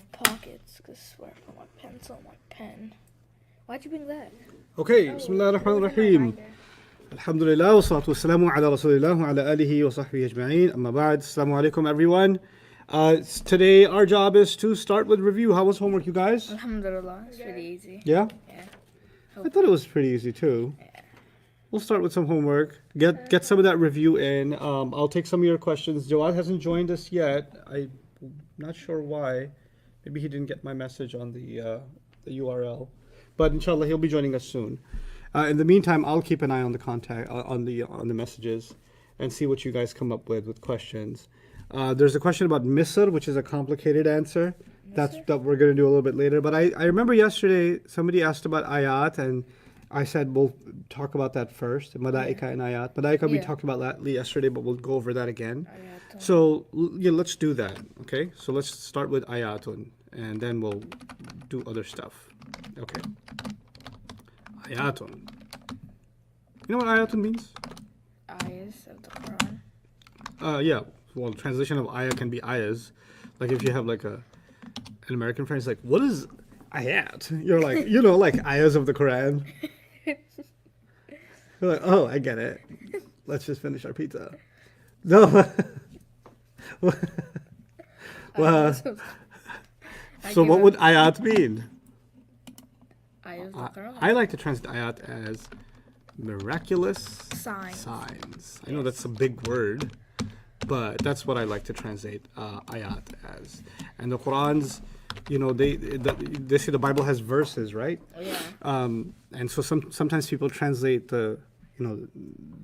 have pockets because where I put my pencil and my pen. Why'd you bring that? Okay, Bismillah ar-Rahman ar-Rahim. Alhamdulillah, wa salatu wassalamu ala rasulillah wa ala alihi wa sahbihi ajma'in. Amma ba'd, assalamu alaikum everyone. Today our job is to start with review. How was homework, you guys? Alhamdulillah, it's pretty easy. Yeah? Yeah. I thought it was pretty easy too. Yeah. We'll start with some homework. Get some of that review in. I'll take some of your questions. Jawad hasn't joined us yet. I'm not sure why. Maybe he didn't get my message on the URL. But inshallah, he'll be joining us soon. In the meantime, I'll keep an eye on the contact on the messages and see what you guys come up with questions. There's a question about Misr, which is a complicated answer. That we're going to do a little bit later. But I remember yesterday somebody asked about ayat, and I said we'll talk about that first. Malaika and ayat. Malaika we talked about that yesterday, but we'll go over that again. So yeah, let's do that. Okay. So let's start with ayatun, and then we'll do other stuff. Okay. Ayatun. You know what ayatun means? Ayahs of the Quran. Yeah. Well, translation of ayah can be ayahs. Like if you have like an American friend, it's like, what is ayat? You're like, like ayahs of the Quran. You're like, oh, I get it. Let's just finish our pizza. No. Well, so what would ayat mean? I like to translate ayat as miraculous signs. I know that's a big word, but that's what I like to translate ayat as. And the Quran's, they say the Bible has verses, right? Oh, yeah. And so sometimes people translate the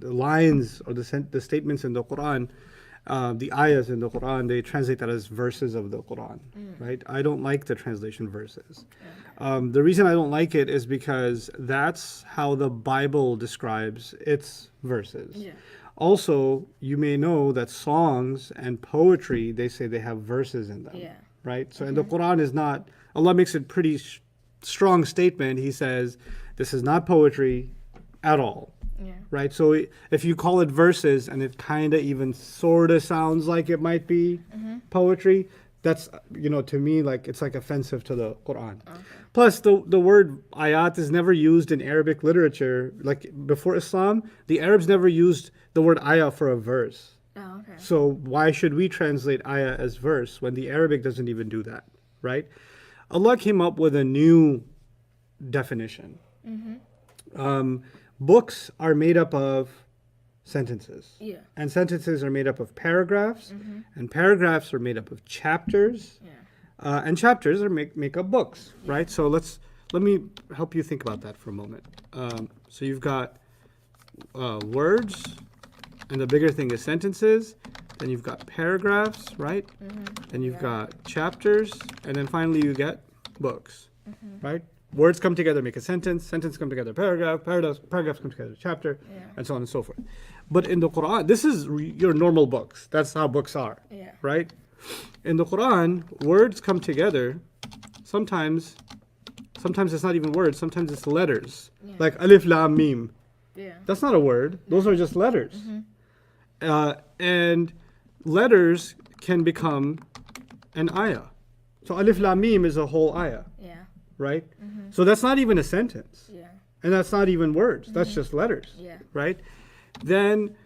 lines or the statements in the Quran, the ayahs in the Quran, they translate that as verses of the Quran, right? I don't like the translation verses. The reason I don't like it is because that's how the Bible describes its verses. Yeah. Also, you may know that songs and poetry, they say they have verses in them, right? So in the Quran is not, Allah makes it pretty strong statement. He says, this is not poetry at all. Yeah. Right? So if you call it verses and it kind of even sort of sounds like it might be poetry, that's, to me, like it's like offensive to the Quran. Okay. Plus, the word ayat is never used in Arabic literature. Like before Islam, the Arabs never used the word ayah for a verse. Oh, okay. So why should we translate ayah as verse when the Arabic doesn't even do that, right? Allah came up with a new definition. Books are made up of sentences. Yeah. And sentences are made up of paragraphs. And paragraphs are made up of chapters. Yeah. And chapters are make up books, right? So let me help you think about that for a moment. So you've got words, and the bigger thing is sentences. Then you've got paragraphs, right? Then you've got chapters, and then finally you get books, right? Words come together, make a sentence. Sentence come together, paragraphs come together, chapter, and so on and so forth. But in the Quran, this is your normal books. That's how books are, right? In the Quran, words come together. Sometimes it's not even words. Sometimes it's letters, like alif, lam, mim. Yeah. That's not a word. Those are just letters. And letters can become an ayah. So alif, lam, mim is a whole ayah. Right? So that's not even a sentence. Yeah. And that's not even words. That's just letters. Yeah. Right? Then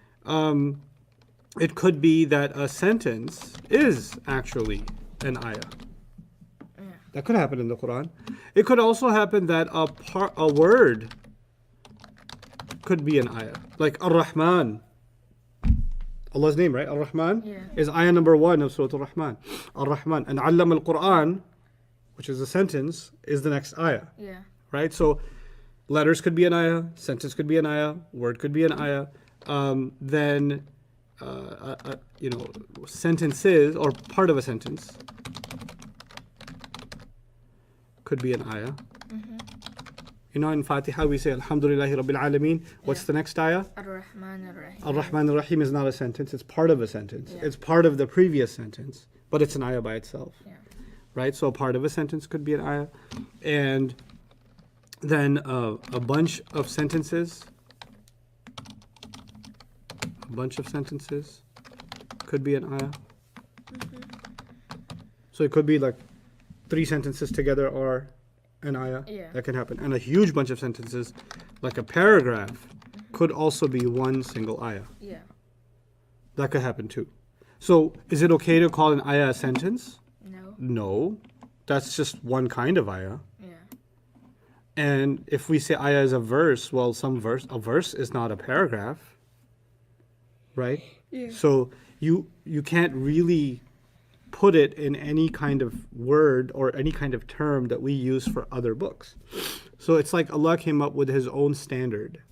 it could be that a sentence is actually an ayah. Yeah. That could happen in the Quran. It could also happen that a word could be an ayah. Like Ar-Rahman. Allah's name, right? Ar-Rahman is ayah number 1 of Surah Ar-Rahman. Ar-Rahman. And Allama al-Quran, which is a sentence, is the next ayah. Yeah. Right? So letters could be an ayah, sentence could be an ayah, word could be an ayah. Then, sentences or part of a sentence could be an ayah. In Fatiha we say Alhamdulillahi Rabbil Alameen. What's the next ayah? Ar-Rahman Ar-Rahim. Ar-Rahman Ar-Rahim is not a sentence, it's part of a sentence. It's part of the previous sentence, but it's an ayah by itself. Yeah. Right? So a part of a sentence could be an ayah. And then a bunch of sentences could be an ayah. So it could be like 3 sentences together are an ayah. That can happen. And a huge bunch of sentences, like a paragraph, could also be one single ayah. That could happen too. So is it okay to call an ayah a sentence? No. That's just one kind of ayah. And if we say ayah is a verse, well, a verse is not a paragraph, right? So you can't really put it in any kind of word or any kind of term that we use for other books. So it's like Allah came up with His own standard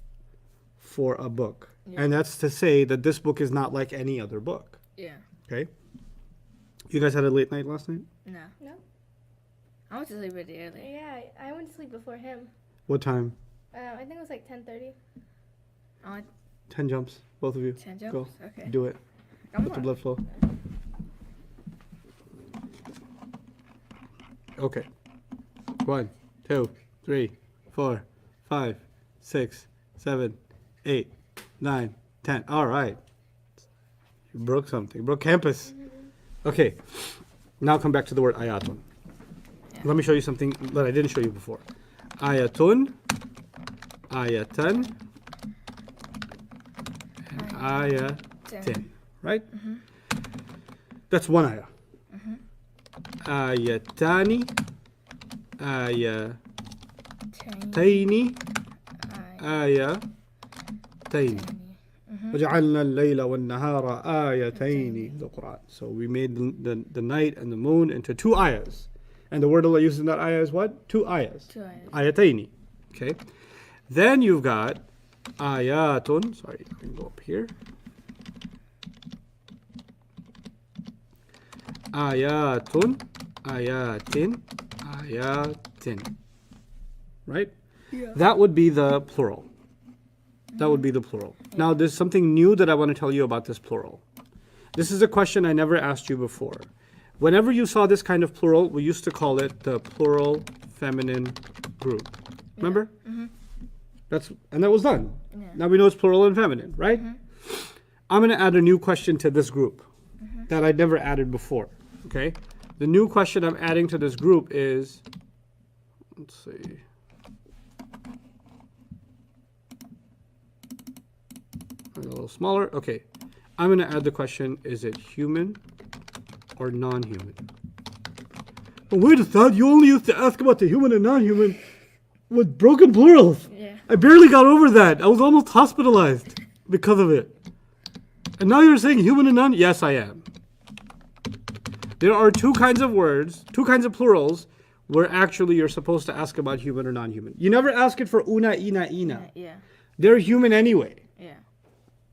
for a book. And that's to say that this book is not like any other book. Okay? You guys had a late night last night? No. I went to sleep pretty early. Yeah, I went to sleep before him. What time? I think it was like 10:30. 10 jumps, both of you. 10 jumps? Go. Okay. Do it. Let the blood flow. Okay. 1, 2, 3, 4, 5, 6, 7, 8, 9, 10. All right. You broke something. Broke campus. Okay. Now come back to the word ayatun. Let me show you something that I didn't show you before. Ayatun, ayatan, and ayatin. Right? That's one ayah. Ayatani, ayataini, ayataini. وَجَعَلْنَا اللَّيْلَ وَالنَّهَارَ آيَتَيْنِ. The Quran. So we made the night and the moon into 2 ayahs. And the word Allah uses in that ayah is what? 2 ayahs. 2 ayahs. Ayataini. Okay. Then you've got ayatun. Sorry, I can go up here. Ayatun, ayatin, ayatin. Right? That would be the plural. That would be the plural. Now, there's something new that I want to tell you about this plural. This is a question I never asked you before. Whenever you saw this kind of plural, we used to call it the plural feminine group. Remember? And that was done. Now we know it's plural and feminine, right? I'm going to add a new question to this group that I never added before. Okay? The new question I'm adding to this group is, let's see. A little smaller. Okay. I'm going to add the question, is it human or non-human? But wait a thought, you only used to ask about the human and non-human with broken plurals. I barely got over that. I was almost hospitalized because of it. And now you're saying human and non? Yes, I am. There are 2 kinds of words, 2 kinds of plurals, where actually you're supposed to ask about human or non-human. You never ask it for una, ina, ina. They're human anyway.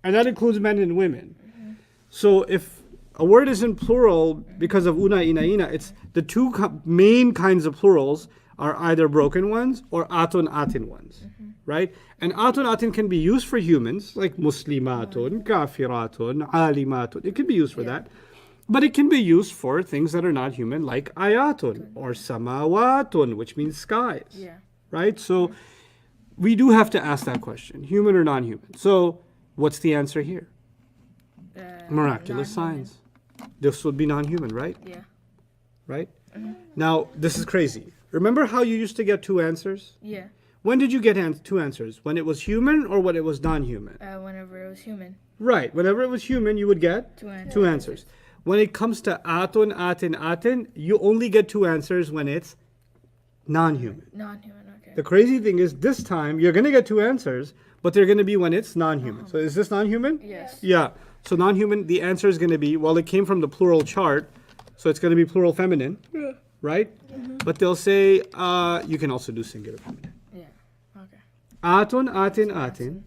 And that includes men and women. So if a word is in plural because of una, ina, ina, it's the 2 main kinds of plurals are either broken ones or atun, atin ones. Right? And atun, atin can be used for humans, like muslimatun, kafiratun, alimatun. It can be used for that. But it can be used for things that are not human, like ayatun or samawatun, which means skies. Right? So we do have to ask that question, human or non-human. So what's the answer here? Miraculous signs. This would be non-human, right? Right? Now, this is crazy. Remember how you used to get 2 answers? When did you get 2 answers? When it was human or when it was non-human? Whenever it was human. Right. Whenever it was human, you would get 2 answers. When it comes to atun, atin, atin, you only get 2 answers when it's non-human. Non-human, okay. The crazy thing is this time you're going to get 2 answers, but they're going to be when it's non-human. So is this non-human? Yes. Yeah. So non-human, the answer is going to be, well, it came from the plural chart, so it's going to be plural feminine, right? But they'll say, you can also do singular feminine. Okay. Atun, atin, atin.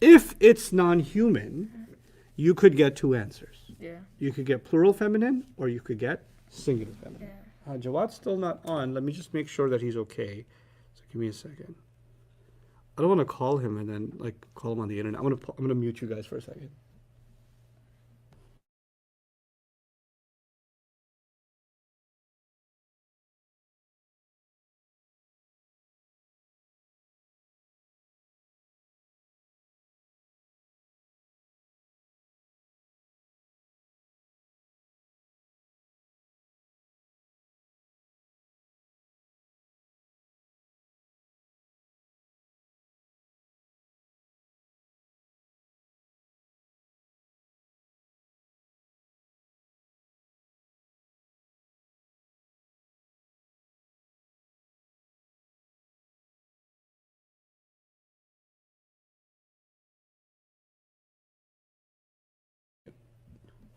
If it's non-human, you could get 2 answers. You could get plural feminine or you could get singular feminine. Jawad's still not on. Let me just make sure that he's okay. So give me a second. I don't want to call him and then call him on the internet. I'm gonna mute you guys for a second.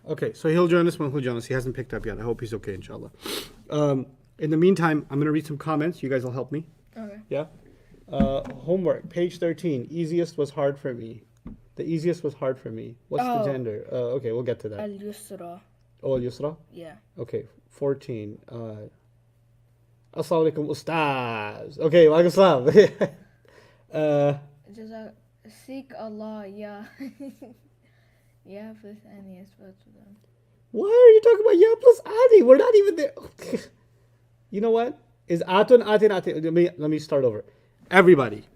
Okay, so he'll join us when he'll join us. He hasn't picked up yet. I hope he's okay, inshallah. In the meantime, I'm going to read some comments. You guys will help me. Okay. Yeah? Homework, page 13. Easiest was hard for me. The easiest was hard for me. What's the gender? Okay, we'll get to that. Al-Yusra. Oh, Al-Yusra? Yeah. Okay, 14. Assalamu alaikum, Ustadh. Okay, wa alaikum salam. Seek Allah, yeah. Yeah, plus Annie is both of them. Why are you talking about ya plus Adi? We're not even there. You know what? Is atun, atin, atin. Let me start over. Everybody.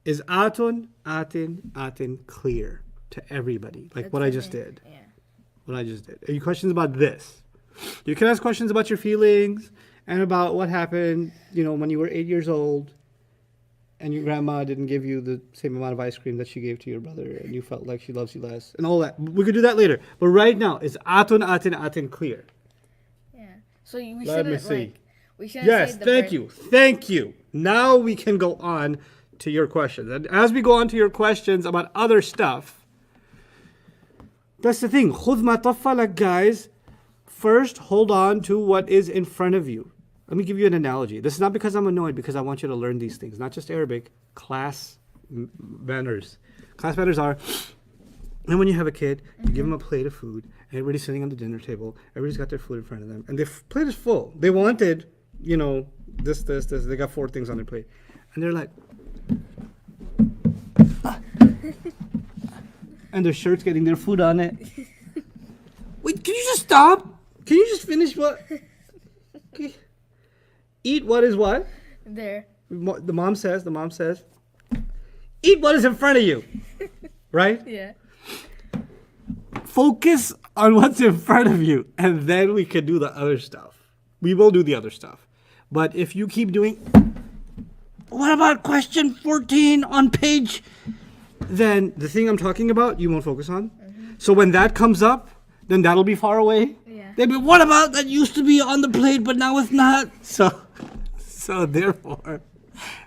Is atun, atin clear to everybody? Like what I just did. Yeah. What I just did. Are you questions about this? You can ask questions about your feelings and about what happened, when you were 8 years old and your grandma didn't give you the same amount of ice cream that she gave to your brother and you felt like she loves you less and all that. We could do that later. But right now, is atun, atin clear? Yeah. So we Let me shouldn't, see. we shouldn't Yes, say the thank birth- you. Thank you. Now we can go on to your questions. And as we go on to your questions about other stuff, that's the thing. خُذْ مَا طَفَّلَكَ, guys. First, hold on to what is in front of you. Let me give you an analogy. This is not because I'm annoyed, because I want you to learn these things. Not just Arabic, class manners. Class manners are, and when you have a kid, you give them a plate of food, and everybody's sitting on the dinner table, everybody's got their food in front of them, and their plate is full. They wanted, this. They got 4 things on their plate. And they're like, and their shirt's getting their food on it. Wait, can you just stop? Can you just finish what? Okay. Eat what is what? There. The mom says, eat what is in front of you. Right? Yeah. Focus on what's in front of you, and then we can do the other stuff. We will do the other stuff. But if you keep doing, what about question 14 on page, then the thing I'm talking about, you won't focus on. So when that comes up, then that'll be far away. Yeah. They'll be, what about that used to be on the plate, but now it's not? So therefore,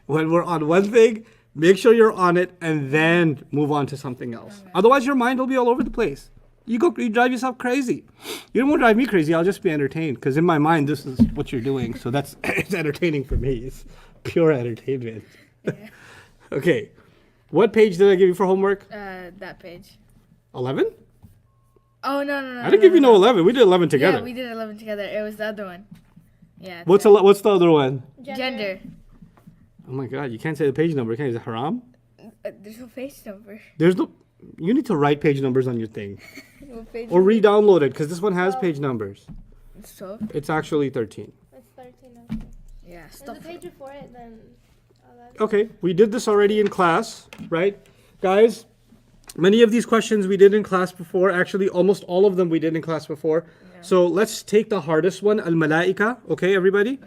when we're on one thing, make sure you're on it and then move on to something else. Okay. Otherwise, your mind will be all over the place. You drive yourself crazy. You don't want to drive me crazy. I'll just be entertained because in my mind, this is what you're doing. So it's entertaining for me. It's pure entertainment. Yeah. Okay. What page did I give you for homework? That page. 11? Oh, no. I didn't give you no 11. We did 11 together. Yeah, we did 11 together. It was the other one. Yeah. What's the other one? Gender. Oh my God, you can't say the page number, can you? Is it haram? There's no page number. You need to write page numbers on your thing. What page Or re-download it, because this one has page numbers. So? It's actually 13. It's 13. Okay. Yeah, There's stuff. a page before it, then. Okay, we did this already in class, right? Guys, many of these questions we did in class before. Actually, almost all of them we did in class before. Yeah. So let's take the hardest one, Al-Malaika. Okay, everybody?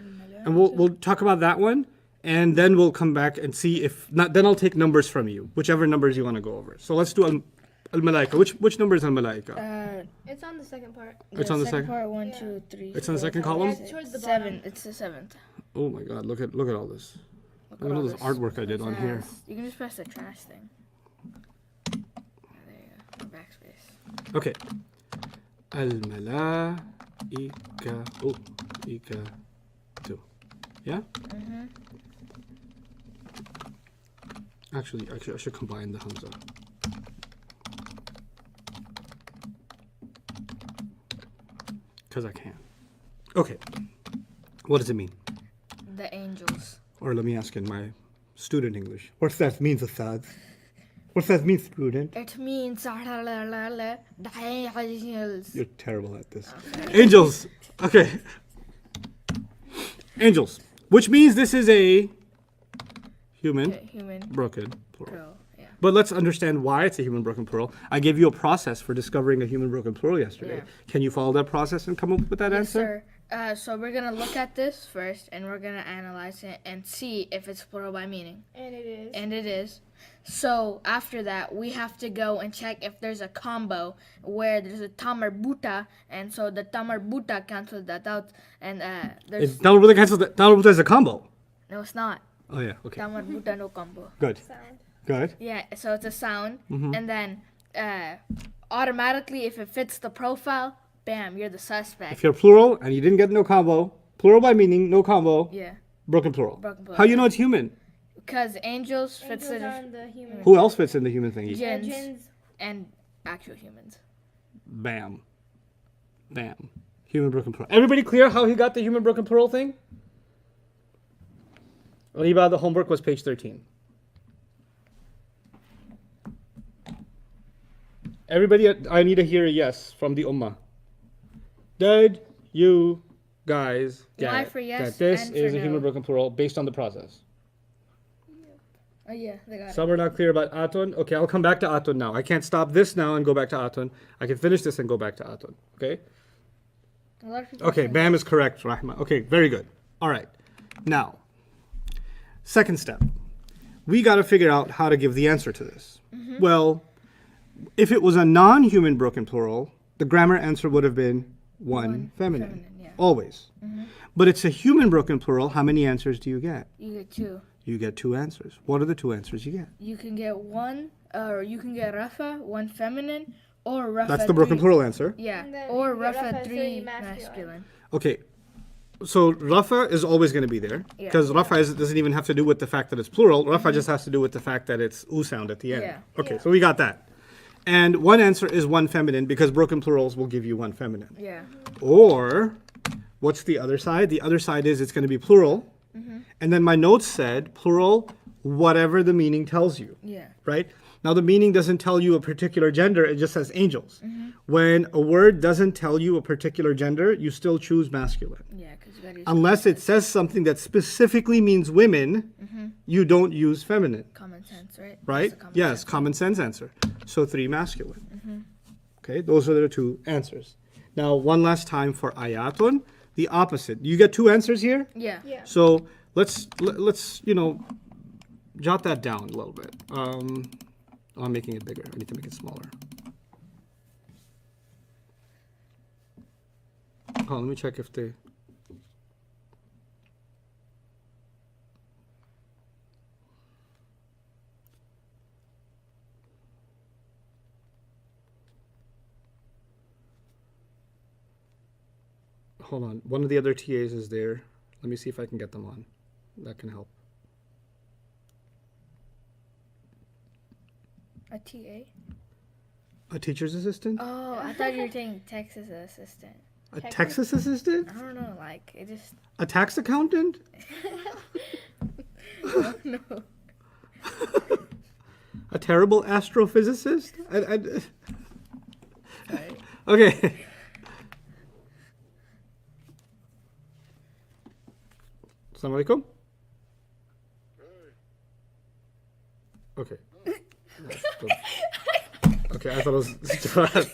And we'll talk about that one. And then we'll come back and see if not. Then I'll take numbers from you, whichever numbers you want to go over. So let's do Al-Malaika. Which number is Al-Malaika? It's on the second part. It's on the second part. 1, 2, 3. It's on the second column? Yeah, towards the 7. bottom. It's the 7th. Oh my God! Look at all this. Look at all this artwork I did on here. You can just press the trash thing. There you go. Backspace. Okay. Al-Malaika. Oh, Ika. Yeah? Mm-hmm. Actually, I should combine the Hamza. Because I can. Okay. What does it mean? The angels. Or let me ask in my student English. What's that mean, Ustadh? What's that mean, student? It means the angels. You're terrible at this. Okay. Angels. Okay. Angels. Which means this is a human broken plural. Yeah. But let's understand why it's a human broken plural. I gave you a process for discovering a human broken plural yesterday. Yeah. Can you follow that process and come up with that answer? Sir. So we're going to look at this first, and we're going to analyze it and see if it's plural by meaning. And it is. And it is. So after that, we have to go and check if there's a combo where there's a tamar buta, and so the tamar buta cancels that out. And there's tamar buta cancels that. Tamar buta is a combo. No, it's not. Oh yeah. Okay. Tamar buta no combo. Good. Sound. Good. Yeah. So it's a sound, and then automatically, if it fits the profile, bam, you're the suspect. If you're plural and you didn't get no combo, plural by meaning, no combo, Yeah. broken plural. Broken plural. How you know it's human? Because angels fits Angels in are in the human. Who else fits in the human thingy? jinns Jinns. and actual humans. Bam. Bam. Human broken plural. Everybody clear how he got the human broken plural thing? Riba, the homework was page 13. Everybody, I need to hear a yes from the ummah. Did you guys Y get for yes that this and is for a human no. broken plural based on the process? Oh yeah, they got Some are not clear about Atun. Okay, I'll come back to Atun now. I can't stop this now and go back to Atun. I can finish this and go back to Atun. Okay? it. A lot of people Okay, think Bam is correct, Rahma. Okay, very good. All right. Now, second step. We got to figure out how to give the answer to this. Well, if it was a non-human broken plural, the grammar answer would have been one feminine. yeah. Always. But it's a human broken plural. How many answers do you get? You get two. You get two answers. What are the two answers you get? You can get one, or you can get Rafa, one feminine, or Rafa. That's the broken three. plural answer. Yeah, And then or you get Rafa Rafa three three masculine. Okay. So Rafa is always going to be there Yeah. because Rafa doesn't even have to do with the fact that it's plural. Rafa just has to do with the fact that it's U sound at the end. Yeah. Okay, Yeah. so we got that. And one answer is one feminine because broken plurals will give you one feminine. Yeah. Or what's the other side? The other side is it's going to be plural. And then my notes said plural, whatever the meaning tells you. Yeah. Right? Now the meaning doesn't tell you a particular gender, it just says angels. When a word doesn't tell you a particular gender, you still choose masculine. Yeah, because you gotta use Unless it says something that specifically means women, you don't use feminine. common sense, right? Right? That's the common Yes, sense. common sense answer. So 3 masculine. Okay, those are the two answers. Now, one last time for ayatun, the opposite. You get 2 answers here? Yeah. Yeah. So let's jot that down a little bit. I'm making it bigger. I need to make it smaller. Oh, let me check if they. Hold on. One of the other TAs is there. Let me see if I can get them on. That can help. A TA? A teacher's assistant? Oh, I thought you were saying Texas assistant. A Texas assistant? I don't know, like, it just. A tax accountant? No. A terrible astrophysicist? Sorry. Okay. Assalamu alaikum. Okay. Okay, I thought it was.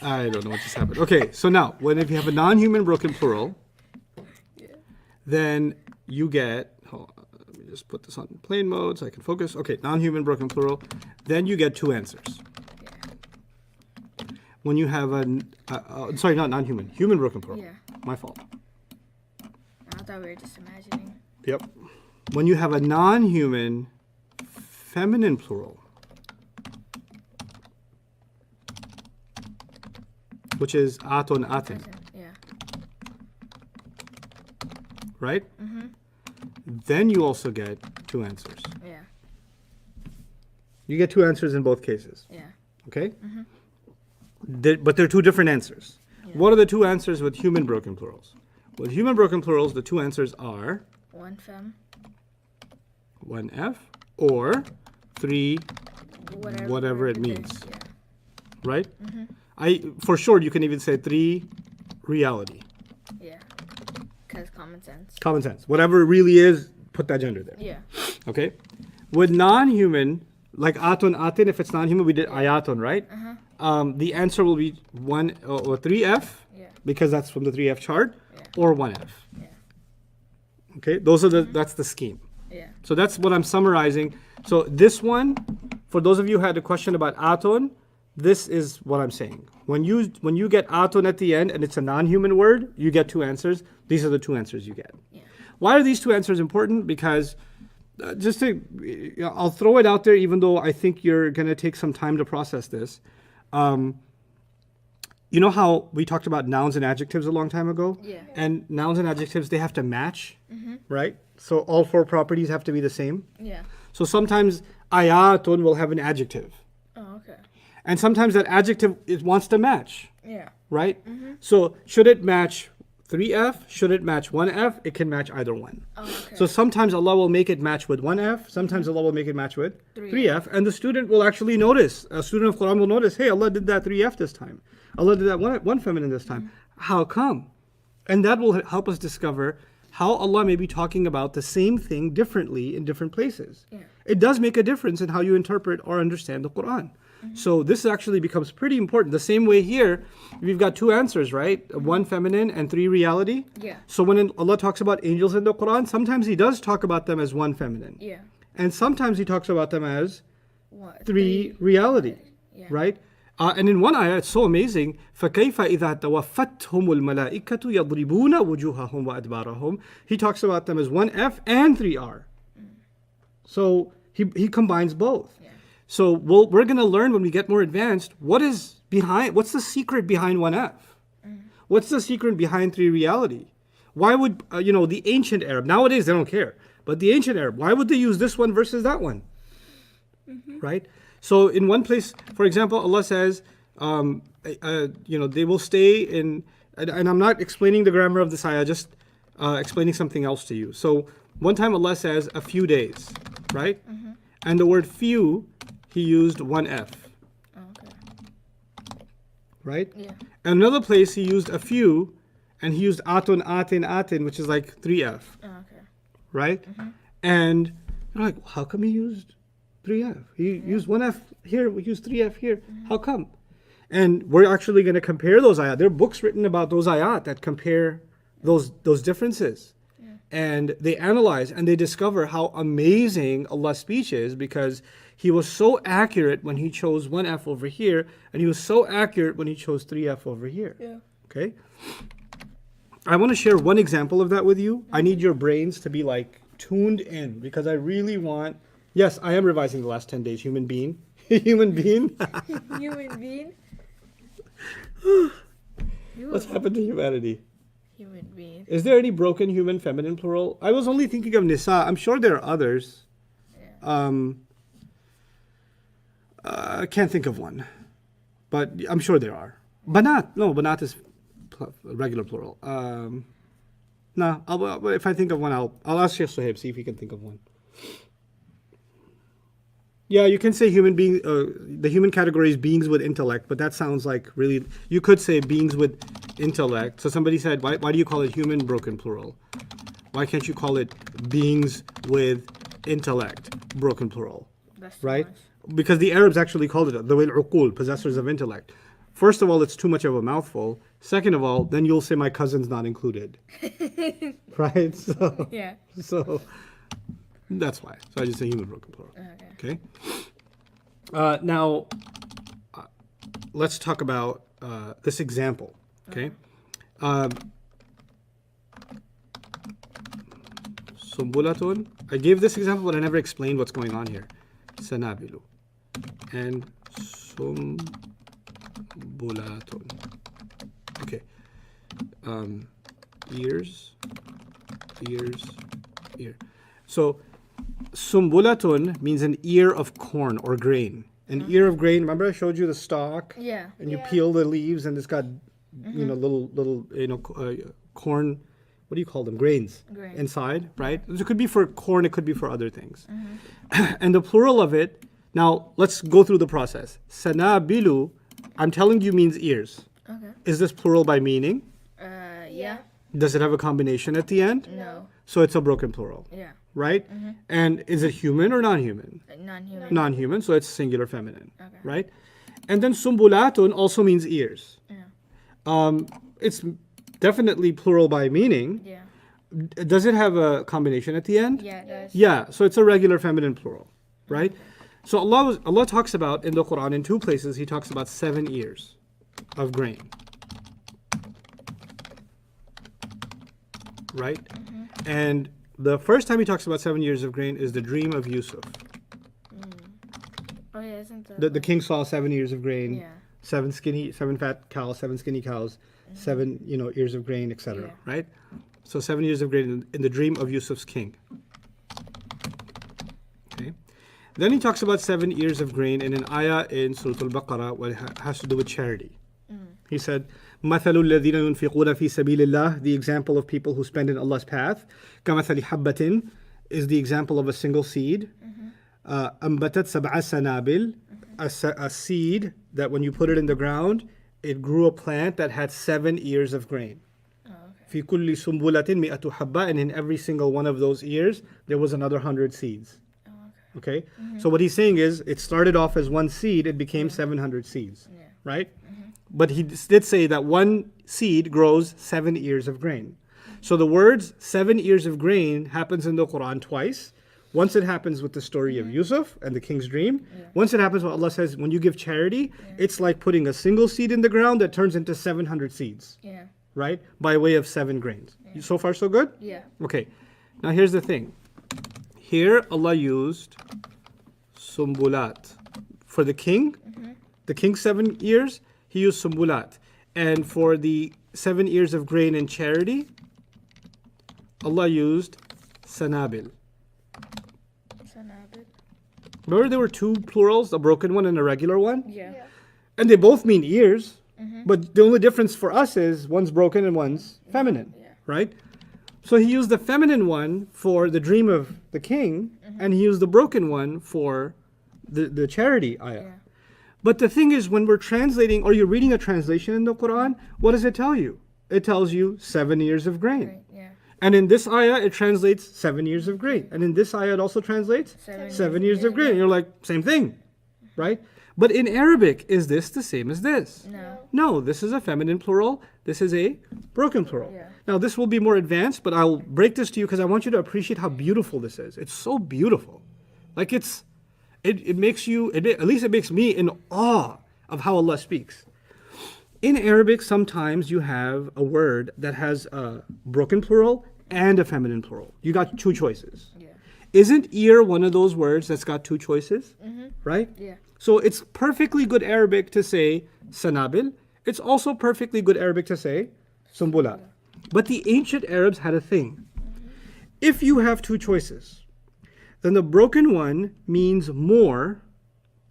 I don't know what just happened. Okay, so now, if you have a non-human broken plural, then you get. Hold on, let me just put this on plain mode so I can focus. Okay, non-human broken plural, then you get 2 answers. When you have sorry, not non-human, human broken plural. Yeah. My fault. I thought we were just imagining. Yep. When you have a non-human feminine plural, which is atun atin, Yeah. right? Then you also get 2 answers. Yeah. You get 2 answers in both cases, Yeah. okay? But they're 2 different answers. What are the 2 answers with human broken plurals? With human broken plurals, the 2 answers are One fem. 1F or 3, whatever it is, means. Yeah. right? For sure, you can even say 3 reality. Yeah. Because common sense. Common sense. Whatever it really is, put that gender there. Yeah. Okay? With non-human, like atun atin, if it's non-human, we did ayatun, right? The answer will be 1 or 3F, Yeah. because that's from the 3F chart, Yeah. or 1F. Yeah. Okay? Those are that's the scheme. Yeah. So that's what I'm summarizing. So this one, for those of you who had a question about atun, this is what I'm saying. When you get atun at the end and it's a non-human word, you get 2 answers. These are the 2 answers you get. Yeah. Why are these 2 answers important? Because I'll throw it out there, even though I think you're going to take some time to process this. you know how we talked about nouns and adjectives a long time ago? Yeah. And nouns and adjectives, they have to match, right? So all four properties have to be the same. Yeah. So sometimes ayatun will have an adjective. Oh, okay. And sometimes that adjective, it wants to match, Yeah. right? So should it match 3F? Should it match 1F? It can match either one. Oh, okay. So sometimes Allah will make it match with 1F. Sometimes Allah will make it match with 3F. And the student will actually notice, a student of Quran will notice, hey, Allah did that 3F this time. Allah did that one feminine this time. How come? And that will help us discover how Allah may be talking about the same thing differently in different places. Yeah. It does make a difference in how you interpret or understand the Quran. So this actually becomes pretty important. The same way here, we've got two answers, right? One feminine and three reality. Yeah. So when Allah talks about angels in the Quran, sometimes He does talk about them as one feminine. Yeah. And sometimes He talks about them as What? three reality, Yeah. right? And in one ayah, it's so amazing. فَكَيْفَ إِذَا تَوَفَّتْهُمُ الْمَلَائِكَةُ يَضْرِبُونَ وُجُوهَهُم وَأَدْبَارَهُم. He talks about them as 1F and 3R. So he combines both. Yeah. So we're going to learn when we get more advanced, what's the secret behind 1F? What's the secret behind 3 reality? Why would, the ancient Arab, nowadays they don't care, but the ancient Arab, why would they use this one versus that one? Right? So in one place, for example, Allah says, they will stay in, and I'm not explaining the grammar of this ayah, just explaining something else to you. So one time Allah says a few days, right? And the word few, He used 1F, Oh, okay. right? Yeah. Another place He used a few, and He used atun, atin, which is like 3F, Oh, okay. right? And you're like, how come He used 3F? He used 1F here, we used 3F here. How come? And we're actually going to compare those ayat. There are books written about those ayat that compare those differences. And they analyze and they discover how amazing Allah's speech is, because He was so accurate when He chose 1F over here, and He was so accurate when He chose 3F over here. Yeah. Okay? I want to share one example of that with you. I need your brains to be like tuned in, because I really want. Yes, I am revising the last 10 days. Human being. Human being. Human being. What's happened to humanity? Human being. Is there any broken human feminine plural? I was only thinking of nisa. I'm sure there are others. I can't think of one, but I'm sure there are. Banat. No, banat is regular plural. No, if I think of one, I'll ask Sheikh Suhaib, see if he can think of one. Yeah, you can say human being. The human category is beings with intellect, but that sounds like really. You could say beings with intellect. So somebody said, why do you call it human broken plural? Why can't you call it beings with intellect broken plural? That's Right? nice. Because the Arabs actually called it the uqul, possessors of intellect. First of all, it's too much of a mouthful. Second of all, then you'll say my cousin's not included. Right? So, Yeah. so that's why. So I just say human broken plural. Okay. Okay. Now, let's talk about this example. Okay. Sumbulatun. I gave this example, but I never explained what's going on here. Sanabilu. And sumbulatun. Okay. Ears. Ear. So, sumbulatun means an ear of corn or grain. An ear of grain. Remember I showed you the stalk? Yeah. And you Yeah. peel the leaves and it's got, little, corn, what do you call them? Grains Grains. inside, right? It could be for corn, it could be for other things. And the plural of it, now let's go through the process. Sanabilu, I'm telling you, means ears. Okay. Is this plural by meaning? Yeah. Does it have a combination at the end? No. So it's a broken plural, Yeah. right? And is it human or non-human? Non-human. Non-human, so it's singular feminine, Okay. right? And then sumbulatun also means ears. Yeah. It's definitely plural by meaning. Yeah. Does it have a combination at the end? Yeah, it does. Yeah, so it's a regular feminine plural, right? So Allah talks about in the Quran in 2 places. He talks about 7 ears of grain, right? And the first time he talks about 7 years of grain is the dream of Yusuf. Oh yeah, isn't that? The king saw 7 years of grain. Yeah. seven fat cows, 7 skinny cows, 7 ears of grain, etc. Right? So 7 years of grain in the dream of Yusuf's king. Okay. Then he talks about 7 ears of grain in an ayah in Surah Al-Baqarah, what has to do with charity. He said, مَثَلُ الَّذِينَ يُنْفِقُونَ فِي سَبِيلِ اللَّهِ, the example of people who spend in Allah's path, كَمَثَلِ حَبَّةٍ, is the example of a single seed. أَنْبَتَتْ سَبْعَ سَنَابِلٍ, a seed that when you put it in the ground, it grew a plant that had 7 ears of grain. فِي كُلِّ سُنْبُلَةٍ مِئَةُ حَبَّةٍ, and in every single one of those ears, there was another 100 seeds. Okay? So what he's saying is, it started off as one seed, it became 700 seeds. Right? But he did say that one seed grows 7 ears of grain. So the words 7 ears of grain happens in the Quran twice. Once it happens with the story of Yusuf and the king's dream. Once it happens when Allah says, when you give charity, it's like putting a single seed in the ground that turns into 700 seeds. Right? By way of 7 grains. So far so good? Yeah. Okay. Now here's the thing. Here Allah used sumbulat. For the king, the king's 7 ears, he used sumbulat. And for the 7 ears of grain in charity, Allah used sanabil. Remember there were 2 plurals, a broken one and a regular one? Yeah. And they both mean ears, but the only difference for us is one's broken and one's feminine, right? So he used the feminine one for the dream of the king, and he used the broken one for the charity ayah. But the thing is, when we're translating, or you're reading a translation in the Quran, what does it tell you? It tells you 7 ears of grain. And in this ayah, it translates 7 years of grain. And in this ayah, it also translates 7 years of grain. You're like, same thing, right? But in Arabic, is this the same as this? No. No, this is a feminine plural. This is a broken plural. Now, this will be more advanced, but I'll break this to you because I want you to appreciate how beautiful this is. It's so beautiful. Like it makes you, at least it makes me in awe of how Allah speaks. In Arabic, sometimes you have a word that has a broken plural and a feminine plural. You got 2 choices. Isn't ear one of those words that's got 2 choices? Right? Yeah. So it's perfectly good Arabic to say sanabil. It's also perfectly good Arabic to say sumbulat. But the ancient Arabs had a thing. If you have 2 choices, then the broken one means more.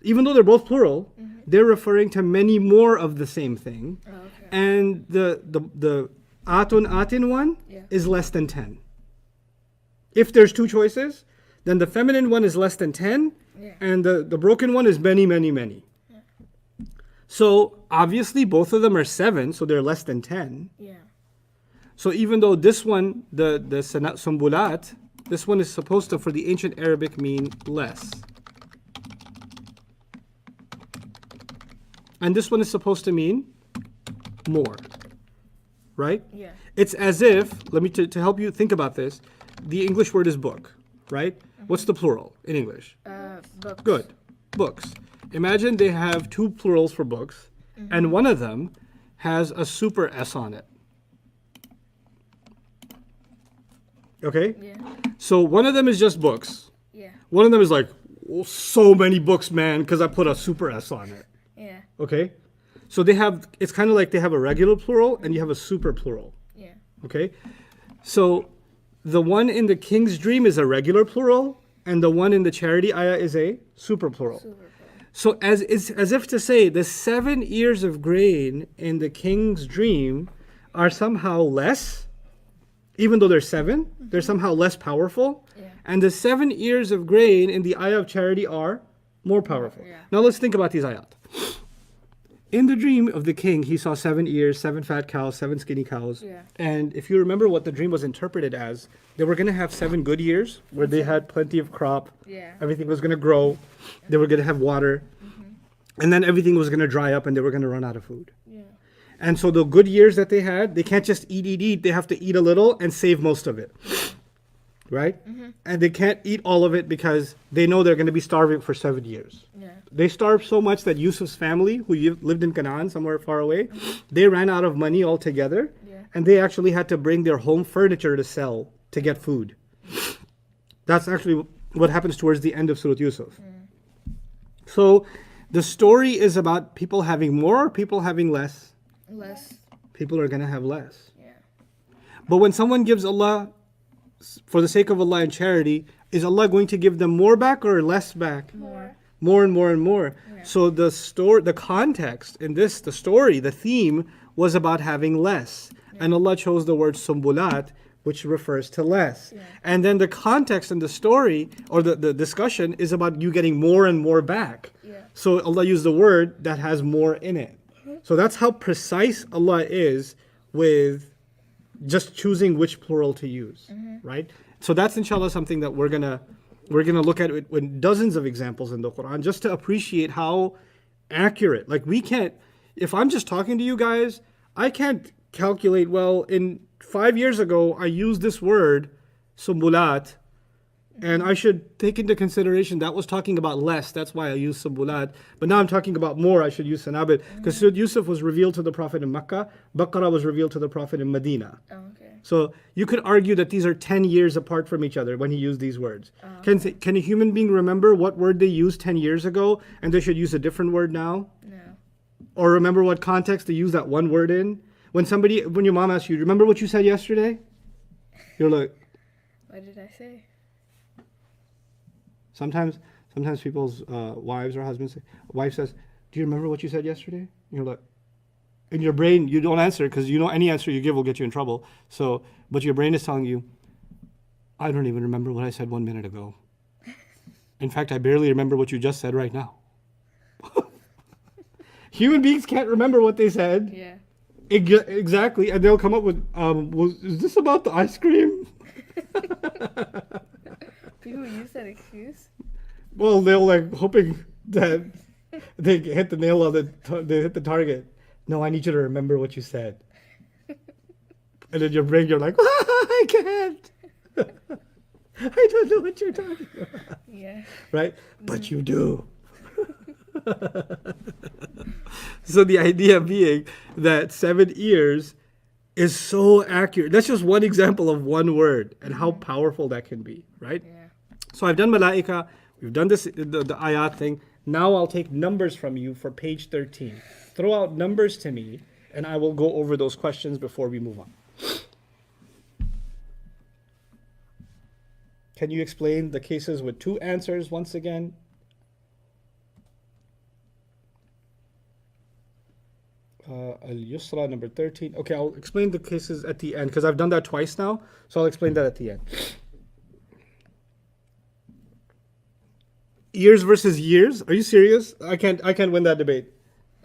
Even though they're both plural, they're referring to many more of the same thing. And the atin one is less than 10. If there's 2 choices, then the feminine one is less than 10, and the broken one is many, many, many. So obviously both of them are 7, so they're less than 10. So even though this one, the sumbulat, this one is supposed to, for the ancient Arabic, mean less. And this one is supposed to mean more. Right? Yeah. It's as if, to help you think about this, the English word is book, right? What's the plural in English? Books. Good. Books. Imagine they have 2 plurals for books, and one of them has a super S on it. Okay? Yeah. So one of them is just books. Yeah. One of them is like, oh, so many books, man, because I put a super S on it. Yeah. Okay? So they have, it's kind of like they have a regular plural and you have a super plural. Yeah. Okay? So the one in the king's dream is a regular plural, and the one in the charity ayah is a super plural. So as if to say, the 7 ears of grain in the king's dream are somehow less, even though they're 7, they're somehow less powerful. And the 7 ears of grain in the ayah of charity are more powerful. Now let's think about these ayat. In the dream of the king, he saw 7 ears, 7 fat cows, 7 skinny cows. And if you remember what the dream was interpreted as, they were going to have 7 good years where they had plenty of crop. Everything was going to grow. They were going to have water. And then everything was going to dry up and they were going to run out of food. And so the good years that they had, they can't just eat. They have to eat a little and save most of it. Right? And they can't eat all of it because they know they're going to be starving for 7 years. They starved so much that Yusuf's family, who lived in Canaan, somewhere far away, they ran out of money altogether. And they actually had to bring their home furniture to sell to get food. That's actually what happens towards the end of Surah Yusuf. So The story is about people having more or people having less. Less. People are going to have less. Yeah. But when someone gives Allah, for the sake of Allah and charity, is Allah going to give them more back or less back? More. More and more and more. Yeah. So the context in this, the story, the theme was about having less. Yeah. And Allah chose the word sumbulat, which refers to less. Yeah. And then the context in the story or the discussion is about you getting more and more back. Yeah. So Allah used the word that has more in it. So that's how precise Allah is with just choosing which plural to use, right? So that's inshallah something that we're gonna look at it with dozens of examples in the Quran just to appreciate how accurate. Like we can't, if I'm just talking to you guys, I can't calculate, well, in 5 years ago I used this word, sumbulat, and I should take into consideration that was talking about less. That's why I used sumbulat. But now I'm talking about more. I should use sanabit. Because Surah Yusuf was revealed to the Prophet in Makkah. Baqarah was revealed to the Prophet in Medina. Oh, okay. So you could argue that these are 10 years apart from each other when he used these words. Can a human being remember what word they used 10 years ago and they should use a different word now? No. Or remember what context they use that one word in? When your mom asks you, remember what you said yesterday? You're like, What did I say? Sometimes people's wives or husbands say, wife says, do you remember what you said yesterday? And you're like, in your brain, you don't answer because you know any answer you give will get you in trouble. So, but your brain is telling you, I don't even remember what I said 1 minute ago. In fact, I barely remember what you just said right now. Human beings can't remember what they said. Yeah. Exactly. And they'll come up with, is this about the ice cream? People use that excuse. Well, they're like hoping that they hit the nail on they hit the target. No, I need you to remember what you said. And in your brain, you're like, I can't. I don't know what you're talking about. Yeah. Right? But you do. So the idea being that 7 years is so accurate. That's just one example of one word and how powerful that can be, right? Yeah. So I've done malaika, we've done this the ayat thing. Now I'll take numbers from you for page 13. Throw out numbers to me and I will go over those questions before we move on. Can you explain the cases with 2 answers once again? Al-Yusra, number 13. Okay, I'll explain the cases at the end because I've done that twice now. So I'll explain that at the end. Years versus years? Are you serious? I can't win that debate.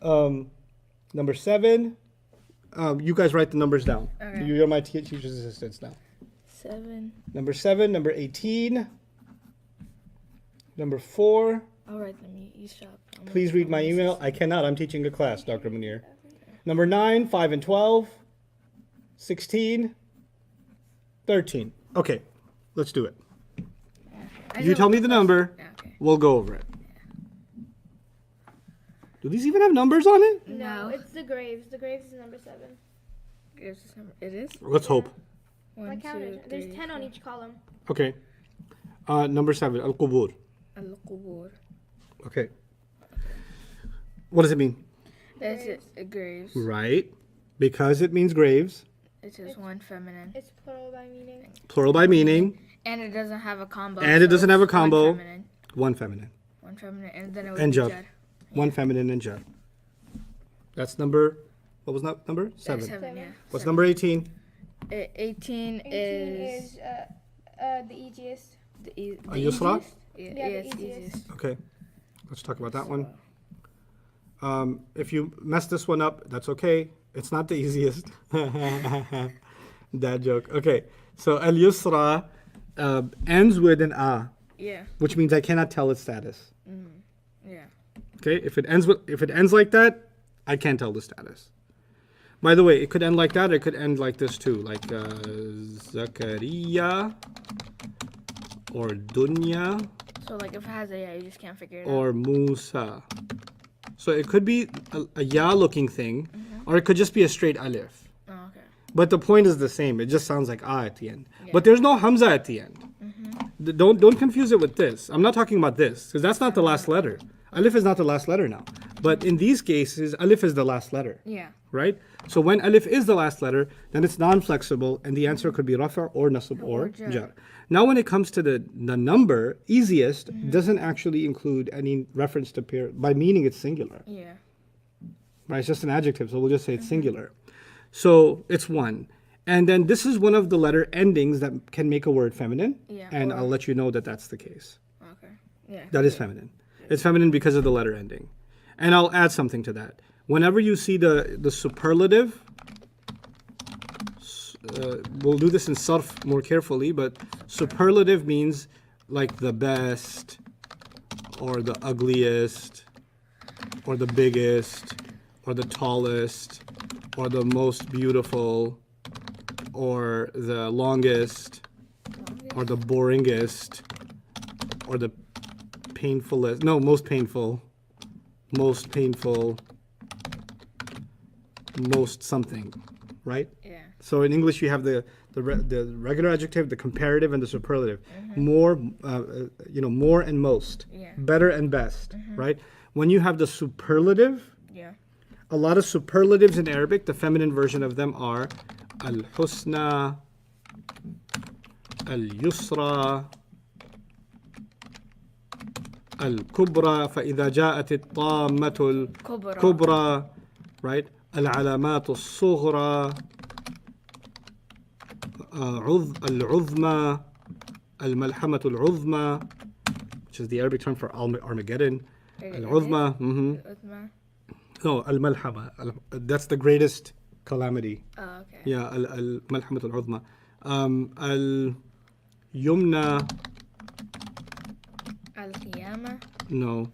Number 7. You guys write the numbers down. Okay. You're my teacher's assistants now. 7. Number 7. Number 18. Number 4. All right, let me eavesdrop. Please read my email. I cannot. I'm teaching a class, Dr. Munir. Number 9, 5 and 12. 16. 13. Okay, let's do it. You tell me the number. Okay. We'll go over it. Do these even have numbers on it? No, it's the graves. The graves is number 7. Graves is number. It is. Let's hope. 1, 2, there's 10 on each column. Okay. Number 7, al-qubur. Al-qubur. Okay. What does it mean? It's graves. Right. Because it means graves. It is one feminine. It's plural by meaning. Plural by meaning. And it doesn't have a combo. And it doesn't have a combo. One feminine. One feminine. One feminine. And then it would And be jar. jar. One feminine and jar. That's number, what was that number? 7. 7, yeah. What's 7. number 18? 18 is the easiest. the Al-Yusra? easiest? Yeah, Yeah, the it's easiest. easiest. Okay. Let's talk about that one. If you mess this one up, that's okay. It's not the easiest. Dad joke. Okay. So al-yusra ends with an a, Yeah. which means I cannot tell its status. Yeah. Okay. If it ends like that, I can't tell the status. By the way, it could end like that. Or it could end like this too, like Zakaria or Dunya So like if it has a yeah, you just can't figure it out. or Musa. So it could be a ya-looking thing, or it could just be a straight alif. Oh, okay. But the point is the same. It just sounds like at the end. Yeah. But there's no hamza at the end. Don't confuse it with this. I'm not talking about this because that's not the last letter. Alif is not the last letter now. But in these cases, alif is the last letter. Yeah. Right? So when alif is the last letter, then it's non-flexible, and the answer could be rafa or nasab or jar. Now when it comes to the number, easiest doesn't actually include any reference to pair. By meaning, it's singular. Yeah. Right? It's just an adjective, so we'll just say it's singular. So it's 1. And then this is one of the letter endings that can make a word feminine. Yeah. And I'll let you know that that's the case. Okay. Yeah. That is feminine. It's feminine because of the letter ending. And I'll add something to that. Whenever you see the superlative, we'll do this in sarf more carefully, but superlative means like the best, or the ugliest, or the biggest, or the tallest, or the most beautiful, or the longest, or the boringest, or the painfulest. No, most painful, most something, right? Yeah. So in English you have the regular adjective, the comparative, and the superlative. More, more and most. Yeah. Better and best, right? When you have the superlative, Yeah. a lot of superlatives in Arabic, the feminine version of them are al-husna, al-yusra, al-kubra. فإذا جاءت الطامة الكبرى, right? العلامات الصغرى, العظمى, الملحمة العظمى, which is the Arabic term for Armageddon. العظمى. No, الملحمة. That's the greatest calamity. Oh, okay. Yeah, الملحمة العظمى. اليمنى. Al-Qiyamah. No,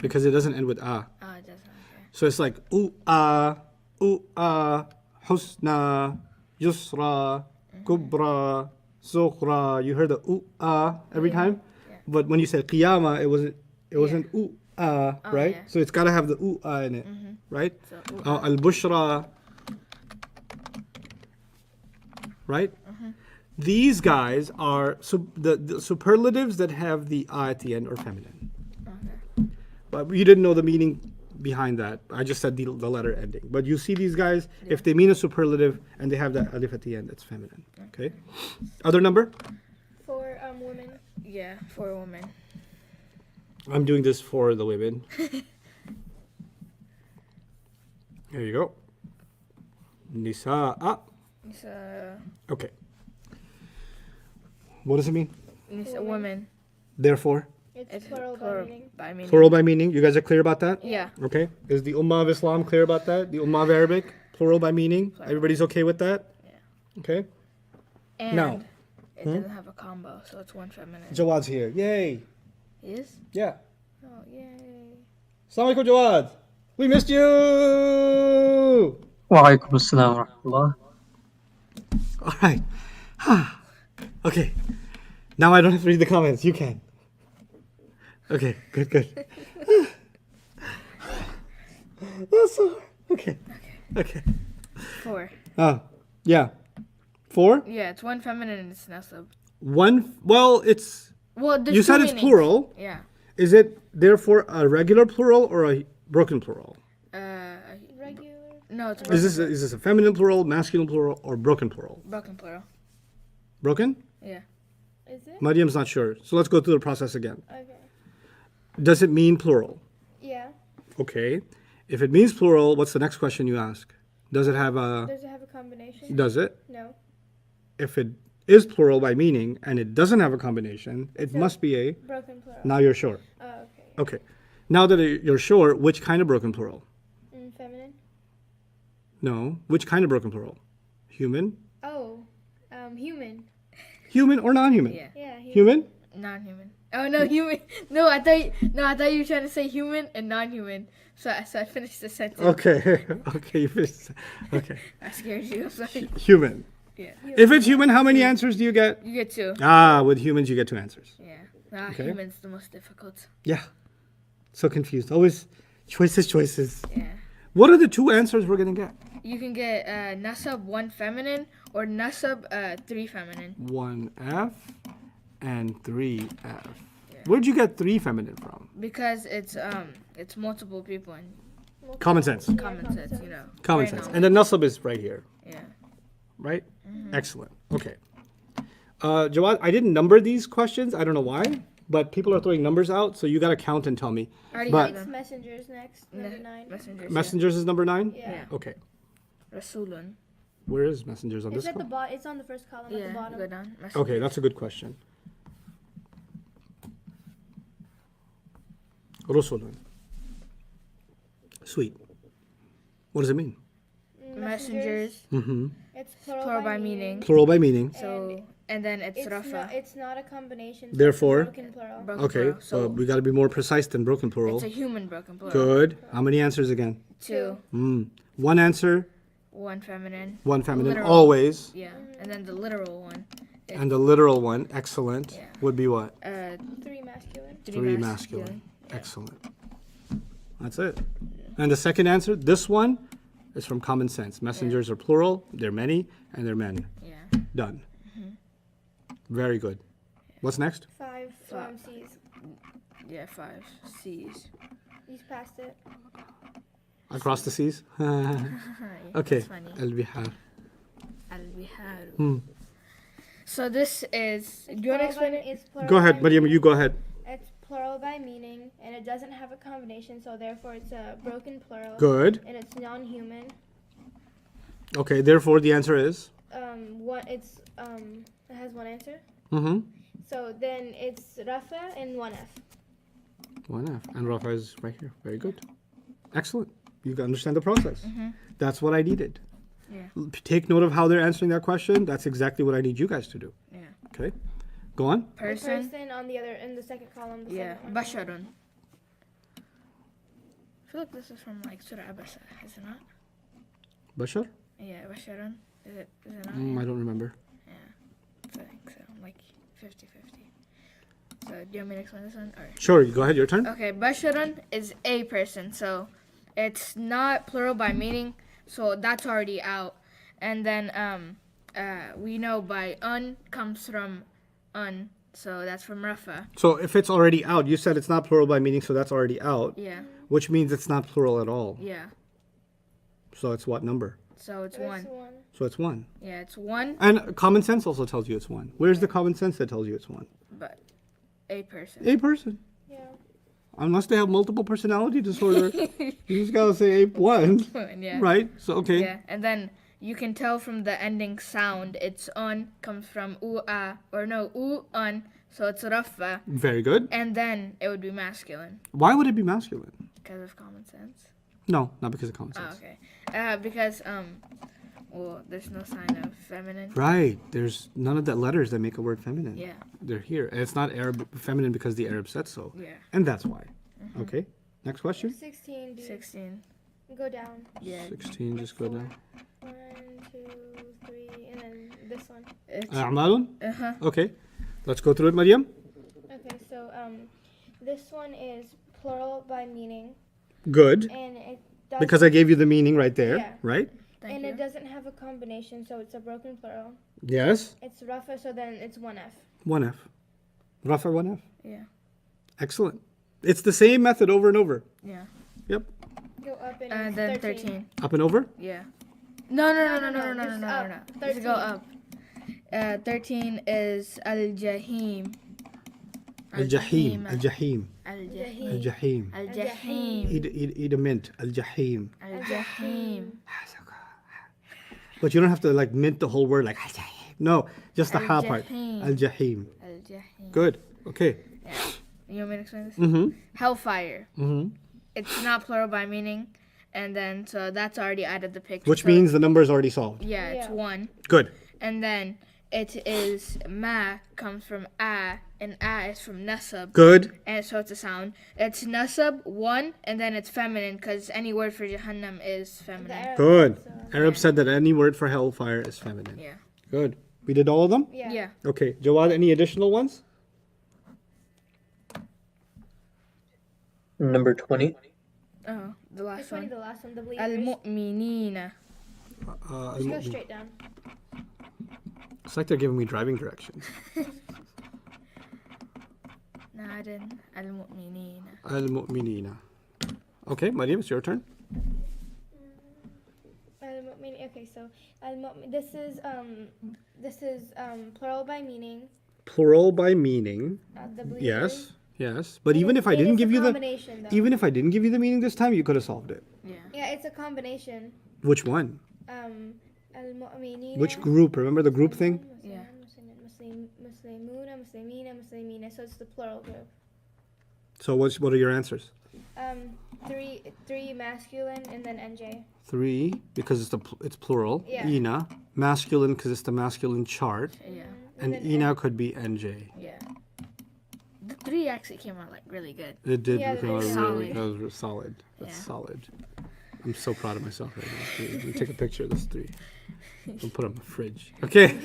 because it doesn't end with a. Oh, it doesn't. Okay. So it's like husna, yusra, kubra, sughra. You heard the every time, but when you said qiyamah, it wasn't right? Yeah. So it's got to have the in it, right? So, al-bushra, right? These guys are the superlatives that have the at the end are feminine. Okay. But you didn't know the meaning behind that. I just said the letter ending. But you see these guys, if they mean a superlative and they have that alif at the end, it's feminine. Okay? Other number? For women. Yeah, for a woman. I'm doing this for the women. There you go. Nisa'a. Nisa. Okay. What does it mean? Nisa, women. Therefore? It's plural by meaning. By meaning. Plural by meaning. You guys are clear about that? Yeah. Okay. Is the Ummah of Islam clear about that? The Ummah of Arabic? Plural by meaning? Everybody's okay with that? Yeah. Okay. And Now. it doesn't have a combo, so it's one feminine. Jawad's here. Yay. Is? Yeah. Oh, yay. Assalamu alaikum, Jawad. We missed you. Wa alaikum assalam wa rahmatullah. All right. Okay. Now I don't have to read the comments. You can. Okay. Good. That's so hard. Okay. 4. Oh, yeah. 4? Yeah, it's one feminine and it's nasab. One. Well, it's. Well, there's You two said it's meanings. plural. Yeah. Is it therefore a regular plural or a broken plural? Regular. No, it's Is this a feminine plural, masculine plural, or broken plural? broken plural. Broken? Yeah. Is it? Mariam's not sure. So let's go through the process again. Okay. Does it mean plural? Yeah. Okay. If it means plural, what's the next question you ask? Does it have a... Does it have a combination? Does it? No. If it is plural by meaning and it doesn't have a combination, it must be a... Broken plural. Now you're sure. Oh, okay. Okay. Now that you're sure, which kind of broken plural? Feminine. No. Which kind of broken plural? Human? Oh, human. Human or non-human? Yeah. Yeah. Human? Non-human. Oh no, human. No, I thought you were trying to say human and non-human. So I finished the sentence. Okay. Okay, you finished. Okay. I scared you. I'm sorry. Human. Yeah. If it's human, how many answers do you get? You get 2. With humans, you get 2 answers. Yeah. Okay. Human's the most difficult. Yeah. So confused. Always choices. Yeah. What are the 2 answers we're going to get? You can get nasab 1 feminine or nasab 3 feminine. 1F and 3F. Yeah. Where'd you get 3 feminine from? Because it's multiple people and Common sense. common sense, you know. Common Very sense. normal. And the nasab is right here, Yeah. right? Excellent. Okay. Jawad, I didn't number these questions. I don't know why, but people are throwing numbers out, so you got to count and tell me. Already But- have It's them. messengers next. Number 9. Messengers. Messengers is number 9? Yeah. Yeah. Okay. Rasulun. Where is messengers on It's this at the one? bottom. It's on the first column at the Yeah. bottom. Go down. Okay, that's a good question. Rusulun. Sweet. What does it mean? Messengers. Mm-hmm. It's Plural by meaning. Plural by meaning. So and then it's It's Rafa. not, it's not a combination. So Therefore- it's a broken plural. Broken Okay, plural. so we got to be more precise than broken plural. it's a human broken plural. Good. How many answers again? 2. One answer, 1 feminine. one feminine, Literal. always. Yeah. And then the literal one. And the literal one, excellent, Yeah. would be what? 3 masculine. 3 masculine. Excellent. That's it. And the second answer, this one, is from common sense. Messengers are plural, they're many, and they're men. Yeah. Done. Very good. What's next? 5 C's. Yeah. 5 C's. He's past it. Across the seas? Okay. That's funny. Al-Bihar. Al-Bihar. So this is. Do you want to explain it? It's plural Go ahead, by Mariam, meaning. you go ahead. It's plural by meaning, and it doesn't have a combination, so therefore it's a broken plural. Good. And it's non-human. Okay, therefore the answer is? It has one answer. Mm-hmm. So then it's Rafa and 1F. 1F. And Rafa is right here. Very good. Excellent. You understand the process. That's what I needed. Yeah. Take note of how they're answering that question. That's exactly what I need you guys to do. Yeah. Okay? Go on. The Person. person on the other, in the second column. The Yeah. second one. Basharun. I feel like this is from like Surah Abasa, is it not? Bashar? Yeah, Basharun. Is it not? I don't remember. Yeah. I think so. Like 50-50. So do you want me to explain this one? Or? Sure, go ahead. Your turn. Okay, Basharun is a person, so it's not plural by meaning, so that's already out. And then we know by comes from so that's from Rafa. So if it's already out, you said it's not plural by meaning, so that's already out, Yeah, which means it's not plural at all. yeah. So it's what number? So it's This 1. one. So it's 1. Yeah, it's 1, And common sense also tells you it's 1. Where's the common sense that tells you it's 1? but a person. A person. Yeah. Unless they have multiple personality disorder, you just gotta say 1. Yeah. Right? So, okay. Yeah, and then you can tell from the ending sound, it's comes from un, so it's Rafa. Very good. And then it would be masculine Why would it be masculine? because of common sense. No, not because of common Oh, sense. okay. Because well, there's no sign of feminine. Right. There's none of the letters that make a word feminine. Yeah. They're here. And it's not Arab feminine because the Arab said so. Yeah. And that's why. Okay. Next question. 16. 16. Go down. Yeah. 16, just go down. 1, 2, 3, and then this one. It's, A'malun? uh-huh. Okay. Let's go through it, Mariam. Okay, so this one is plural by meaning, Good. and it does. Because I gave you the meaning right there, Yeah. right? Thank and you. it doesn't have a combination, so it's a broken plural. Yes. It's Rafa, so then it's 1F. 1F. Rafa 1F. Yeah. Excellent. It's the same method over and over. Yeah. Yep. Go up and And it's then 13. 13. Up and over. Yeah. No. Just up. Just go up. 13 is Al-Jahim. Al-Jahim. Al-Jahim. Al-Jahim. Al-Jahim. Al-Jahim. Eat a mint. Al-Jahim. Al-Jahim. But you don't have to like mint the whole word like Al-Jahim. No, just the ha part. Al-Jahim. Al-Jahim. Al-Jahim. Good. Okay. Yeah. You want me to explain this? Mm-hmm. Hellfire. Mm-hmm. It's not plural by meaning. And then, so that's already out of the picture. Which so, means the number is already solved. Yeah, it's Yeah. 1. Good. And then it is ma comes from a, and a is from nasab. Good. And so it's a sound. It's nasab 1, and then it's feminine because any word for Jahannam is The feminine. Arab, Good. so- Arab said that any word for hellfire is feminine. Yeah. Good. We did all of them? Yeah. Yeah. Okay. Jawad, any additional ones? Number 20. Oh, the last Which one? one. The last one, the believers. Al-Mu'minina. Just go straight down. It's like they're giving me driving directions. Nah, عدن المؤمنين. Al-mu'minina. Okay, Maryam, it's your turn. Okay, so this is plural by meaning. Plural by meaning. The believers. Yes, yes. But even if I didn't give you the meaning this time, you could have solved it. Yeah. Yeah, it's a combination. Which one? Al-mu'minina. Which group? Remember the group thing? Yeah. Muslimuna, muslimina, muslimina. So it's the plural group. So what are your answers? Three masculine and then NJ. 3 because it's plural. Yeah. Ina, masculine because it's the masculine chart, Yeah. and Ina could be NJ. Yeah. The 3 actually came out like really good. It did Yeah, become that's really solid. solid. That's Yeah. solid. I'm so proud of myself right now. We take a picture of this 3. We'll put it on the fridge. Okay.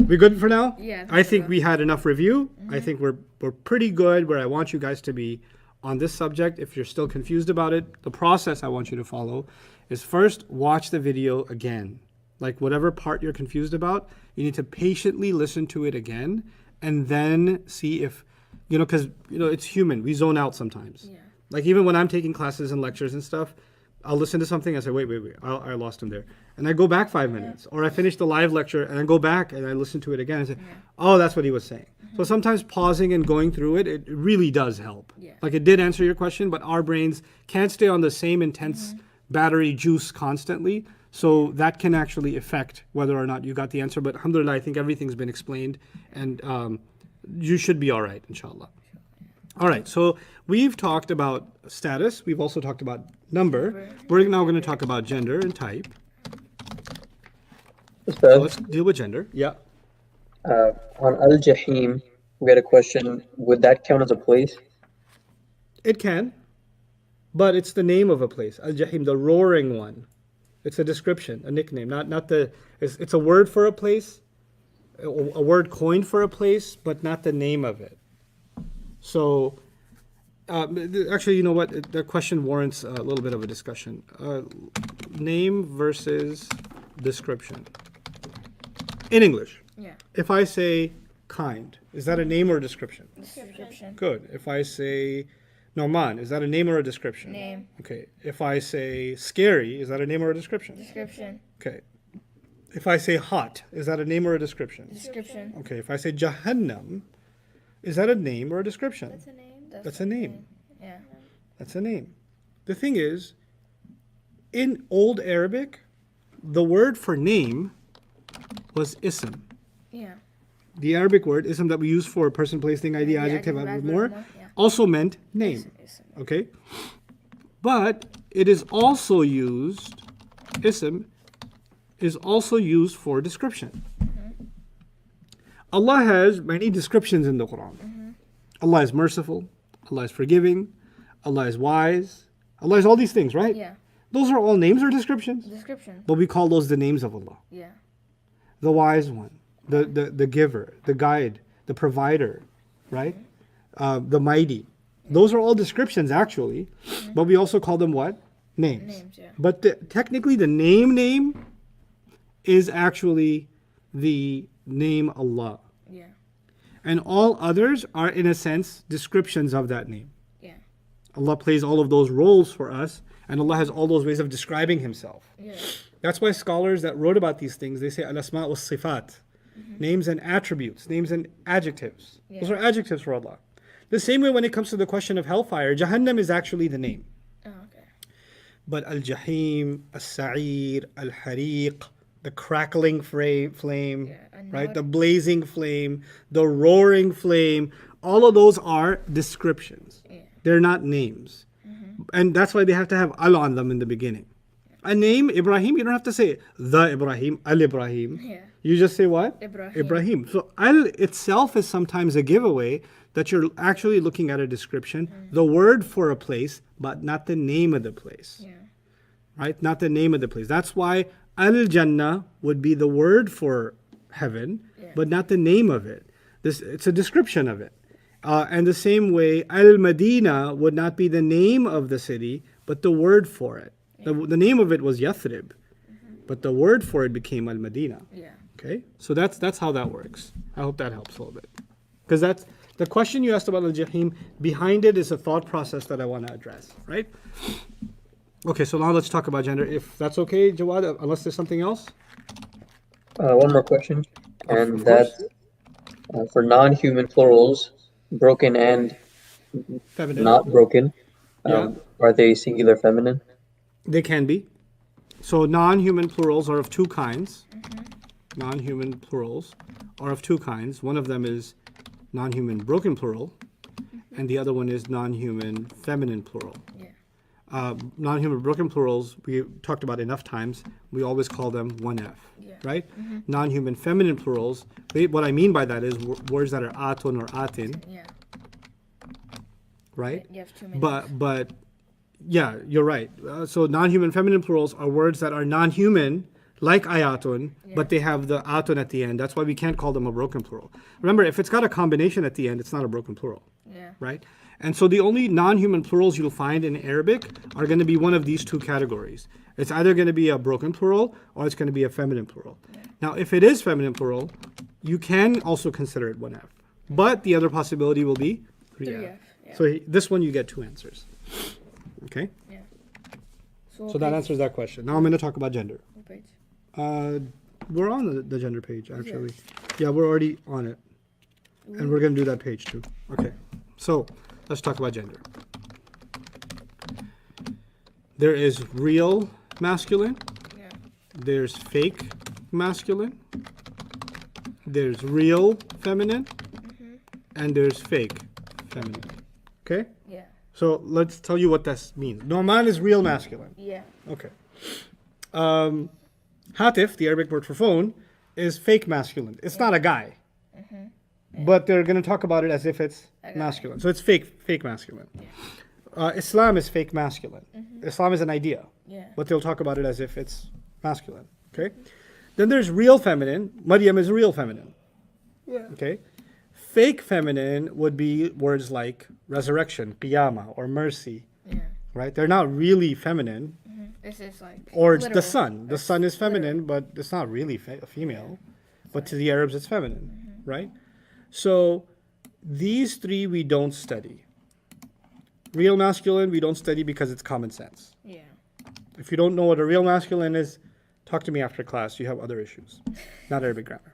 We good for now? Yeah, I think we had enough review. I think we're pretty good where I want you guys to be on this subject. If you're still confused about it, the process I want you to follow is first watch the video again. Like whatever part you're confused about, you need to patiently listen to it again and then see if, because, it's human. We zone out sometimes. Yeah. Like even when I'm taking classes and lectures and stuff, I'll listen to something and say, wait, I lost him there. And I go back 5 minutes. Or I finish the live lecture and I go back and I listen to it again and say, oh, that's what he was saying. So sometimes pausing and going through it really does help. Yeah. Like it did answer your question, but our brains can't stay on the same intense battery juice constantly. So that can actually affect whether or not you got the answer. But alhamdulillah, I think everything's been explained and you should be all right, inshallah. All right, so we've talked about status. We've also talked about number. We're now going to talk about gender and type. So let's deal with gender. Yeah. On Al-Jahim, we had a question. Would that count as a place? It can, but it's the name of a place. Al-Jahim, the roaring one. It's a description, a nickname, not the. It's a word for a place, a word coined for a place, but not the name of it. So, actually, you know what? The question warrants a little bit of a discussion. Name versus description. In English. Yeah. If I say kind, is that a name or a description? Description. Good. If I say Nouman, is that a name or a description? Name. Okay. If I say scary, is that a name or a description? Description. Okay. If I say hot, is that a name or a description? Description. Okay. If I say Jahannam, is that a name or a description? That's a name. That's a name. Yeah. That's a name. The thing is, in Old Arabic, the word for name was ism. Yeah. The Arabic word ism that we use for person, place, thing, idea, adjective, adverb, more, also meant name. Okay? But it is also used, ism is also used for description. Allah has many descriptions in the Quran. Allah is merciful, Allah is forgiving, Allah is wise, Allah is all these things, right? Yeah. Those are all names or descriptions? Description. But we call those the names of Allah. Yeah. The wise one, the giver, the guide, the provider, right? The mighty. Those are all descriptions actually, but we also call them what? Names. Names, yeah. But technically the name is actually the name Allah. Yeah. And all others are in a sense descriptions of that name. Yeah. Allah plays all of those roles for us, and Allah has all those ways of describing himself. Yeah. That's why scholars that wrote about these things, they say al-asma' wa sifat, names and attributes, names and adjectives. Yeah. Those are adjectives for Allah. The same way when it comes to the question of hellfire, Jahannam is actually the name. Oh, okay. But al-jahim, al-sa'ir, al-hariq, the crackling flame, Yeah, right? The blazing flame, the roaring flame, all of those are descriptions. Yeah. They're not names. And that's why they have to have al on them in the beginning. A name, Ibrahim, you don't have to say the Ibrahim, al-Ibrahim. Yeah. You just say what? Ibrahim. Ibrahim. So al itself is sometimes a giveaway that you're actually looking at a description, the word for a place, but not the name of the place. Yeah. Right? Not the name of the place. That's why al-Jannah would be the word for heaven, but not the name of it. It's a description of it. And the same way, al-Madina would not be the name of the city, but the word for it. The name of it was Yathrib, but the word for it became Al-Madina. Yeah. Okay, so that's how that works. I hope that helps a little bit, because that's the question you asked about al-jahim, behind it is a thought process that I want to address, right? Okay, so now let's talk about gender, if that's okay, Jawad, unless there's something else. One more question, and Of that's course. for non-human plurals, broken and Feminine. not broken. Yeah. Are they singular feminine? They can be. So non-human plurals are of two kinds. Non-human plurals are of two kinds. One of them is non-human broken plural, and the other one is non-human feminine plural. Yeah. Non-human broken plurals, we talked about enough times. We always call them 1F, right? Non-human feminine plurals, what I mean by that is words that are atun or atin, Yeah. right? You have too many. But yeah, you're right. So non-human feminine plurals are words that are non-human, like ayatun, but they have the atun at the end. That's why we can't call them a broken plural. Remember, if it's got a combination at the end, it's not a broken plural, Yeah. right? And so the only non-human plurals you'll find in Arabic are going to be one of these two categories. It's either going to be a broken plural or it's going to be a feminine plural. Now, if it is feminine plural, you can also consider it 1F. But the other possibility will be 3F. 3F, yeah. So this one you get two answers. Okay? Yeah. So that answers that question. Now I'm going to talk about gender. What page? We're on the gender page, actually. Yeah, we're already on it. And we're going to do that page too. Okay. So let's talk about gender. There is real masculine. Yeah. There's fake masculine. There's real feminine. And there's fake feminine. Okay? Yeah. So let's tell you what this means. Nouman is real masculine. Yeah. Okay. Hatif, the Arabic word for phone, is fake masculine. It's not a guy. But they're going to talk about it as if it's masculine. So it's fake masculine. Islam is fake masculine. Islam is an idea. Yeah. But they'll talk about it as if it's masculine. Okay? Then there's real feminine. Maryam is real feminine. Yeah. Okay? Fake feminine would be words like resurrection, qiyamah, or mercy. Yeah. Right? They're not really feminine. This is like. Or it's the literal. sun. The sun is feminine, but it's not really a female. But to the Arabs, it's feminine, right? So these three we don't study. Real masculine, we don't study because it's common sense. Yeah. If you don't know what a real masculine is, talk to me after class. You have other issues, not Arabic grammar.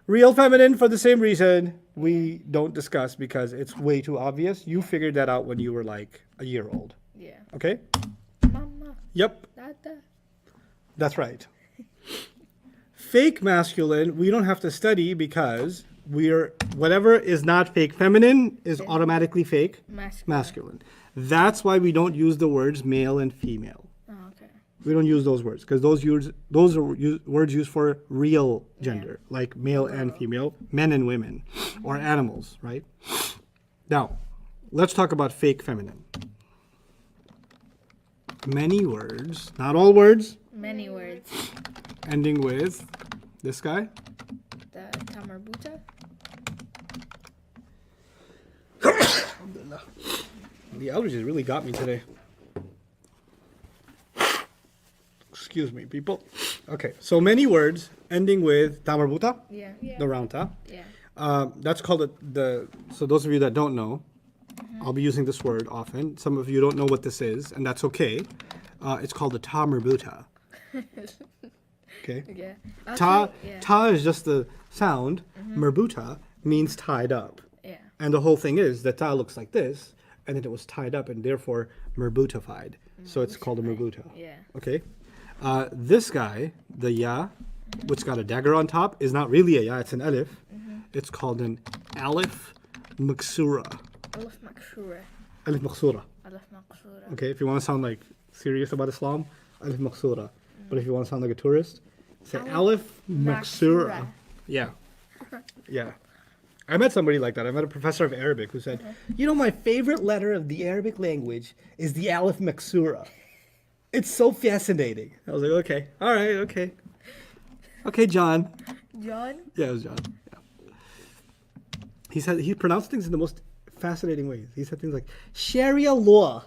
Real feminine, for the same reason, we don't discuss because it's way too obvious. You figured that out when you were like a year old. Yeah. Okay? Mama. Yep. Dada. That's right. Fake masculine, we don't have to study because whatever is not fake feminine is automatically fake masculine. That's why we don't use the words male and female. Oh, okay. We don't use those words because those are words used for real gender, like male and female, men and women, or animals, right? Now, let's talk about fake feminine. Many words, not all words, Many words. ending with this guy. The tamarbuta. The allergies really got me today. Excuse me, people. Okay, so many words ending with tamarbuta, Yeah. the round ta. Yeah. That's called so those of you that don't know, I'll be using this word often. Some of you don't know what this is, and that's okay. It's called the ta marbuta. Okay. Yeah. Ta is just the sound. Marbuta means tied up. Yeah. And the whole thing is that ta looks like this, and then it was tied up and therefore merbutified. So it's called a merbuta. Yeah. Okay. This guy, the ya, which got a dagger on top, is not really a ya, it's an alif. It's called an alif maksura. Alif makshura. Alif maksura. Alif makshura. Okay, if you want to sound like serious about Islam, alif maksura. But if you want to sound like a tourist, say alif maksura. Yeah. Yeah. I met somebody like that. I met a professor of Arabic who said, you know, my favorite letter of the Arabic language is the alif maksura. It's so fascinating. I was like, okay, all right, okay. Okay, John. John? Yeah, it was John. Yeah. He pronounced things in the most fascinating ways. He said things like, Sharia law.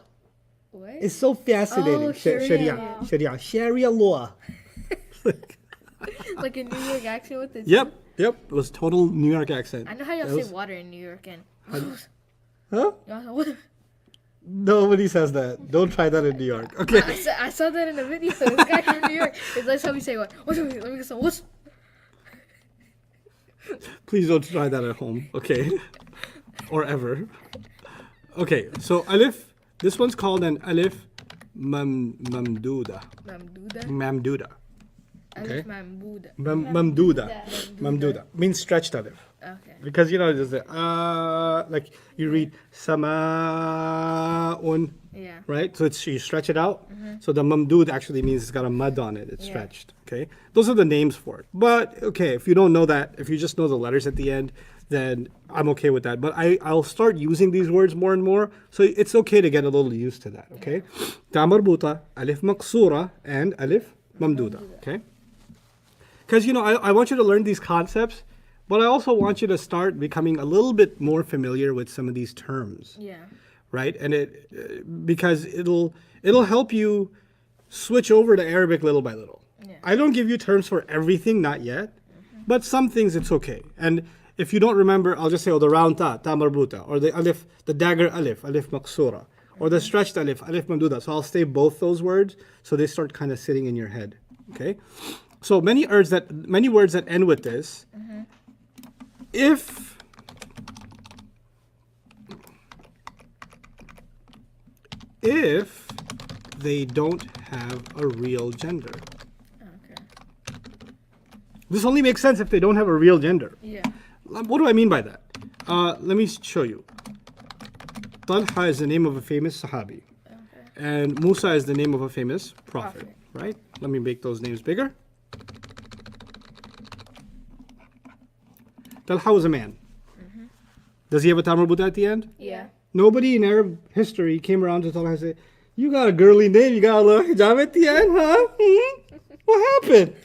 What? It's so fascinating. Oh, Sharia. Sharia law. Like a New York accent with the. Yep. Yep, it was total New York accent. I know how y'all It say was- water in New York and. Huh? Y'all say water. Nobody says that. Don't try that in New York. Okay. I saw that in a video. This guy from New York. That's how we say what? What's let me get some. What's Please don't try that at home, okay? Or ever. Okay, so alif. This one's called an alif mamduda. Mamduda? Mamduda. Alif Mamduda. Mamduda. Mamduda. Means stretched alif. Okay. Because you know, there's like you read sama'un, Yeah. right? So it's you stretch it out. So the mamdud actually means it's got a mud on it. It's stretched. Okay, those are the names for it. But okay, if you don't know that, if you just know the letters at the end, then I'm okay with that. But I'll start using these words more and more. So it's okay to get a little used to that. Okay, ta marbuta, alif maqsura, and alif mamduda. Okay, because you know I want you to learn these concepts. But I also want you to start becoming a little bit more familiar with some of these terms. Yeah. Right? And because it'll help you switch over to Arabic little by little. Yeah. I don't give you terms for everything, not yet. But some things it's okay. And if you don't remember, I'll just say, the round ta marbuta, or the alif, the dagger alif maqsura, or the stretched alif mamduda. So I'll say both those words so they start kind of sitting in your head. Okay? So many words that end with this, if they don't have a real gender. Okay. This only makes sense if they don't have a real gender. Yeah. What do I mean by that? Let me show you. Talha is the name of a famous Sahabi. Okay. And Musa is the name of a famous prophet. Prophet. Right? Let me make those names bigger. Talha was a man. Does he have a ta marbuta at the end? Yeah. Nobody in Arab history came around to Talha and said, "You got a girly name, you got a little hijab at the end, huh? What happened?"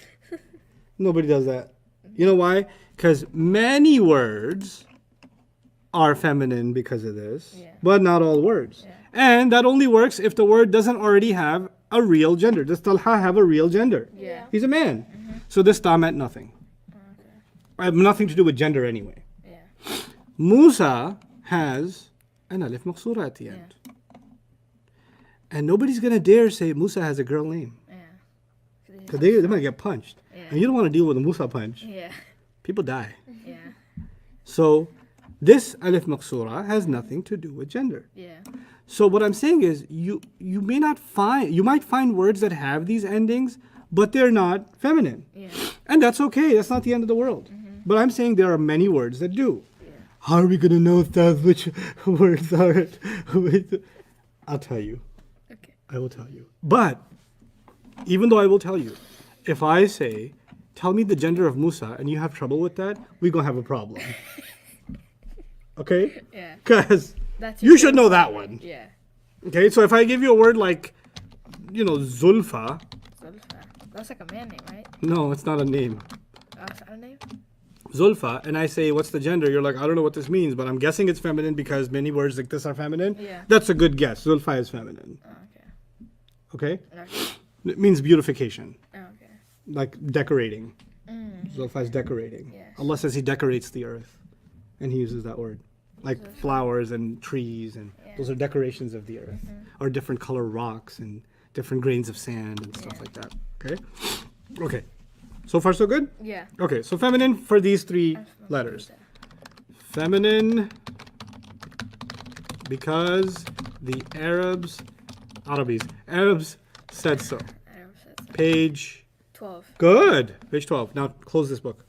Nobody does that. You know why? Because many words are feminine because of this, but not all words. Yeah. And that only works if the word doesn't already have a real gender. Does Talha have a real gender? Yeah. He's a man. So this ta meant nothing. I have nothing to do with gender anyway. Yeah. Musa has an alif maqsura at the end. And nobody's going to dare say Musa has a girl name. Yeah. Because they might get punched. Yeah. And you don't want to deal with a Musa punch. Yeah. People die. Yeah. So this alif maqsura has nothing to do with gender. Yeah. So what I'm saying is you might find words that have these endings, but they're not feminine. Yeah. And that's okay. That's not the end of the world. But I'm saying there are many words that do. Yeah. How are we going to know which words are it? I'll tell you. Okay. I will tell you. But even though I will tell you, if I say, tell me the gender of Musa, and you have trouble with that, we're going to have a problem. Okay? Yeah. Because That's you should know that one. Yeah. Okay? So if I give you a word like, Zulfa, Zulfa. That's like a man name, right? no, it's not a name. Is that a name? Zulfa, and I say, what's the gender? You're like, I don't know what this means, but I'm guessing it's feminine because many words like this are feminine. Yeah. That's a good guess. Zulfa is feminine. Oh, okay. Okay? Okay. It means beautification, Oh, okay. like decorating. Zulfa is decorating. Yes. Allah says He decorates the earth, and He uses that word. Like flowers and trees, and those are decorations of the earth, or different color rocks and different grains of sand and stuff like that. Okay? Okay. So far, so good? Yeah. Okay, so feminine for these three letters. Feminine because the Arabs said so. I don't say so. Page 12. good. Page 12. Now close this book.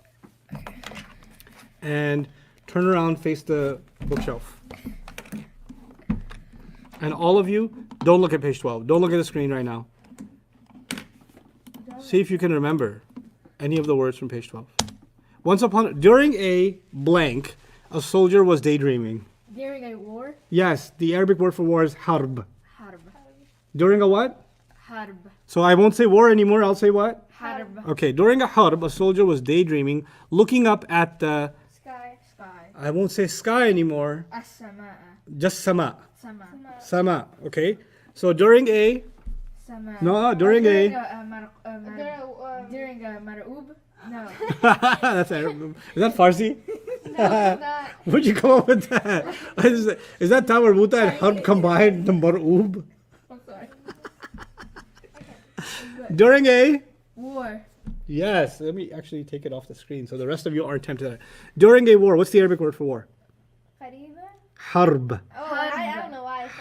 And turn around, face the bookshelf. And all of you, don't look at page 12. Don't look at the screen right now. See if you can remember any of the words from page 12. During a blank, a soldier was daydreaming. During a war? Yes, the Arabic word for war is harb. Harb. During a what? Harb. So I won't say war anymore, I'll say what? Harb. Okay, during a harb, a soldier was daydreaming, looking up at the, Sky. Sky. I won't say sky anymore, As-samaa. just sama. Sama. Sama, okay? So during a, Sama. no, during a, During a mar'ub. No. That's Arab. Is that Farsi? No, it's not. Where'd you come up with that? Is that Ta Marbuta and Harb combined, the Mar'oob? I'm sorry. During a... War. Yes, let me actually take it off the screen so the rest of you aren't tempted. During a war, what's the Arabic word for war? Qariba? Harb. Oh, I don't know why. I said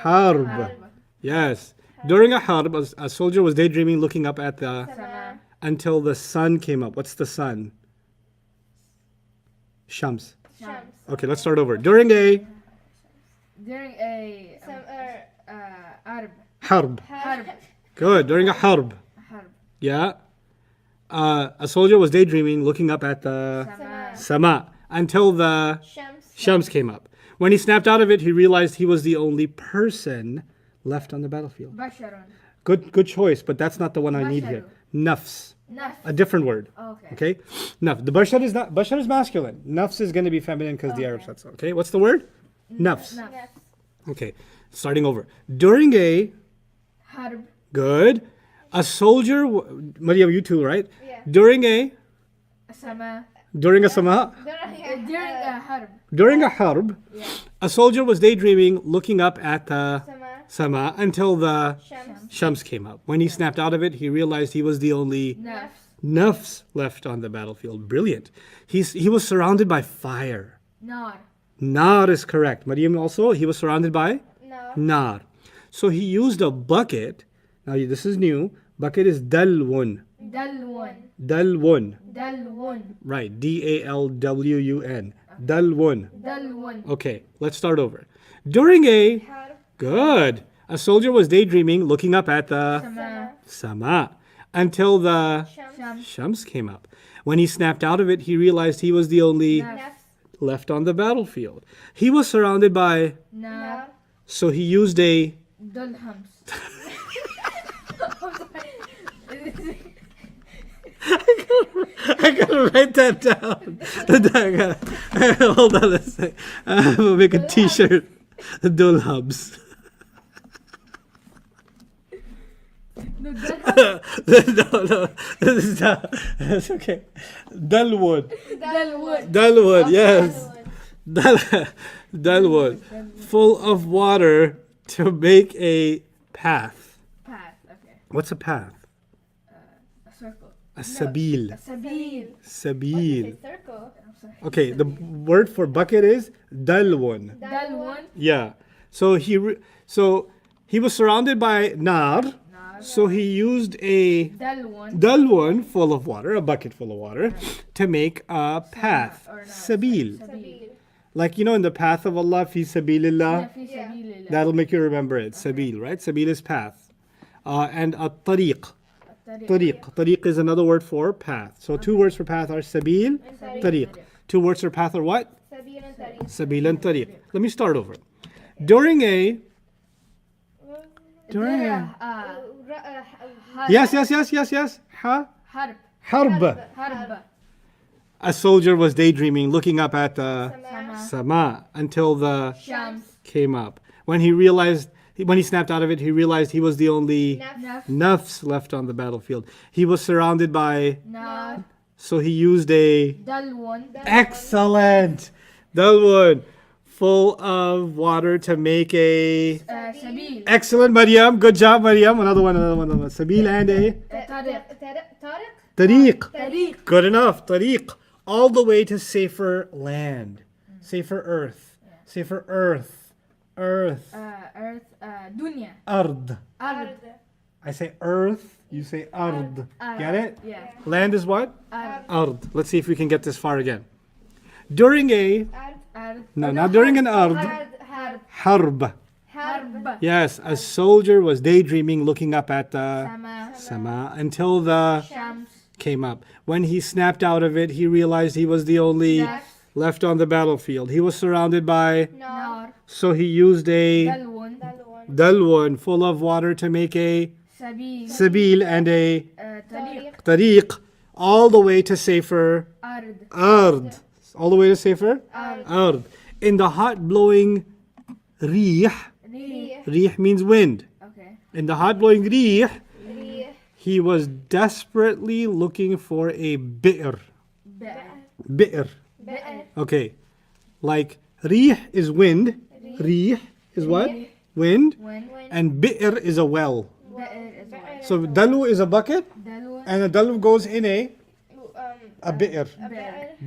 Harb. Yes. During a harb, a soldier was daydreaming looking up at the... Sama. until the sun came up. What's the sun? Shams. Shams. Okay, let's start over. During a During a Arab. harb. Harb. Good. During a harb. Harb. Yeah. A soldier was daydreaming looking up at the Sama. sama until the Shams. Shams came up. When he snapped out of it, he realized he was the only person left on the battlefield. Basharun. Good choice, but that's not the one I need here. Nafs. Naf. A different word. Okay. Okay? Nafs. The bashar is not, bashar is masculine. Nafs is going to be feminine because the Arab said so. Okay? What's the word? Nafs. Naf. Yes. Okay. Starting over. During a Harb. good, a soldier, Maryam, you too, right? Yeah. During a Sama. during a sama, During a Harb. during a harb, a soldier was daydreaming, looking up at the Sama. sama until the Shams. Shams came up. When he snapped out of it, he realized he was the only Naf. nafs left on the battlefield. Brilliant. He was surrounded by fire. Nar. Nar is correct. Maryam also, he was surrounded by No. nar. So he used a bucket. Now this is new. Bucket is dalwun. Dalwun. Dalwun. Dalwun. Right. Dalwun. Dalwun. Dalwun. Okay, let's start over. During a Harb. good, a soldier was daydreaming, looking up at the Sama. sama until the Shams. Shams came up. When he snapped out of it, he realized he was the only Nafs. left on the battlefield. He was surrounded by, Nar. so he used a Dulhams. I gotta write that down. Hold on a sec. We'll make a t-shirt. Dul hubs. No, Dulhams. No, this is not. That's okay. Dulwood. Dalwood. Dulwood, yes. Dulwood. Full of water to make a path. Path. Okay. What's a path? A circle. A sabil. Sabil. Sabil. It's a circle. I'm sorry. Okay, the word for bucket is dalwun. Dalwun. Yeah. So he was surrounded by nar. Nar. So he used a Dalwun. dalwun full of water, a bucket full of water, to make a path. Or not. Sabil. Sabil. Like, you know, in the path of Allah, fi sabilillah, Fi sabilillah. that'll make you remember it. Sabil, right? Sabil is path. And a tariq. Tariq. Tariq is another word for path. So two words for path are sabil, And tariq. Two words for path are what? Sabil and Tariq. Sabil and tariq. Let me start over. During a... During a... Yes. Ha? Harb. Harb. Harb. A soldier was daydreaming, looking up at the Sama. sama until the Shams. came up. When he snapped out of it, he realized he was the only Nafs. Naf. nafs left on the battlefield. He was surrounded by, Nar. so he used a Dalwun. excellent dalwun full of water to make a Sabil. excellent. Maryam, good job, Maryam. Another one. Sabil and a Tariq. Tariq. tariq. Tariq. Good enough. Tariq. All the way to safer land, safer earth, safer earth, earth, Earth. Dunya. ard. Ard. I say earth, you say ard. Get it? Yeah. Land is what? Ard. Ard. Let's see if we can get this far again. During a, Ard. no, not during an ard, Harb. harb. Harb. Yes, a soldier was daydreaming looking up at the Sama. sama until the Shams. came up. When he snapped out of it, he realized he was the only Naf. left on the battlefield. He was surrounded by, Nar. so he used a Dalwun. Dalwan. dalwun full of water to make a Sabil. sabil and a Tariq. tariq, all the way to safer Ard. ard. All the way to safer Ard. ard. In the hot blowing rih, Rih. rih means wind. Okay. In the hot blowing rih, Rih. he was desperately looking for a bi'r. Bi'r. Okay. Like rih is wind. Rih is what? Wind. And bi'r is a well. So dalu is a bucket, and a dalu goes in a bi'r.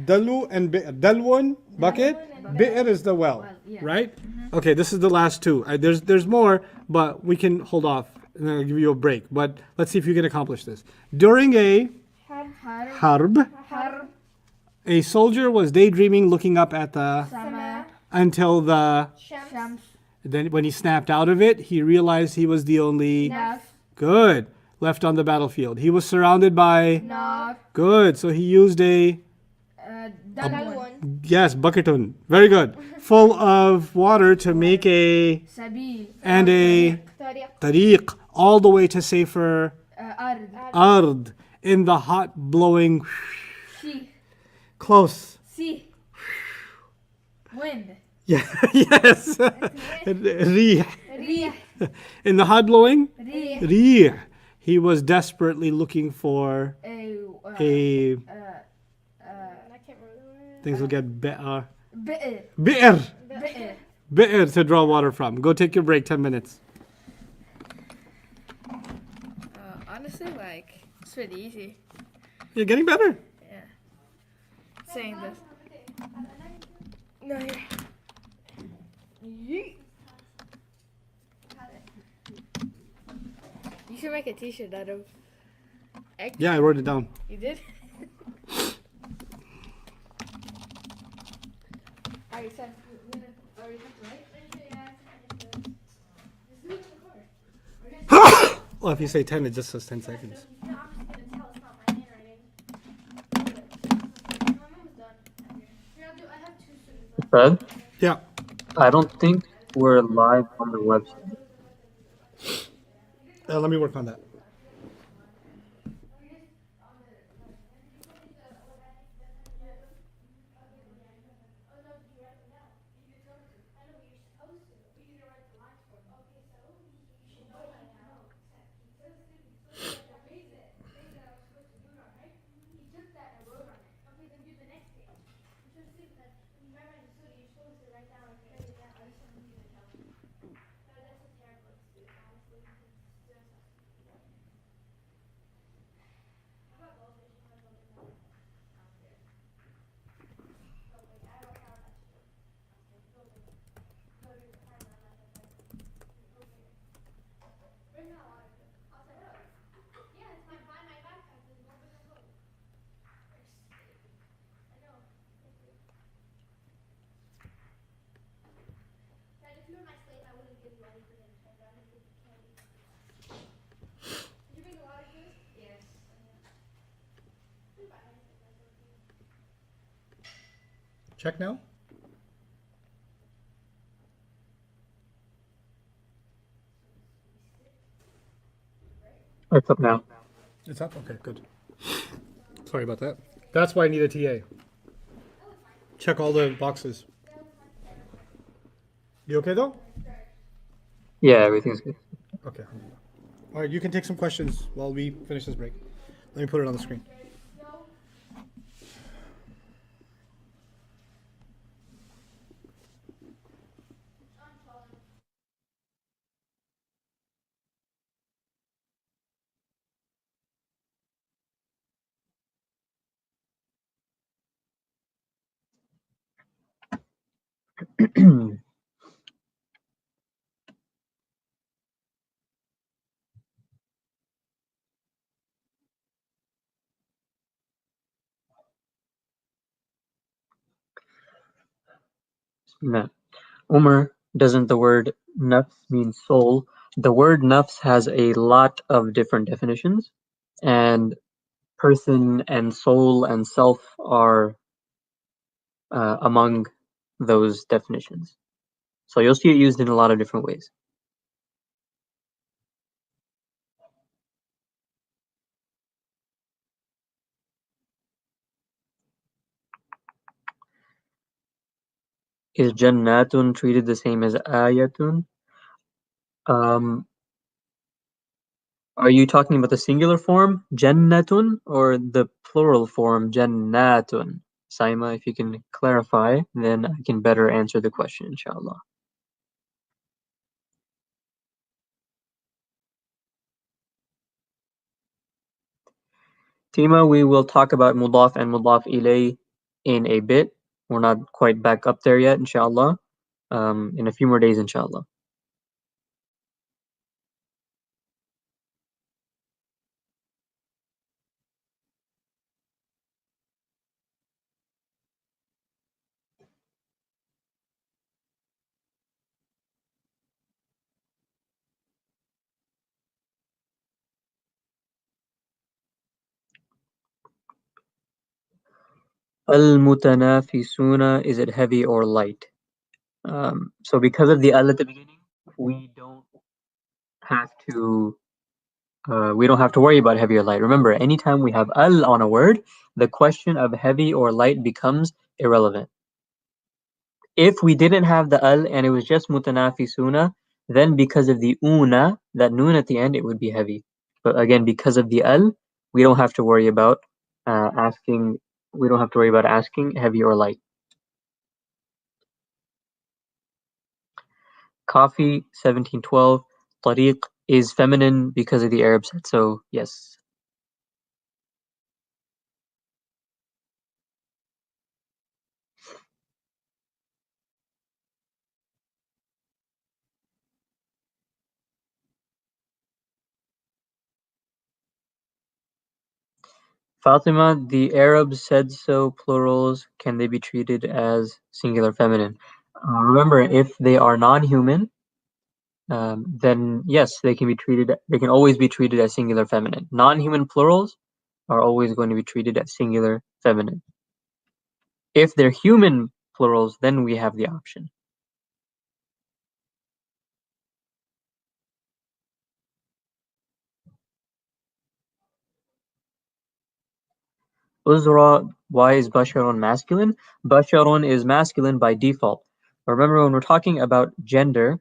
Dalu and bi'r. Dalwun, bucket. Bi'r is the well, right? Okay, this is the last two. There's more, but we can hold off. And I'll give you a break. But let's see if you can accomplish this. During a harb, a soldier was daydreaming, looking up at the until the then when he snapped out of it, he realized he was the only good left on the battlefield. He was surrounded by good, so he used a yes, bucketun. Very good. Full of water to make a and a tariq all the way to safer ard in the hot blowing close. Wind. Yeah, yes. Rih. In the hot blowing? Rih. He was desperately looking for a I can't remember the word. things will get better. Bi'r. Bi'r. Bi'r to draw water from. Go take your break, 10 minutes. Honestly, like, it's pretty easy You're getting better. saying this. No, you should make a t-shirt out of egg. Yeah, I wrote it down. You did? Alright, so are we have to write? Well, if you say 10, it just says 10 seconds. No, I'm just gonna tell it's not my handwriting. My mom was done. Here, I have two students left. Fred, Yeah. I don't think we're live on the website. Let me work on that. Check now. It's up now. It's up? Okay, good. Sorry about that. That's why I need a TA. Check all the boxes. You okay though? Yeah, everything's good. Okay. All right, you can take some questions while we finish this break. Let me put it on the screen. No. Umar, doesn't the word nafs mean soul? The word nafs has a lot of different definitions, and person and soul and self are among those definitions. So you'll see it used in a lot of different ways. Is jannatun treated the same as ayatun? Are you talking about the singular form, jannatun, or the plural form, jannatun? Saima, if you can clarify, then I can better answer the question, inshallah. Tima, we will talk about mudaf and mudaf ilay in a bit. We're not quite back up there yet, inshallah. In a few more days, inshallah. Al-mutanafisuna, is it heavy or light? So because of the al at the beginning, we don't have to worry about heavy or light. Remember, anytime we have al on a word, the question of heavy or light becomes irrelevant. If we didn't have the al and it was just mutanafisuna, then because of the una, that noon at the end, it would be heavy. But again, because of the al, we don't have to worry about asking. We don't have to worry about asking heavy or light. Coffee, 1712. Tariq is feminine because of the Arab set. So yes. Fatima, the Arabs said so, plurals, can they be treated as singular feminine? Remember, if they are non-human, then yes, they can always be treated as singular feminine. Non-human plurals are always going to be treated as singular feminine. If they're human plurals, then we have the option. Uzra, why is basharun masculine? Basharun is masculine by default. Remember, when we're talking about gender,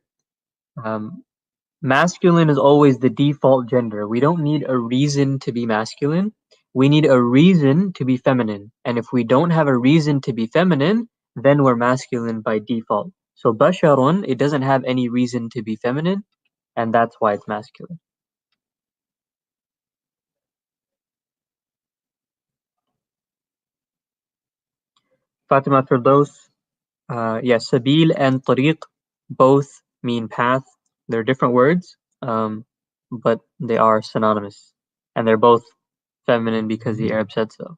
masculine is always the default gender. We don't need a reason to be masculine. We need a reason to be feminine. And if we don't have a reason to be feminine, then we're masculine by default. So basharun, it doesn't have any reason to be feminine, and that's why it's masculine. Fatima Firdaus, yes, sabil and tariq both mean path. They're different words, but they are synonymous. And they're both feminine because the Arab said so.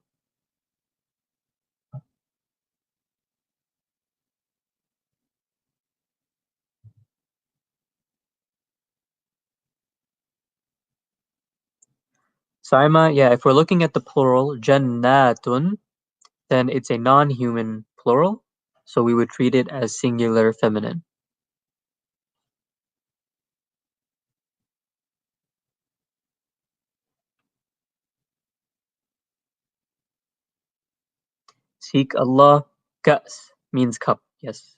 Saima, yeah, if we're looking at the plural, jannatun, then it's a non-human plural, so we would treat it as singular feminine. Seek Allah, ka's means cup, yes.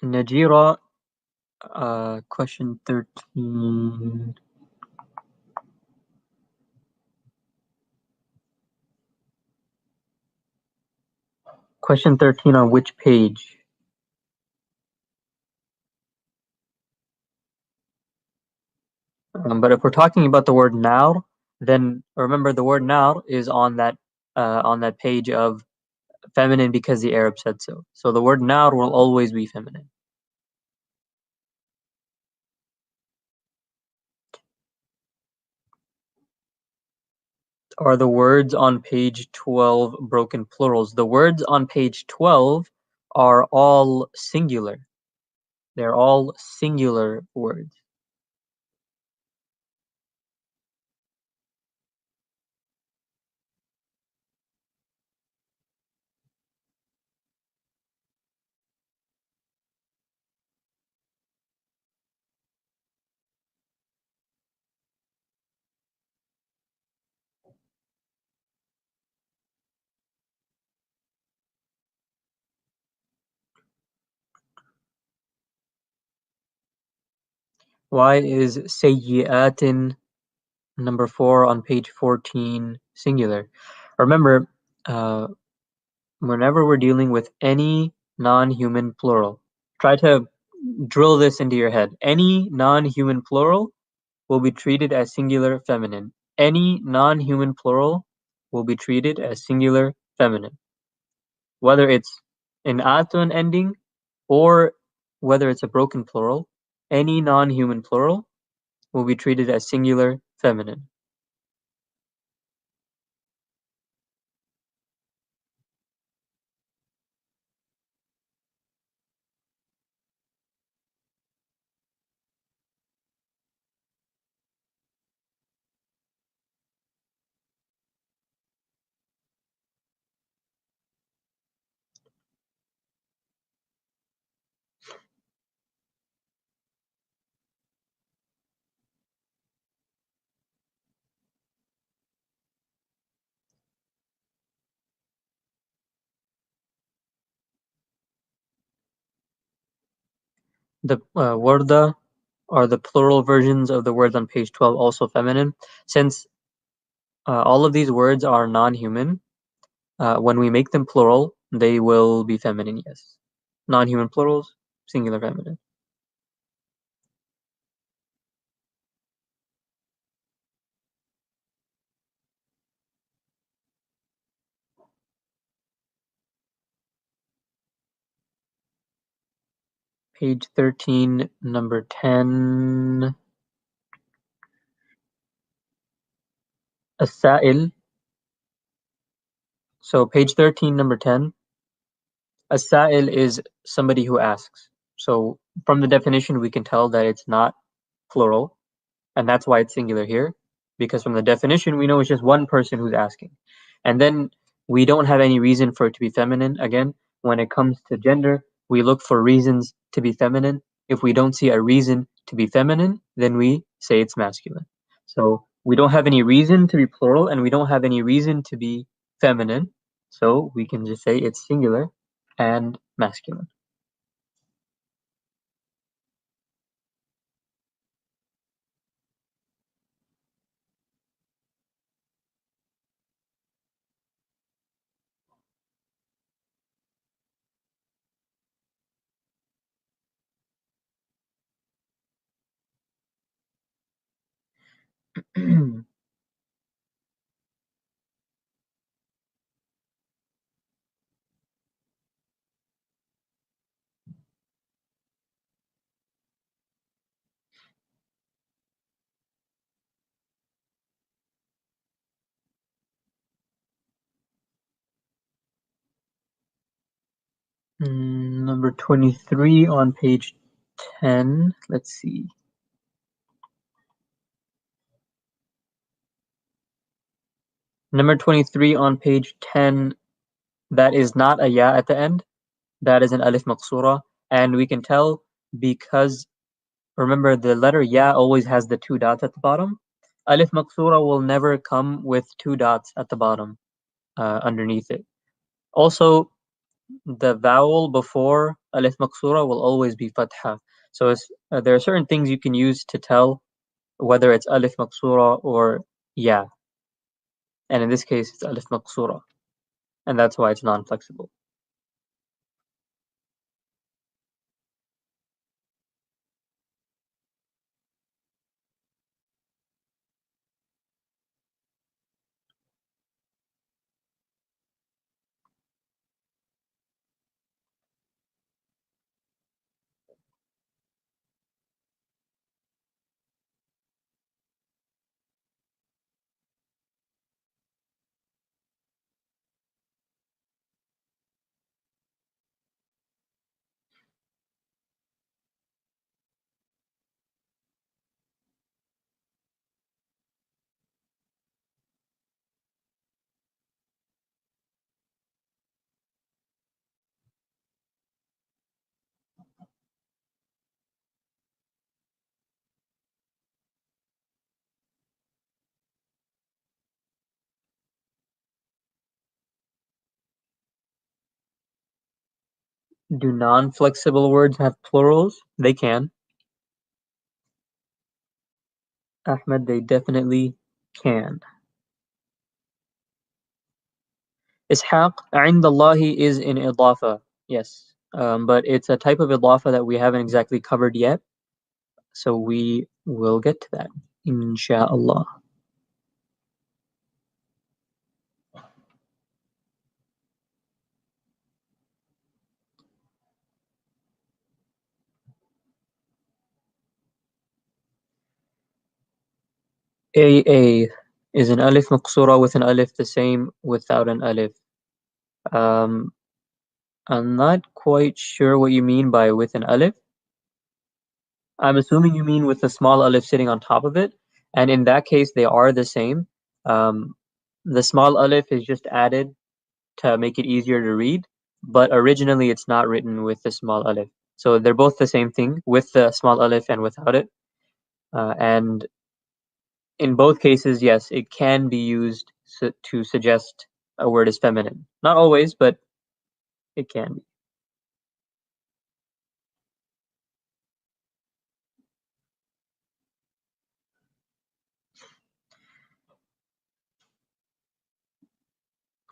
Najira, question 13. Question 13 on which page? But if we're talking about the word nar, then remember the word nar is on that page of feminine because the Arab said so. So the word nar will always be feminine. Are the words on page 12 broken plurals? The words on page 12 are all singular. They're all singular words. Why is sayyi'atin number 4 on page 14 singular? Remember, whenever we're dealing with any non-human plural, try to drill this into your head. Any non-human plural will be treated as singular feminine. Any non-human plural will be treated as singular feminine. Whether it's an atun ending or whether it's a broken plural, any non-human plural will be treated as singular feminine. The warda are the plural versions of the words on page 12 also feminine. Since all of these words are non-human, when we make them plural, they will be feminine, yes. Non-human plurals, singular feminine. Page 13, number 10. As-sa'il. So page 13, number 10. As-sa'il is somebody who asks. So from the definition, we can tell that it's not plural, and that's why it's singular here, because from the definition, we know it's just one person who's asking. And then we don't have any reason for it to be feminine. Again, when it comes to gender, we look for reasons to be feminine. If we don't see a reason to be feminine, then we say it's masculine. So we don't have any reason to be plural, and we don't have any reason to be feminine. So we can just say it's singular and masculine. Number 23 on page 10. Let's see. Number 23 on page 10, that is not a ya at the end. That is an alif maqsura. And we can tell because, remember, the letter ya always has the two dots at the bottom. Alif maqsura will never come with two dots at the bottom underneath it. Also, the vowel before alif maqsura will always be fatha. So there are certain things you can use to tell whether it's alif maqsura or ya. And in this case, it's alif maqsura. And that's why it's non-flexible. Do non-flexible words have plurals? They can. Ahmed, they definitely can. Ishaq, عند الله is in idafa. Yes. But it's a type of idafa that we haven't exactly covered yet. So we will get to that, insha'Allah. AA is an alif maqsura with an alif, the same without an alif. Um, I'm not quite sure what you mean by with an alif. I'm assuming you mean with the small alif sitting on top of it. And in that case, they are the same. The small alif is just added to make it easier to read, but originally it's not written with the small alif. So they're both the same thing with the small alif and without it. And in both cases, yes, it can be used to suggest a word is feminine. Not always, but it can be.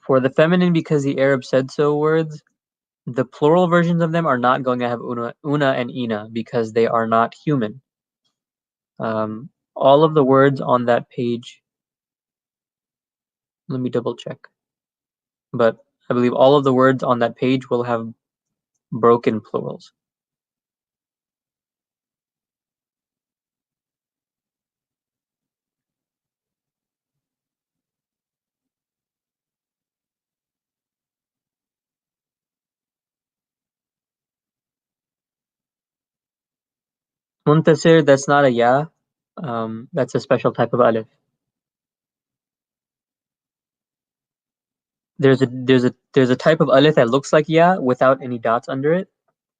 For the feminine, because the Arab said so words, the plural versions of them are not going to have una and ina because they are not human. All of the words on that page, let me double check. But I believe all of the words on that page will have broken plurals. Muntasir, that's not a ya. That's a special type of alif. There's a type of alif that looks like ya without any dots under it,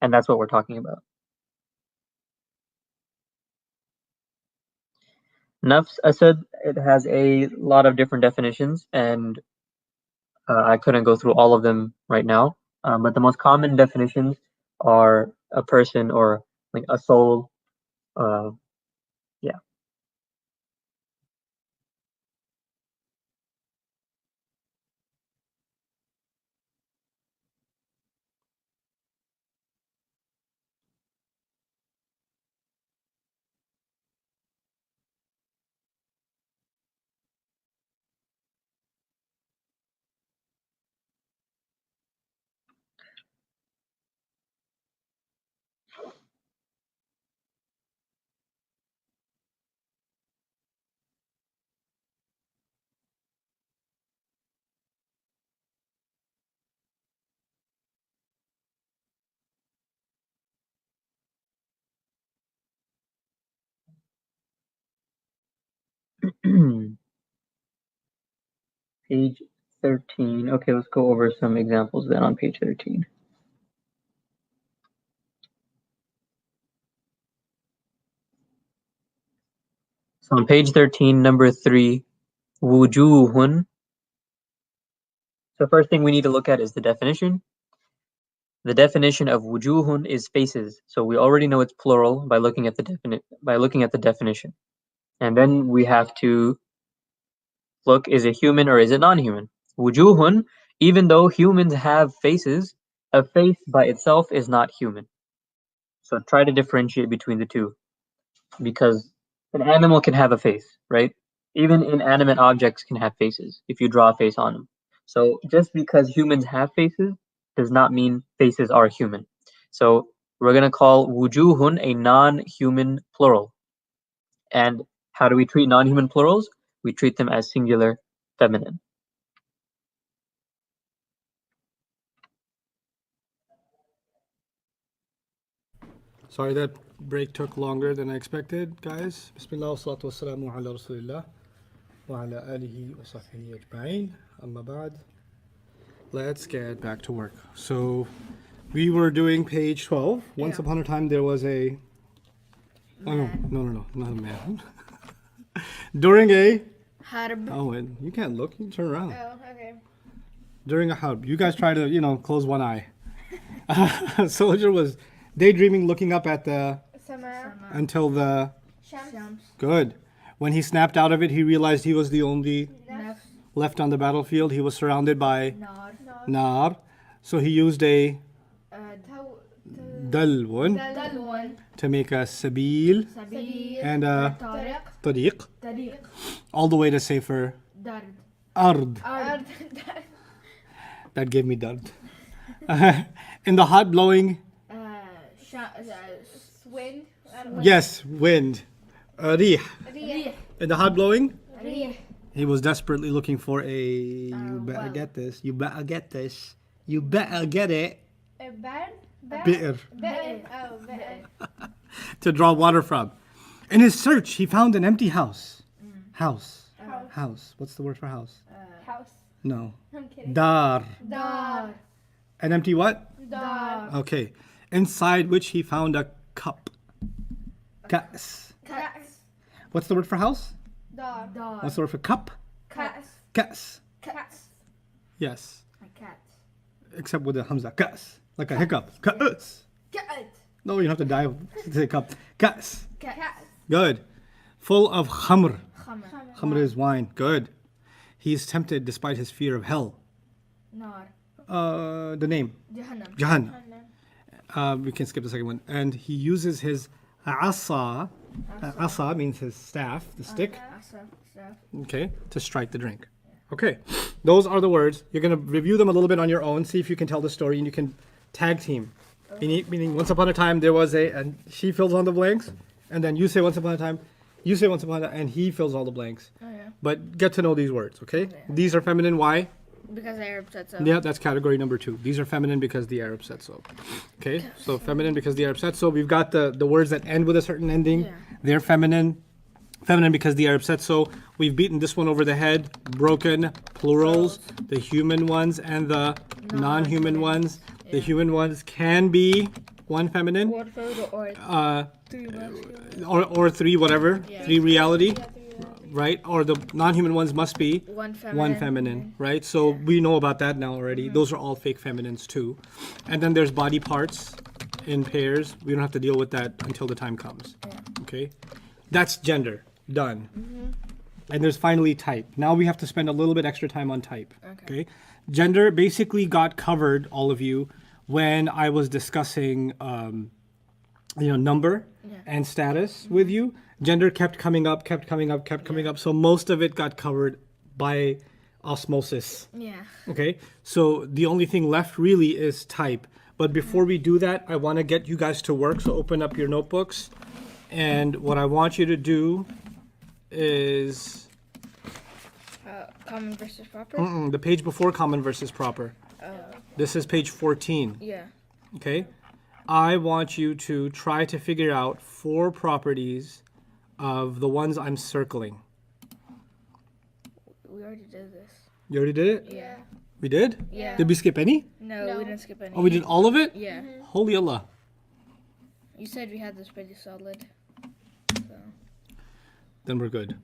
and that's what we're talking about. Nafs Asad, it has a lot of different definitions, and I couldn't go through all of them right now. But the most common definitions are a person or like a soul. Yeah. Page 13. Okay, let's go over some examples then on page 13. So on page 13, number 3, wujuhun. So first thing we need to look at is the definition. The definition of wujuhun is faces. So we already know it's plural by looking at the definition. And then we have to look, is it human or is it non-human? Wujuhun, even though humans have faces, a face by itself is not human. So try to differentiate between the two, because an animal can have a face, right? Even inanimate objects can have faces if you draw a face on them. So just because humans have faces does not mean faces are human. So we're going to call wujuhun a non-human plural. And how do we treat non-human plurals? We treat them as singular feminine. Sorry that break took longer than I expected, guys. Bismillah wa salatu wa salamu ala rasulillah wa ala alihi wa sahbihi ajma'in. Amma ba'd. Let's get back to work. So we were doing page 12. Once upon a time there was a... Oh, no, not a man. During a... Harb. Oh, and you can't look, you can turn around. Oh, okay. During a harb. You guys try to, close one eye. A soldier was daydreaming, looking up at the... Sama. Until the... Shams. Good. When he snapped out of it, he realized he was the only Naf. left on the battlefield. He was surrounded by Nar. nar. So he used a dalwan Dalwan. to make a sabil Sabil. and a Tariq. tariq, Tariq. all the way to safer Dard. ard. Ard. That gave me dard. In the hot blowing, Wind. I don't know. yes, wind. Rih. Rih. In the hot blowing, Rih. he was desperately looking for a. You better well. get this. You better get this. You better get it. Bad. Bi'r, Bad. Oh, bad. to draw water from. In his search, he found an empty house. House. House. House. What's the word for house? House. No. I'm kidding. Dar. Dar. An empty what? Dog. Okay. Inside which he found a cup. Kas. Cats. What's the word for house? Dog. Dog. What's the word for cup? Cats. Kas. Cats. Yes. Like cats. Except with the hamza. Kas. Like a hiccup. Kas. Cat. No, you don't have to die to say cup. Kas. Cats. Good. Full of khamr. Khamr. Khamr is wine. Good. He is tempted despite his fear of hell. Nar. The name. Jahannam. Jahannam. We can skip the second one. And he uses his asa. Asa means his staff, the stick. Asa. Staff. Okay, to strike the drink. Okay, those are the words. You're going to review them a little bit on your own, see if you can tell the story, and you can tag team. Meaning, once upon a time there was and she fills on the blanks, and then you say once upon a time, you say once upon a time, and he fills all the blanks. Oh, yeah. But get to know these words, okay? Okay. These are feminine. Why? Because the Arab said so. Yeah, that's category number 2. These are feminine because the Arab said so. Okay, so feminine because the Arab said so. We've got the words that end with a certain ending. Yeah. They're feminine. Feminine because the Arab said so. We've beaten this one over the head. Broken plurals, the human ones and the non-human ones. The Yeah. human ones can be one feminine, Or further or three or 3 whatever, Yeah. 3 reality, right? Or the non-human ones must be one feminine. one feminine, right? So we know about that now already. Those are all fake feminines too. And then there's body parts in pairs. We don't have to deal with that until the time comes. Okay? That's gender. Done. And there's finally type. Now we have to spend a little bit extra time on type. Okay? Gender basically got covered, all of you, when I was discussing number and status with you. Gender kept coming up. So most of it got covered by osmosis. Yeah. Okay, so the only thing left really is type. But before we do that, I want to get you guys to work. So open up your notebooks. And what I want you to do is Common versus proper. the page before common versus proper. This is page 14. Yeah. Okay, I want you to try to figure out 4 properties of the ones I'm circling. We already did this. You already did it? Yeah. We did? Yeah. Did we skip any? No, we didn't skip any. Oh, we did all of it? Yeah. Holy Allah. You said we had this pretty solid. So. Then we're good.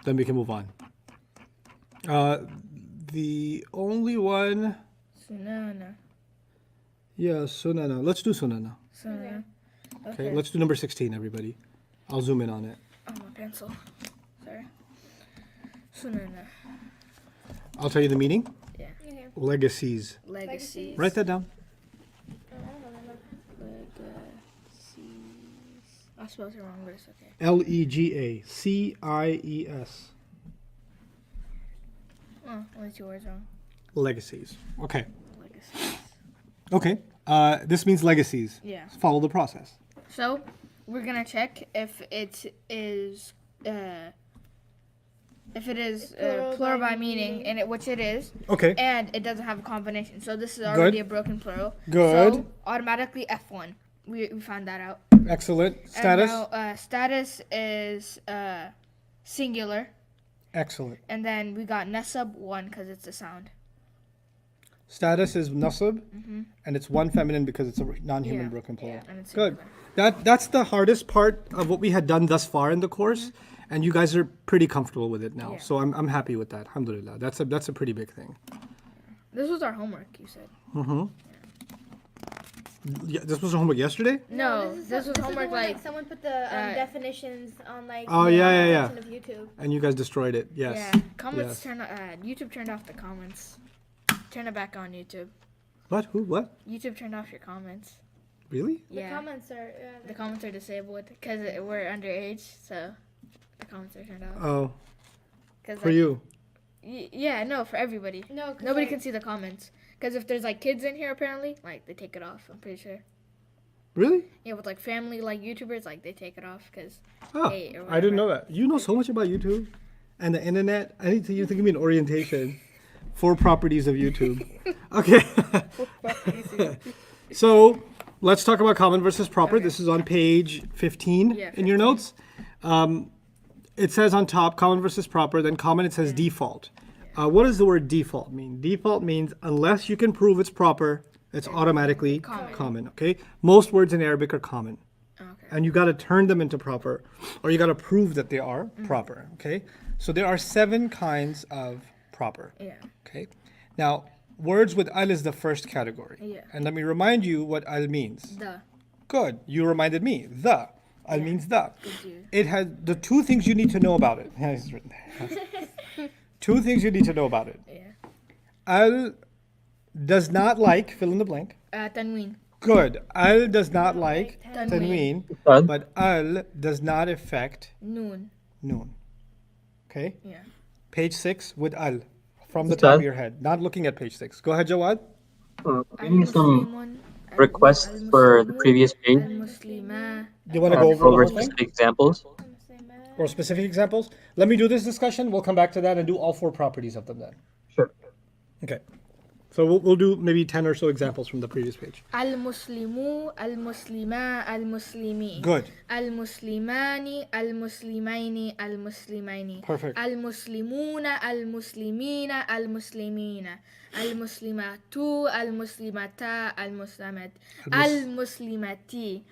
Then we can move on. The only one... Sunana. Yeah, sunana. Let's do sunana. Sunana. Okay, let's do number 16, everybody. I'll zoom in on it. Oh, my pencil. Sorry. Sunana. I'll tell you the meaning. Yeah. Legacies. Legacies. Write that down. I spelled it wrong, but it's okay. Legacies. Oh, only 2 words wrong. Legacies. Okay. Legacies. Okay. This means legacies. Yeah. Follow the process. So, we're gonna check if it is plural by meaning, and which it is, Okay. and it doesn't have a combination. So this is already a broken plural. Good. So automatically F1. We found that out. Excellent. Status. And now, status is singular, Excellent. and then we got nasab 1 because it's a sound. Status is nasab, and it's one feminine because it's a non-human Yeah. broken plural. And it's Good. singular. That's the hardest part of what we had done thus far in the course, and you guys are pretty comfortable with it now. Yeah. So I'm happy with that. Alhamdulillah. That's a pretty big thing. This was our homework, you said. This was homework yesterday? No, this was the homework one that like. someone put the definitions on like. Oh, the yeah. section of YouTube. And you guys destroyed it. Yes. Yeah, comments Yes. YouTube turned off the comments. Turn it back on YouTube. What? Who? What? YouTube turned off your comments. Really? Yeah. The comments are. The comments are disabled because we're underage, so the comments are turned off. Oh, 'Cause, for like, you. Yeah, no, for everybody. No, 'cause, Nobody like, can see the comments. Because if there's like kids in here, apparently, like they take it off. I'm pretty sure. Really? Yeah, with like family, like YouTubers, like they take it off because. Oh, Hey, or I didn't whatever. know that. You know so much about YouTube and the internet. I need you to give me an orientation. 4 properties of YouTube. Okay. So let's talk about common versus proper. Okay. This is on page 15 Yeah, in your notes. It says on top common versus proper. Then common it says default. What does the word default mean? Default means unless you can prove it's proper, it's automatically common. Okay. Most words in Arabic are common. Okay. And you got to turn them into proper, or you got to prove that they are proper. Okay. So there are 7 kinds of proper. Yeah. Okay. Now, words with al is the first category. Yeah. And let me remind you what al means. The. Good. You reminded me. The. Al means the. Good. It has the 2 things you need to know about it. It's written there. 2 things you need to know about it. Yeah. Al does not like, fill in the blank. Tanween. Good. Al does not like Tanween. tanween, but al does not affect Noon. noon. Okay? Yeah. Page 6 with al from the top of Ustadh? your head. Not looking at page 6. Go ahead, Jawad. Getting some requests for the previous page. Al-Muslima. Do you want to go over the over whole thing? specific examples. Or specific examples? Let me do this discussion. We'll come back to that and do all 4 properties of them then. Sure. Okay. So we'll do maybe 10 or so examples from the previous page. Al-Muslimu, Al-Muslima, Al-Muslimi. Good. Al-Muslimani, Al-Muslimaini, Al-Muslimaini. Perfect. Al-Muslimuna, Al-Muslimina, Al-Muslimina. Al-Muslimatu, Al-Muslimata, Al-Muslimat. Al-Muslimati.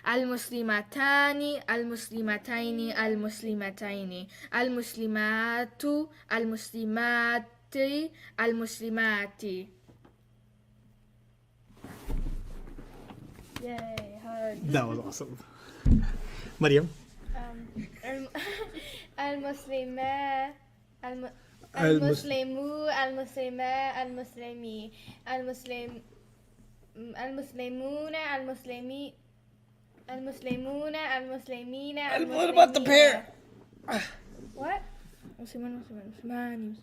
Al-Muslimatani, Al-Muslimataini, Al-Muslimataini. Al-Muslimatu, Al-Muslimati, Al-Muslimati. Yay, hug. That was awesome. Mariam? Al-Muslima, Al-Mus- Al-Muslimu, Al-Muslima, Al-Muslimi, Al-Muslim, Al-Muslimuna, Al-Muslimi, Al-Muslimuna, Al-Muslimina, What about the pair? What? Muslimani.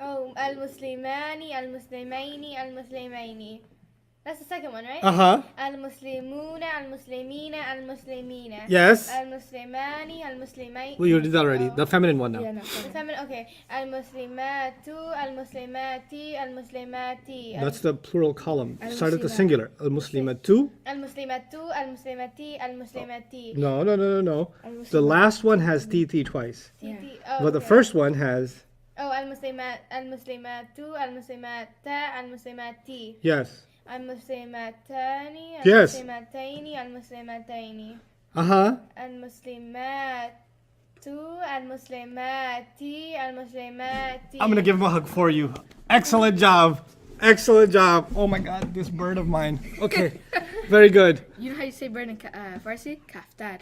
Oh, Al-Muslimani, Al-Muslimaini, Al-Muslimaini. That's the second one, right? Uh-huh. Al-Muslimuna, Al-Muslimina, Al-Muslimina. Yes. Al-Muslimani, Al-Muslimaini. Well, you did that already. The feminine one now. Yeah, no. The feminine, okay. Al-Muslimatu, Al-Muslimati, Al-Muslimati. That's the plural column. Start at the Al-Muslimat. singular. Al-Muslimatu. Al-Muslimatu, Al-Muslimati, Al-Muslimati. No. The last one has TT twice. Yeah. Oh, But the okay. first one has, Oh, Al-Muslimat, Al-Muslimatu, Al-Muslimata, Al-Muslimati. yes. Al-Muslimatani, Yes. Al-Muslimataini, Al-Muslimataini. Uh-huh. Al-Muslimatu, Al-Muslimati, Al-Muslimati. I'm going to give him a hug for you. Excellent job. Excellent job. Oh my God, this bird of mine. Okay. Very good. You know how you say bird in Farsi? Kaftar.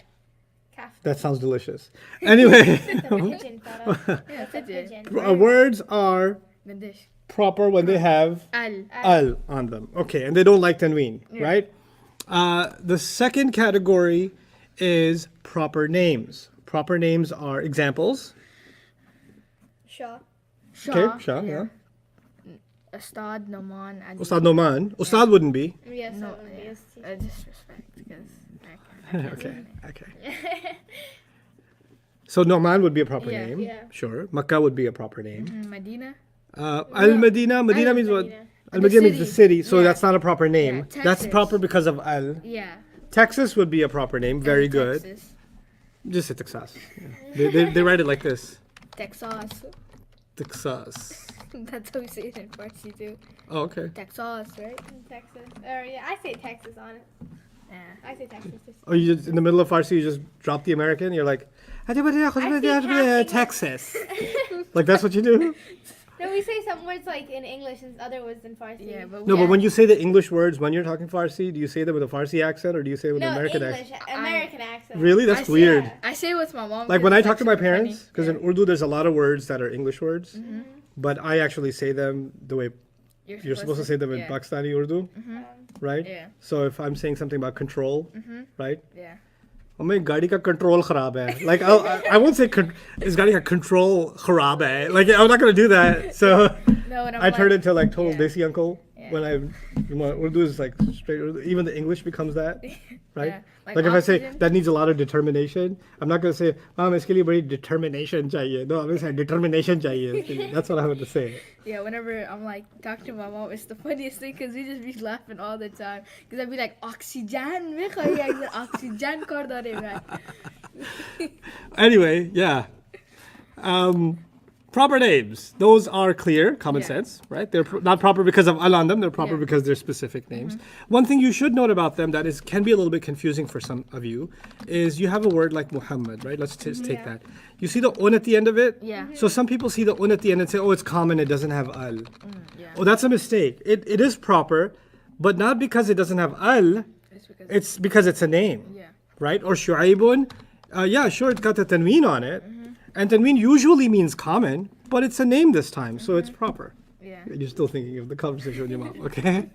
That sounds delicious. Anyway, Pigeon, Farah. Yeah, pigeon. words are Gandish. proper when they have Al. al on them. Okay, and they don't like tanween, right? The second category is proper names. Proper names are examples. Shah. Shah. Okay, Shah, yeah. Ustadh Nouman Ali. Ustadh Nouman. Ustadh wouldn't be. Yes, No, that would be yeah. Disrespect because I can't. Okay. So Nouman would be a proper Yeah. name. Yeah. Sure. Makkah would be a proper name. Medina. Al-Madina. Medina means what? Al-Madina. Al-Madina means the city, so Yeah. that's not a proper name. Yeah, That's Texas. proper because of al. Yeah. Texas would be a proper name. Very good. Texas. Just say Texas. Yeah. They write it like this. Texas. Texas. That's how we say it in Farsi too. Oh, okay. Texas, right? In Texas. Or yeah, I say Texas on it. Yeah. I say Texas. Just Oh, you just in the middle of Farsi, you just drop the American. You're like, half Texas. Like that's what you do. No, we say some words like in English and other words in Farsi. Yeah, but No, but when you say the English words, when you're talking Farsi, do you say them with a Farsi accent or do you say it with an No, American English, accent? American accent. Really? That's weird. I say it with my mom. Like 'cause when I it's, talk to my super funny. parents, because in Urdu there's a lot of words that are English words, but I actually say them the way you're supposed to say them in yeah. Pakistani Urdu, right? Yeah. So if I'm saying something about control, right? Yeah. Oh, my गाड़ी का control खराब है. Like I won't say is गाड़ी का control खराब है. Like I'm not gonna do that. So No, and I'm I turn like, into like total yeah. Desi uncle Yeah. when Urdu is like straight Urdu. Even the English becomes that, right? Yeah. Like if I say oxygen. that needs a lot of determination, I'm not gonna say, "Mom, इसके लिए बड़ी determination चाहिए." No, I'm gonna say determination चाहिए. इसके लिए. That's what I'm gonna say. Yeah, whenever I'm like talking to my mom, it's the funniest thing because we just be laughing all the time. Because I'd be like, oxygen, oxygen kar dare bhai. Anyway, yeah. Proper names. Those are clear, common Yeah. sense, right? They're not proper because of al on them. They're proper Yeah. because they're specific names. One thing you should note about them that can be a little bit confusing for some of you is you have a word like Muhammad, right? Let's just take that. You see the un at the end of it? Yeah. So some people see the un at the end and say, oh, it's common. It doesn't have al. Yeah. Oh, that's a mistake. It is proper, but not because it doesn't have al. It's because it's a name. Yeah. Right? Or shu'aybun. Yeah, sure, it's got the tanween on it. And tanween usually means common, but it's a name this time, so it's proper. Yeah. You're still thinking of the conversation with your mom, okay?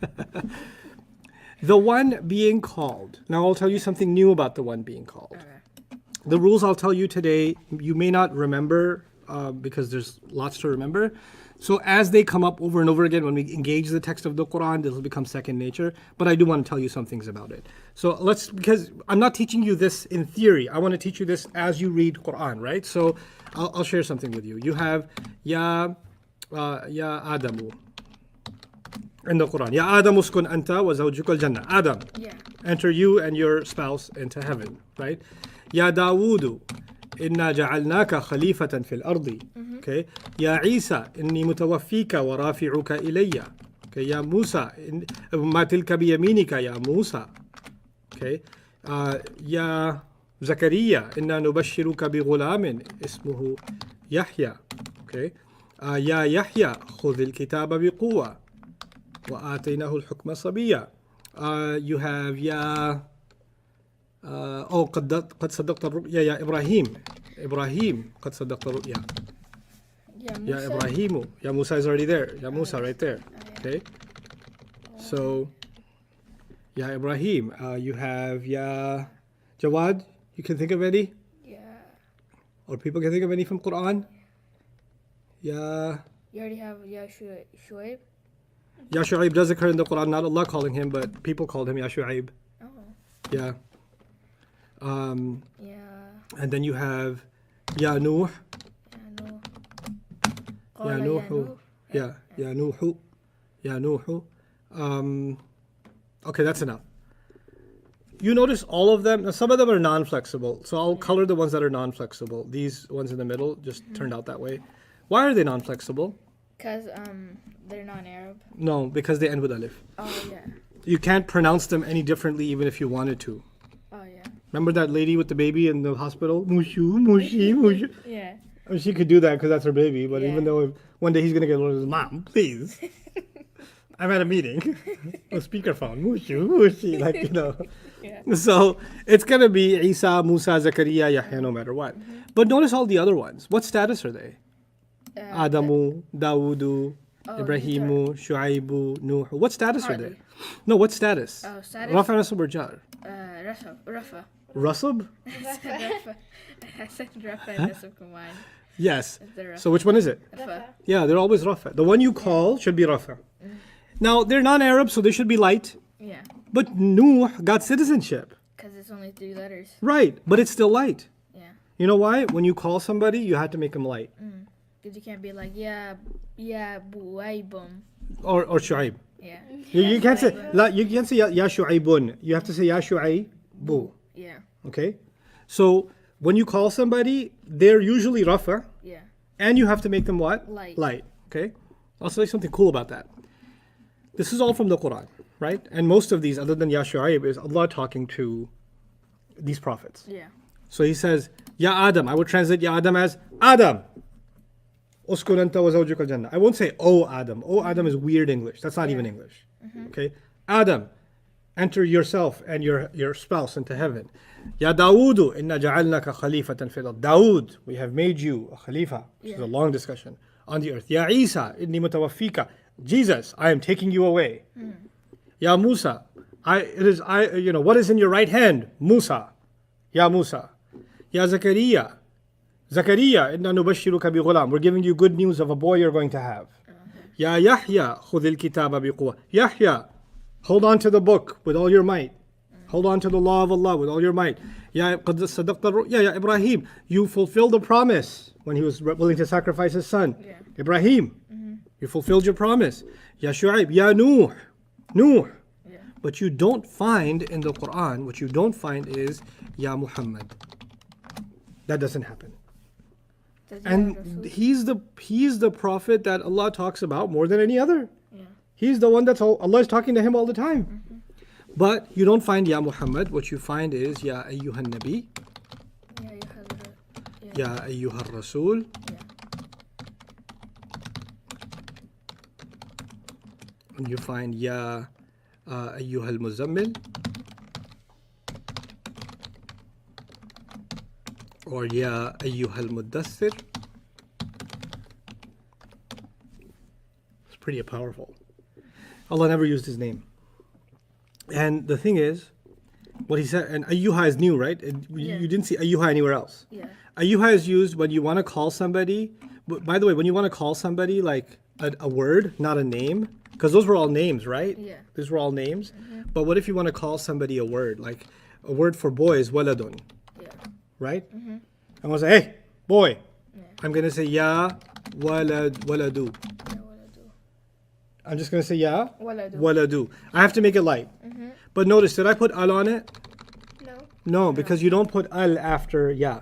The one being called. Now I'll tell you something new about the one being called. Okay. The rules I'll tell you today, you may not remember because there's lots to remember. So as they come up over and over again, when we engage the text of the Quran, this will become second nature. But I do want to tell you some things about it. So because I'm not teaching you this in theory. I want to teach you this as you read Quran, right? So I'll share something with you. You have Ya Adamu in the Quran. Ya Adamu uskun anta wa zawjuka al-jannah. Adam, Yeah. enter you and your spouse into heaven, right? Ya Dawudu, inna ja'alnaka khalifatan fil ardi. Okay. Ya Isa, inni mutawaffika wa rafi'uka ilayya. Okay. Ya Musa, ma tilka biyaminika ya Musa. Okay. Ya Zakaria, inna nubashiruka bi ghulamin ismuhu Yahya. Okay. Ya Yahya, khudh al-kitaba bi quwwa wa ataynahu al-hukma sabiyya. You have Ya قد صدقت الرؤيا يا إبراهيم قد صدقت الرؤيا Yeah. يا Musa. إبراهيم يا Musa is already there يا Musa right there. Okay, so Ya Ibrahim. You have Ya Jawad. You can think of any, Yeah. or people can think of any from Quran. Ya You already have Shuaib. Shu'aib does occur in the Quran, not Allah calling him, but people called him Ya Shu'aib. Oh. Yeah. Yeah. And then you have Ya Nuh. Yeah, no. Ya Nuhu. Yeah, Ya Nuhu. Ya Nuhu. Okay, that's enough. You notice all of them, now some of them are non-flexible, so I'll color the ones that are non-flexible. These ones in the middle just turned out that way. Why are they non-flexible? Because they're non-Arab. No, because they end with alif. Oh yeah. You can't pronounce them any differently even if you wanted to. Oh yeah. Remember that lady with the baby in the hospital? Mushu, mushi, mushu. Yeah. I mean, she could do that because that's her baby, but Yeah. even though one day he's going to get one of his mom, please. I'm at a meeting. A speakerphone. Mushu, mushi, like, you know. Yeah. So it's going to be Isa, Musa, Zakaria, Yahya, no matter what. But notice all the other ones. What status are they? Adamu, Dawudu, Ibrahimu, Shu'aibu, Nuh. What status are they? Hardly. No, what status? Oh, status? Rafa, Nasab, or Jar? Rafa. Rasab? I said Rafa and Nasab combined. Yes. It's the Rafa. So which one is it? Rafa. Yeah, they're always Rafa. The one you call should be Rafa. Now, they're non-Arab, so they should be light. Yeah. But Nuh got citizenship. Because it's only 3 letters. Right, but it's still light. Yeah. You know why? When you call somebody, you have to make them light. Because you can't be like, yeah, buaybum. Or Shu'aib. Yeah. You can't say you can't say ya Shu'aibun. You have to say ya Shu'aibu. Yeah. Okay? So when you call somebody, they're usually Rafa, Yeah. and you have to make them what? Light. Light. Okay? I'll say something cool about that. This is all from the Quran, right? And most of these, other than Ya Shu'aib, is Allah talking to these prophets. Yeah. So he says, Ya Adam. I would translate Ya Adam as Adam. Uskun anta wa zawjuka al-jannah. I won't say, oh Adam. Oh Adam is weird English. That's not even English. Okay? Adam, enter yourself and your spouse into heaven. Ya Dawudu, inna ja'alnaka khalifatan fil ard. Dawood, we have made you a khalifa. This is a long discussion. On the earth. Ya Isa, inni mutawaffika. Jesus, I am taking you away. Ya Musa, what is in your right hand? Musa. Ya Musa. Ya Zakaria. Zakaria, inna nubashiruka bi ghulam. We're giving you good news of a boy you're going to have. Ya Yahya, khudhil kitaba bi quwwa. Yahya, hold on to the book with all your might. Hold on to the law of Allah with all your might. Ya qad sadaqta ru'ya. Ya Ibrahim, you fulfilled the promise when he was willing to sacrifice his son. Ibrahim, you fulfilled your promise. Ya Shu'aib, Ya Nuh. Nuh. But you don't find in the Quran, what you don't find is Ya Muhammad. That doesn't happen. And he's the prophet that Allah talks about more than any other. He's the one that's Allah is talking to him all the time. But you don't find Ya Muhammad. What you find is Ya Ayyuhan Nabi, Ya Ayyuhar Rasul, and you find Ya Ayyuhal Muzammil, or Ya Ayyuhal Muddathir. It's pretty powerful. Allah never used his name. And the thing is, what he said, and Ayyuha is new, right? You didn't see Ayyuha anywhere else. Ayyuha is used when you want to call somebody. But by the way, when you want to call somebody like a word, not a name, because those were all names, right? These were all names. But what if you want to call somebody a word, like a word for boy is waladun, right? I'm gonna say, hey, boy. I'm gonna say Ya waladu. I'm just going to say Ya waladu. I have to make it light. But notice, did I put al on it? No, because you don't put al after Ya.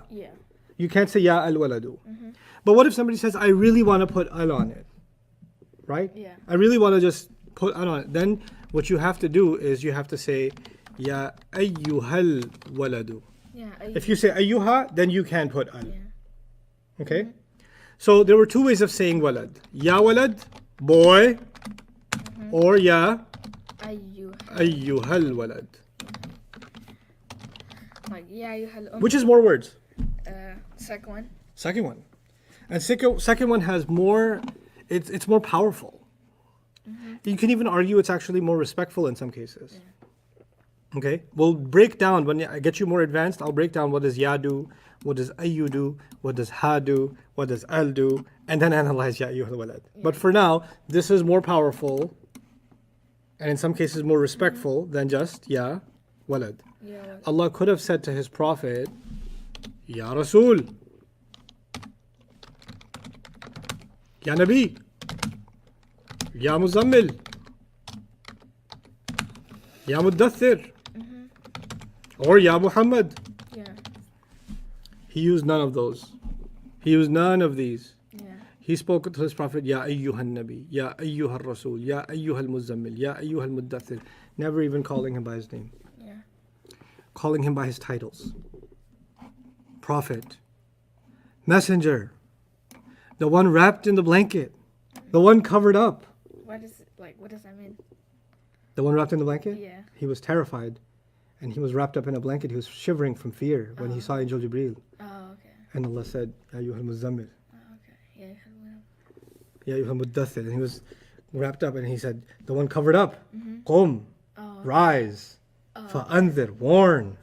You can't say Ya al waladu. But what if somebody says, I really want to put al on it? Right? I really want to just put al on it. Then what you have to do is you have to say Ya ayyuhal waladu. If you say ayyuha, then you can put al. Okay? So there were two ways of saying walad. Ya walad, boy. Or Ya Ayyuhal Walad. Which is more words? Second one. Second one. And second one has more, it's more powerful. You can even argue it's actually more respectful in some cases. Okay? We'll break down, when I get you more advanced, I'll break down what does Ya do, what does Ayyu do, what does Ha do, what does Al do, and then analyze Ya Ayyuhal Walad. But for now, this is more powerful, and in some cases more respectful than just Ya Walad. Allah could have said to his Prophet, Ya Rasul, Ya Nabi, Ya Muzammil, Ya Muddathir, or Ya Muhammad. He used none of those. He used none of these. He spoke to his Prophet, Ya Ayyuhan Nabi, Ya Ayyuhar Rasul, Ya Ayyuhal Muzammil, Ya Ayyuhal Muddathir. Never even calling him by his name. Calling him by his titles. Prophet, Messenger, the one wrapped in the blanket, the one covered up. What does that mean? The one wrapped in the blanket? Yeah. He was terrified. And he was wrapped up in a blanket. He was shivering from fear when he saw Angel Jibreel. Oh, okay. And Allah said, Ya Ayyuhal Muzammil, Yeah. Ya Ayyuhal Muddathir. And he was wrapped up and he said, the one covered up, Qum, rise, fa'anzir, warn.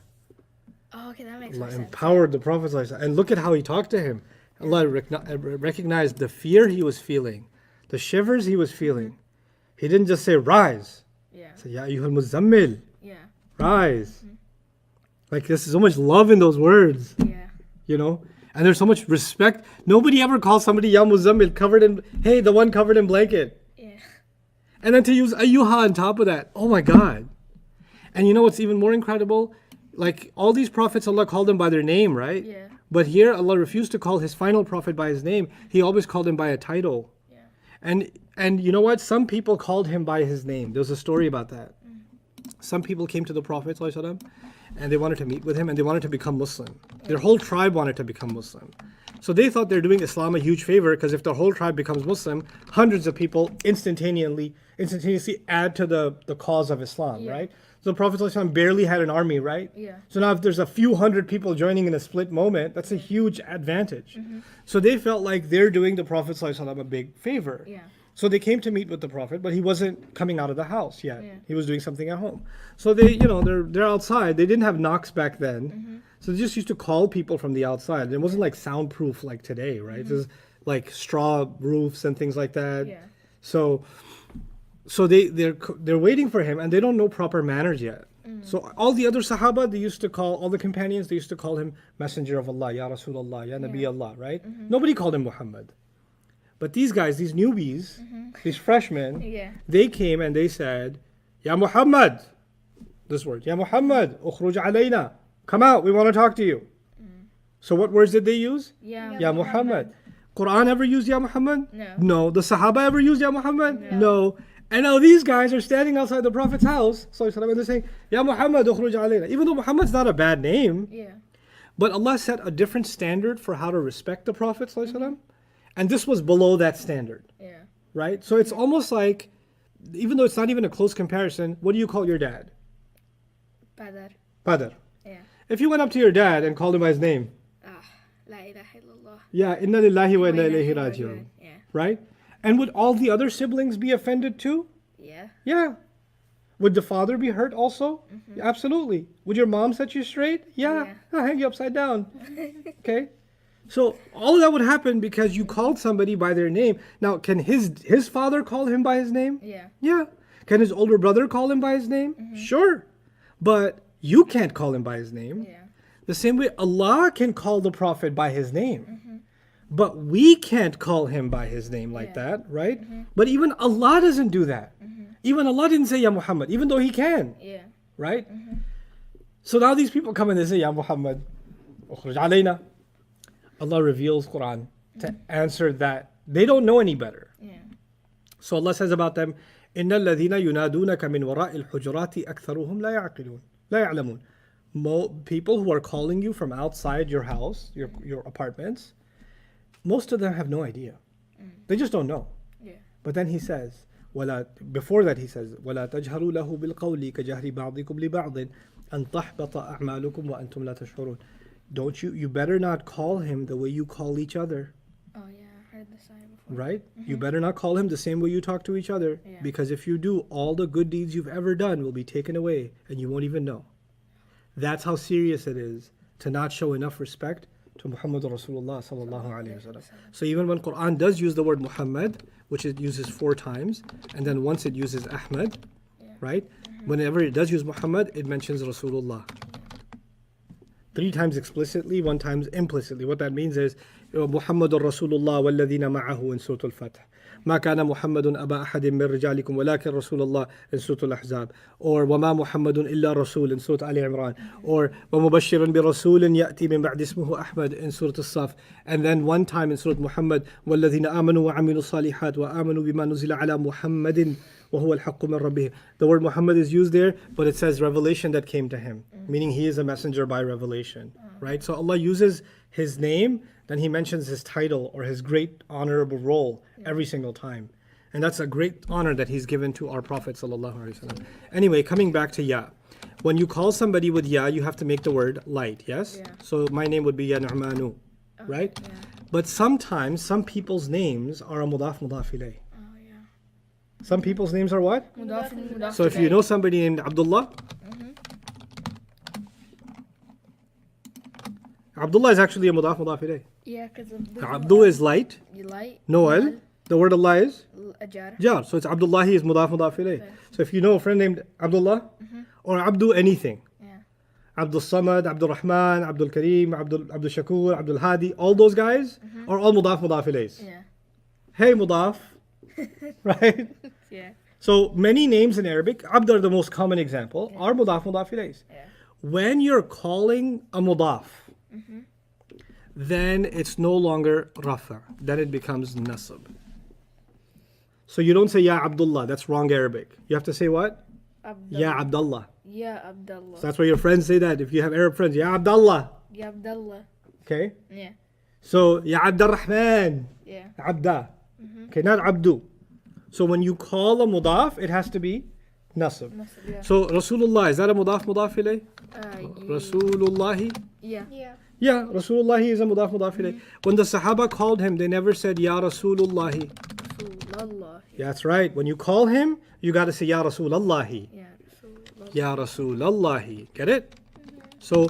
Oh, okay, that makes Allah sense. empowered the Prophet ﷺ. And look at how he talked to him. Allah recognized the fear he was feeling, the shivers he was feeling. He didn't just say, rise. He said, Ya Ayyuhal Muzammil, rise. Like, there's so much love in those words. You know? And there's so much respect. Nobody ever calls somebody Ya Muzammil, covered in, hey, the one covered in blanket. And then to use Ayyuha on top of that. Oh my God. And you know what's even more incredible? Like, all these prophets, Allah called them by their name, right? But here, Allah refused to call his final prophet by his name. He always called him by a title. And you know what? Some people called him by his name. There's a story about that. Some people came to the Prophet ﷺ and they wanted to meet with him, and they wanted to become Muslim. Their whole tribe wanted to become Muslim. So they thought they're doing Islam a huge favor, because if the whole tribe becomes Muslim, hundreds of people instantaneously add to the cause of Islam, right? So the Prophet ﷺ barely had an army, right? Yeah. So now if there's a few hundred people joining in a split moment, that's a huge advantage. So they felt like they're doing the Prophet ﷺ a big favor. Yeah. So they came to meet with the Prophet, but he wasn't coming out of the house yet. Yeah. He was doing something at home. So they, they're outside. They didn't have knocks back then. So they just used to call people from the outside. It wasn't like soundproof like today, right? It was like straw roofs and things like that. Yeah. So they're waiting for him, and they don't know proper manners yet. So all the other Sahaba, all the companions, they used to call him Messenger of Allah, Ya Rasulullah, Ya Nabi Allah, right? Nobody called him Muhammad. But these guys, these newbies, these freshmen, they came and they said, Ya Muhammad, this word, Ya Muhammad, ukhruj alayna, come out, we want to talk to you. So what words did they use? Ya Muhammad. Quran ever used Ya Muhammad? No. The Sahaba ever used Ya Muhammad? No. And now these guys are standing outside the Prophet's house, and they're saying, Ya Muhammad, ukhruj alayna. Even though Muhammad's not a bad name, but Allah set a different standard for how to respect the Prophet, and this was below that standard. Right? So it's almost like, even though it's not even a close comparison, what do you call your dad? Padar. Yeah. If you went up to your dad and called him by his name, La ilaha illallah. yeah, inna lillahi wa inna ilayhi raji'un. Yeah. Right? And would all the other siblings be offended too? Yeah. Yeah. Would the father be hurt also? Absolutely. Would your mom set you straight? Yeah. I'll hang you upside down. Okay? So all of that would happen because you called somebody by their name. Now, can his father call him by his name? Yeah. Yeah. Can his older brother call him by his name? Sure. But you can't call him by his name. Yeah. The same way Allah can call the Prophet by his name. But we can't call him by his name like that, right? But even Allah doesn't do that. Even Allah didn't say Ya Muhammad, even though he can. Yeah. Right? So now these people come and they say Ya Muhammad, ukhruj alayna. Allah reveals Quran to answer that. They don't know any better. Yeah. So Allah says about them, إِنَّ الَّذِينَ يُنَادُونَكَ مِنْ وَرَاءِ الْحُجُرَاتِ أَكْثَرُهُمْ لَا يَعْلَمُونَ. People who are calling you from outside your house, your apartments, most of them have no idea. They just don't know. Yeah. But then he says, before that he says, وَلَا تَجْهَرُوا لَهُ بِالْقَوْلِ كَجَهْرِ بَعْضِكُمْ لِبَعْضٍ أَنْ تَحْبَطَ أَعْمَالُكُمْ وَأَنْتُمْ لَا تَشْعُرُونَ. You better not call him the way you call each other. Oh yeah, I heard this sign before. Right? You better not call him the same way you talk to each other. Yeah. Because if you do, all the good deeds you've ever done will be taken away and you won't even know. That's how serious it is to not show enough respect to Muhammad Rasulullah sallallahu alaihi wasallam. So even when Quran does use the word Muhammad, which it uses 4 times, and then once it uses Ahmad, right? Whenever it does use Muhammad, it mentions Rasulullah. 3 times explicitly, 1 time implicitly. What that means is Muhammadur Rasulullah walladhina ma'ahu in Surah Al-Fath. ما كان محمد أبا أحد من رجالكم ولكن رسول الله in Surah Al-Ahzab. Or وما محمد إلا رسول in Surah Ali Imran. Or ومبشر برسول يأتي من بعد اسمه أحمد in Surah Al-Saf. And then 1 time in Surah Muhammad والذين آمنوا وعملوا الصالحات وآمنوا بما نزل على محمد وهو الحق من ربهم. The word Muhammad is used there, but it says revelation that came to him, meaning he is a messenger by revelation, right? So Allah uses his name, then he mentions his title or his great honorable role every single time. And that's a great honor that he's given to our Prophet sallallahu alaihi wasallam. Anyway, coming back to Ya. When you call somebody with Ya, you have to make the word light, yes? Yeah. So my name would be Ya Nu'manu, right? Yeah. But sometimes some people's names are a mudaf ilayh. Oh yeah. Some people's names are what? Mudaf So if you know somebody named Abdullah, Abdullah is actually a mudaf ilayh. Yeah, because Abdul is light, light. Noel. The word Allah is Ajar. Jar. So it's Abdullah is mudaf ilayh. So if you know a friend named Abdullah or Abdul anything, Yeah. Abdul Samad, Abdul Rahman, Abdul Kareem, Abdul Shakur, Abdul Hadi, all those guys are all mudaf ilays. Yeah. Hey mudaf, right? Yeah. So many names in Arabic, Abd are the most common example, are mudaf ilays. Yeah. When you're calling a mudaf, then it's no longer rafa, then it becomes nasab. So you don't say Ya Abdullah, that's wrong Arabic. You have to say what? Ya Abdullah. Ya Abdullah. So that's why your friends say that. If you have Arab friends, Ya Abdullah. Ya Abdullah. Okay? Yeah. So, Ya Abdurrahman. Yeah. Abda. Okay, not Abdu. So when you call a mudaf, it has to be nasab. Yeah. So Rasulullah, is that a mudaf ilayh? Rasulullahi? Yeah. Yeah. Yeah, Rasulullahi is a mudaf ilayh. When the Sahaba called him, they never said Ya Rasulullahi. Rasulullah. Yeah, that's right. When you call him, you got to say Ya Rasulallahi. Yeah. Rasulullah. Ya Rasulallahi. Get it? So,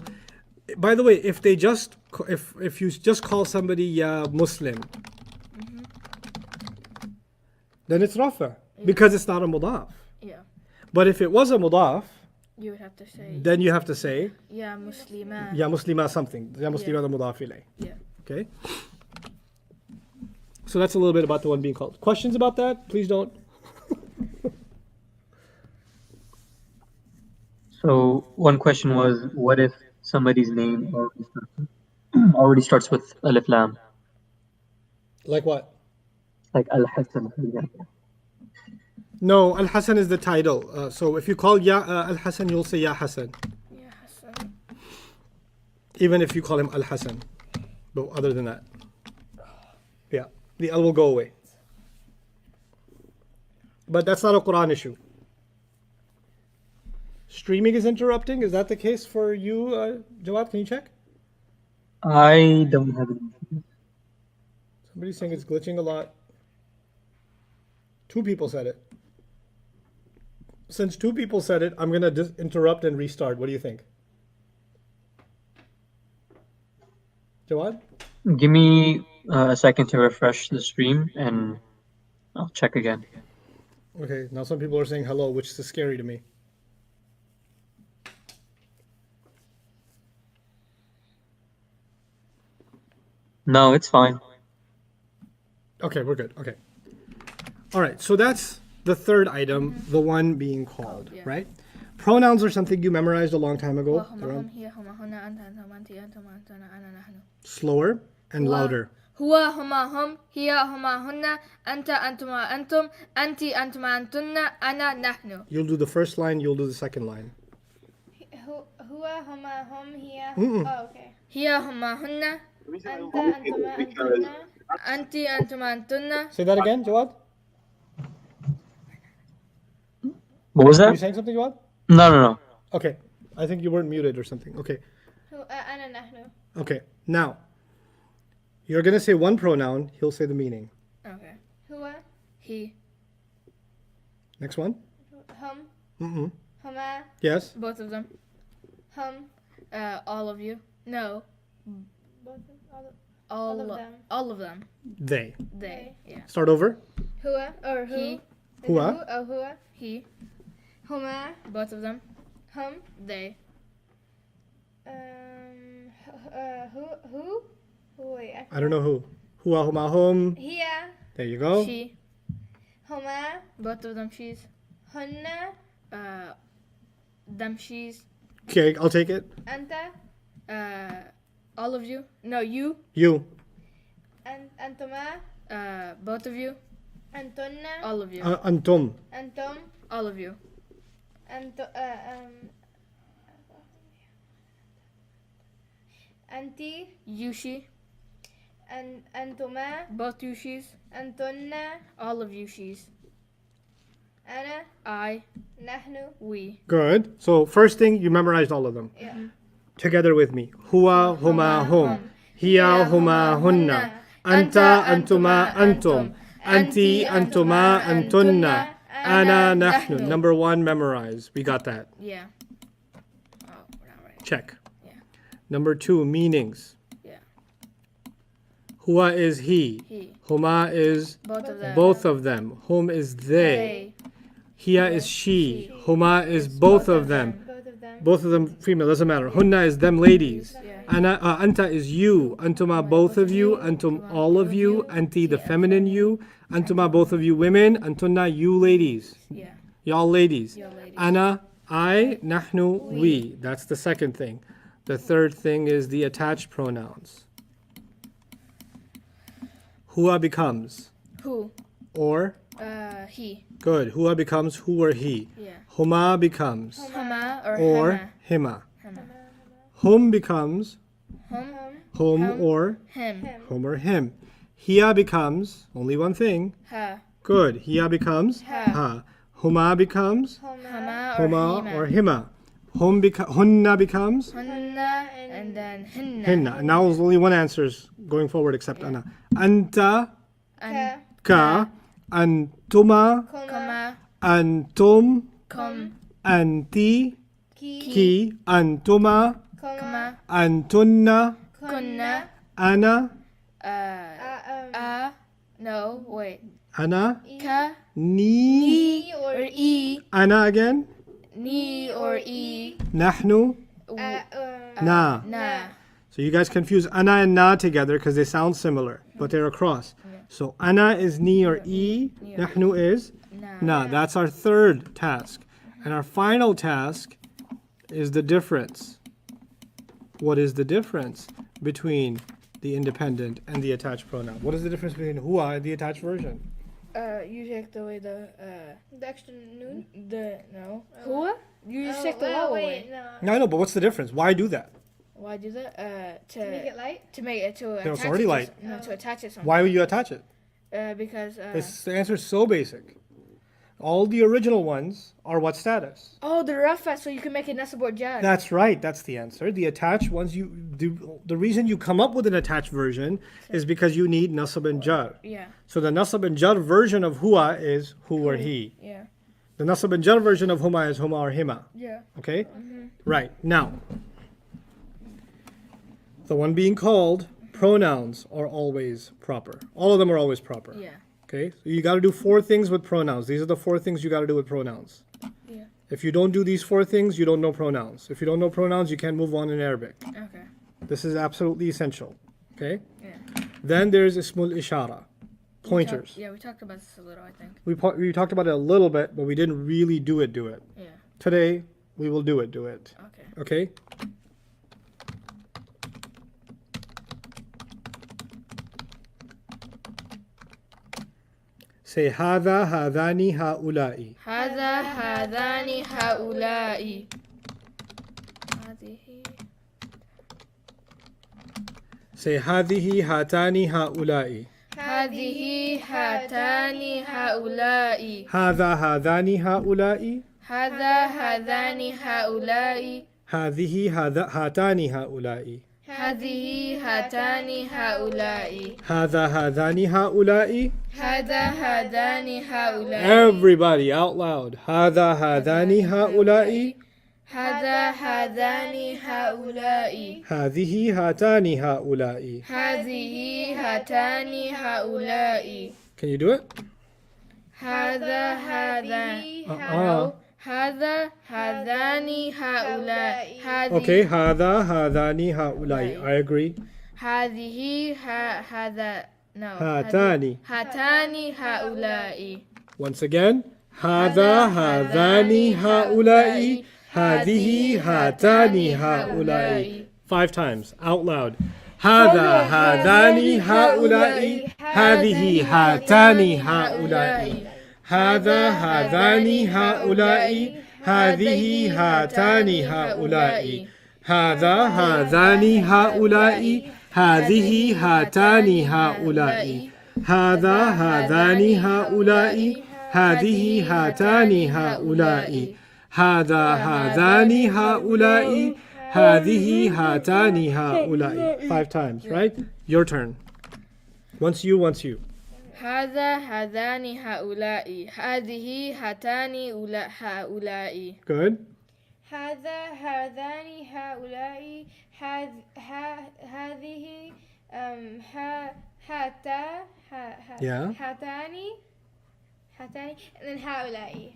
by the way, if you just call somebody Ya Muslim, then it's rafa because it's not a mudaf. Yeah. But if it was a mudaf, You would have to say then you have to say Ya Muslima. Ya Muslima something. Ya Muslima the mudaf ilayh. Yeah. Okay? So that's a little bit about the one being called. Questions about that? Please don't. So one question was, what if somebody's name already starts with alif lam, Like what? like Al-Hassan, for example? No, Al Hassan is the title. So if you call Al Hassan, you'll say Ya Hassan. Ya Hassan. Even if you call him Al Hassan. But other than that. Yeah. The Al will go away. But that's not a Quran issue. Streaming is interrupting. Is that the case for you, Jawad? Can you check? I don't have it. Somebody's saying it's glitching a lot. 2 people said it. Since 2 people said it, I'm going to interrupt and restart. What do you think? Jawad? Give me a second to refresh the stream and I'll check again. Okay, now some people are saying hello, which is scary to me. No, it's fine. Okay, we're good. Okay. All right, so that's the third item, the one being called, yeah. right? Pronouns are something you memorized a long time ago. وهم هم هي هم هن أنت أنتم أنت أنتم أنتنا أنا نحن. Slower and louder. هو هما هم هي هما هن أنت أنتما أنتم أنت أنتما أنتن أنا نحن. You'll do the first line, you'll do the second line. هو هما هم هي. Mm-mm. Oh, okay. هي هما هن أنت أنتما أنتن. أنت أنتما أنتن. Say that again, Jawad. What was Are you that? saying something, Jawad? No. Okay. I think you weren't muted or something. Okay. أنا نحن. Okay. Now, you're going to say one pronoun, he'll say the meaning. Okay. هو He. Next one. هم Mm-mm. هما Yes. Both of them. هم All of you. No. all of them. All of them. They. They. Yeah. Start over. هو or who. He. Is it هو. who or هو. He. هما Both of them. هم They. who wait I don't know who. Hua, huma, hum. هي There you go. She. هما Both of them. She's. هن Them. She's. Okay, I'll take it. أنت All of you. No, you. You. أنتما Both of you. أنتن All of you. Antum. أنتم All of you. أنت أنتي You. She. أنتما Both you. She's. أنتن All of you. She's. أنا I. نحن We. Good. So first thing, you memorized all of them. yeah. Together with me. Hua, huma, hum. Hiya, huma, hunna. Anta, antuma, antum. Anti, antuma, antunna. Ana, nahnu. Number 1, memorize. We got that. Yeah. Oh, we're not ready. Check. Yeah. Number 2, meanings. Yeah. Hua is he. He. Huma is Both of them. both of them. Hum is they. Hiya is she. Huma is both of them. Both of them Both of them female, doesn't matter. Hunna is them ladies. Yeah. Anta is you. Antuma both of you. Antum all of you. Anti the feminine you. Antuma both of you women. Antunna you ladies. Yeah. Y'all ladies. Y'all ladies. Ana, I, nahnu, we. That's the second thing. The third thing is the attached pronouns. Hua becomes Who. or He. Good. Huwa becomes hu or he. Yeah. Huma becomes Hama or or hima. Hama. Hum becomes Hum. hum or Him. hum or him. Hiya becomes only one thing. Ha. Good. Hiya becomes ha. Huma becomes Hama or huma hima. or hima. Hunna becomes Hunna and then hinna. hinna. And now there's only one answer going forward except ana. Anta, An. ka, antuma, Kama. antum, Kum. anti, Ki. ki, antuma, Kama. antunna, Kunna. ana, No, wait. ana, Ka. ni, Ni or E. ana again, Ni or E. nahnu, na. Na. So you guys confuse ana and na together because they sound similar, but they're across. So ana is ni or e, nahnu is na. That's our third task. And our final task is the difference. What is the difference between the independent and the attached pronoun? What is the difference between huwa and the attached version? You take away the extra noon. no. Who? You just take the Oh, vowel wait, away. no. No, I know, but what's the difference? Why do that? Why do that? To Make it light. to make it to it's attach already it to light. No, to attach it something. Why would you attach it? Because The answer is so basic. All the original ones are what status? the rafa, so you can make it nasab or jar. That's right. That's the answer. The attached ones, you do. The reason you come up with an attached version is because you need nasab and jar. Yeah. So the nasab and jar version of huwa is hu or he. Yeah. The nasab and jar version of huma is huma or hima. Yeah. Okay? Right. Now, the one being called, pronouns are always proper. All of them are always proper. Yeah. Okay? So you got to do 4 things with pronouns. These are the 4 things you got to do with pronouns. Yeah. If you don't do these 4 things, you don't know pronouns. If you don't know pronouns, you can't move on in Arabic. Okay. This is absolutely essential. Okay? Yeah. Then there's ismul ishara, pointers. Yeah, we talked about this a little, I think. We talked about it a little bit, but we didn't really do it. Yeah. Today, we will do it. Okay. Okay? Say هذا هذان هؤلاء. هذا هذان هؤلاء. هذه. Say هذه هاتان هؤلاء. هذه هاتان هؤلاء. هذا هذان هؤلاء. هذا هذان هؤلاء. هذه هاتان هؤلاء. هذه هاتان هؤلاء. هذا هذان هؤلاء. هذا هذان هؤلاء. Everybody out loud. هذا هذان هؤلاء. هذا هذان هؤلاء. هذه هاتان هؤلاء. هذه هاتان هؤلاء. Can you do it? هذا هذان. هذا هذان هؤلاء. Okay, هذا هذان هؤلاء. I agree. هذه هذا no. هاتان. هاتان هؤلاء. Once again. هذا هذان هؤلاء. هذه هاتان هؤلاء. 5 times out loud. هذا هذان هؤلاء. هذه هاتان هؤلاء. هذا هذان هؤلاء. هذه هاتان هؤلاء. هذا هذان هؤلاء. هذه هاتان هؤلاء. هذا هذان هؤلاء. هذه هاتان هؤلاء. هذا هذان هؤلاء. هذه هاتان هؤلاء. 5 times, right? Your turn. Once you. هذا هذان هؤلاء. هذه هاتان هؤلاء. Good. هذا هذان هؤلاء. هذه Yeah. هاتان and then هؤلاء.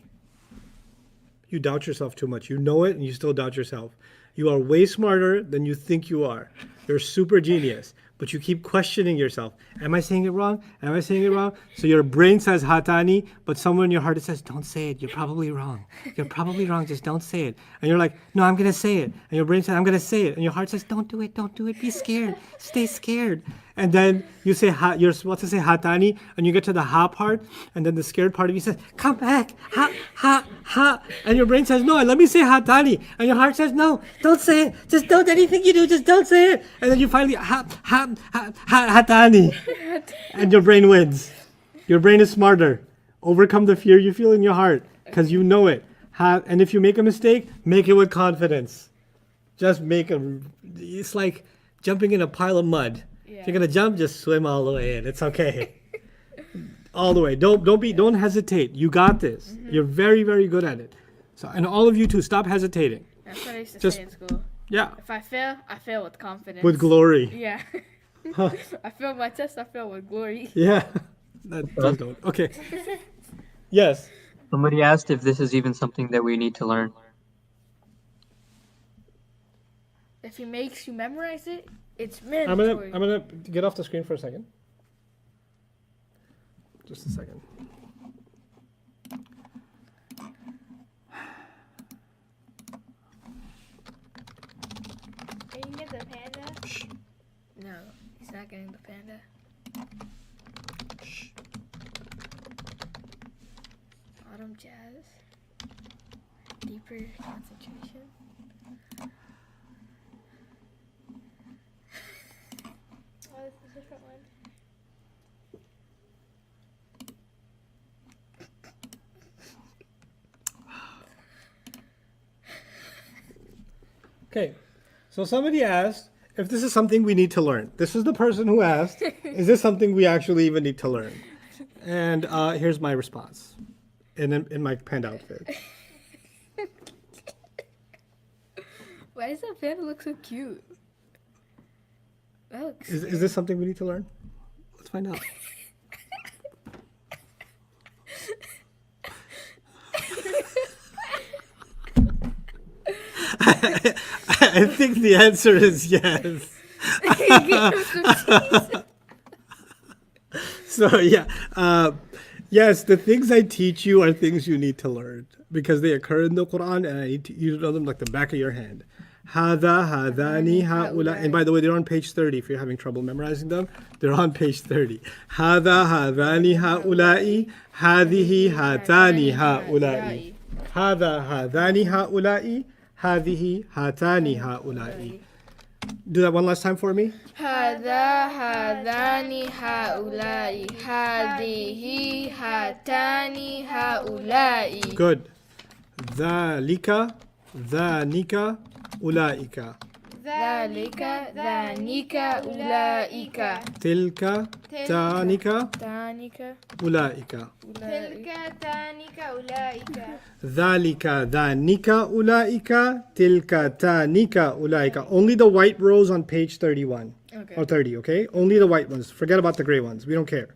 You doubt yourself too much. You know it and you still doubt yourself. You are way smarter than you think you are. You're super genius. but you keep questioning yourself. Am I saying it wrong? Am I saying it wrong? So your brain says hatani, but somewhere in your heart it says, don't say it. You're probably wrong. You're probably wrong. Just don't say it. And you're like, no, I'm going to say it. And your brain says, I'm going to say it. And your heart says, don't do it. Don't do it. Be scared. Stay scared. And then you say, you're supposed to say hatani, and you get to the ha part, and then the scared part of you says, come back, ha, ha, ha. And your brain says, no, let me say hatani. And your heart says, no, don't say it. Just don't, anything you do, just don't say it. And then you finally, ha, ha, ha, ha, hatani. And your brain wins. Your brain is smarter. Overcome the fear you feel in your heart, because you know it. And if you make a mistake, make it with confidence. Just it's like jumping in a pile of mud. If you're gonna jump, just swim all the way in. It's okay. All the way. Don't hesitate. You got this. You're very, very good at it. So, and all of you too, stop hesitating. That's what I used to say in school. Yeah. If I fail with confidence. With glory. Yeah. I fail my test, I fail with glory. Yeah. Please don't. Okay. Yes. Somebody asked if this is even something that we need to learn. If he makes you memorize it, it's mandatory. I'm gonna get off the screen for a second. Just a second. Are you gonna get the panda? Shh. No, he's not getting the panda. Shh. Autumn jazz. Deeper concentration. Oh, this is a different one. Okay. So somebody asked if this is something we need to learn. This is the person who asked, is this something we actually even need to learn? And here's my response in my panda outfit. Why does that panda look so cute? That looks Is this something we need to learn? Let's find out. I think the answer is yes. So yeah, yes, the things I teach you are things you need to learn because they occur in the Quran, and I need you to know them like the back of your hand. Hada, hadani, haula. And by the way, they're on page 30. If you're having trouble memorizing them, they're on page 30. Hada, hadani, haulai. Hadihi, hatani, haulai. Hada, hadani, haulai. Hadihi, hatani, haulai. Do that one last time for me. Hada hadani haulai. Hadihi hatani haulai. Good. Dhalika, dhanika, ulaika. Dhalika dhanika ulaika. Tilka, tanika, Danika ulaika. Tilka tanika ulaika. Dhalika, dhanika, ulaika. Tilka, tanika, ulaika. Only the white rows on page 31. Okay. Or 30, okay? Only the white ones. Forget about the gray ones. We don't care.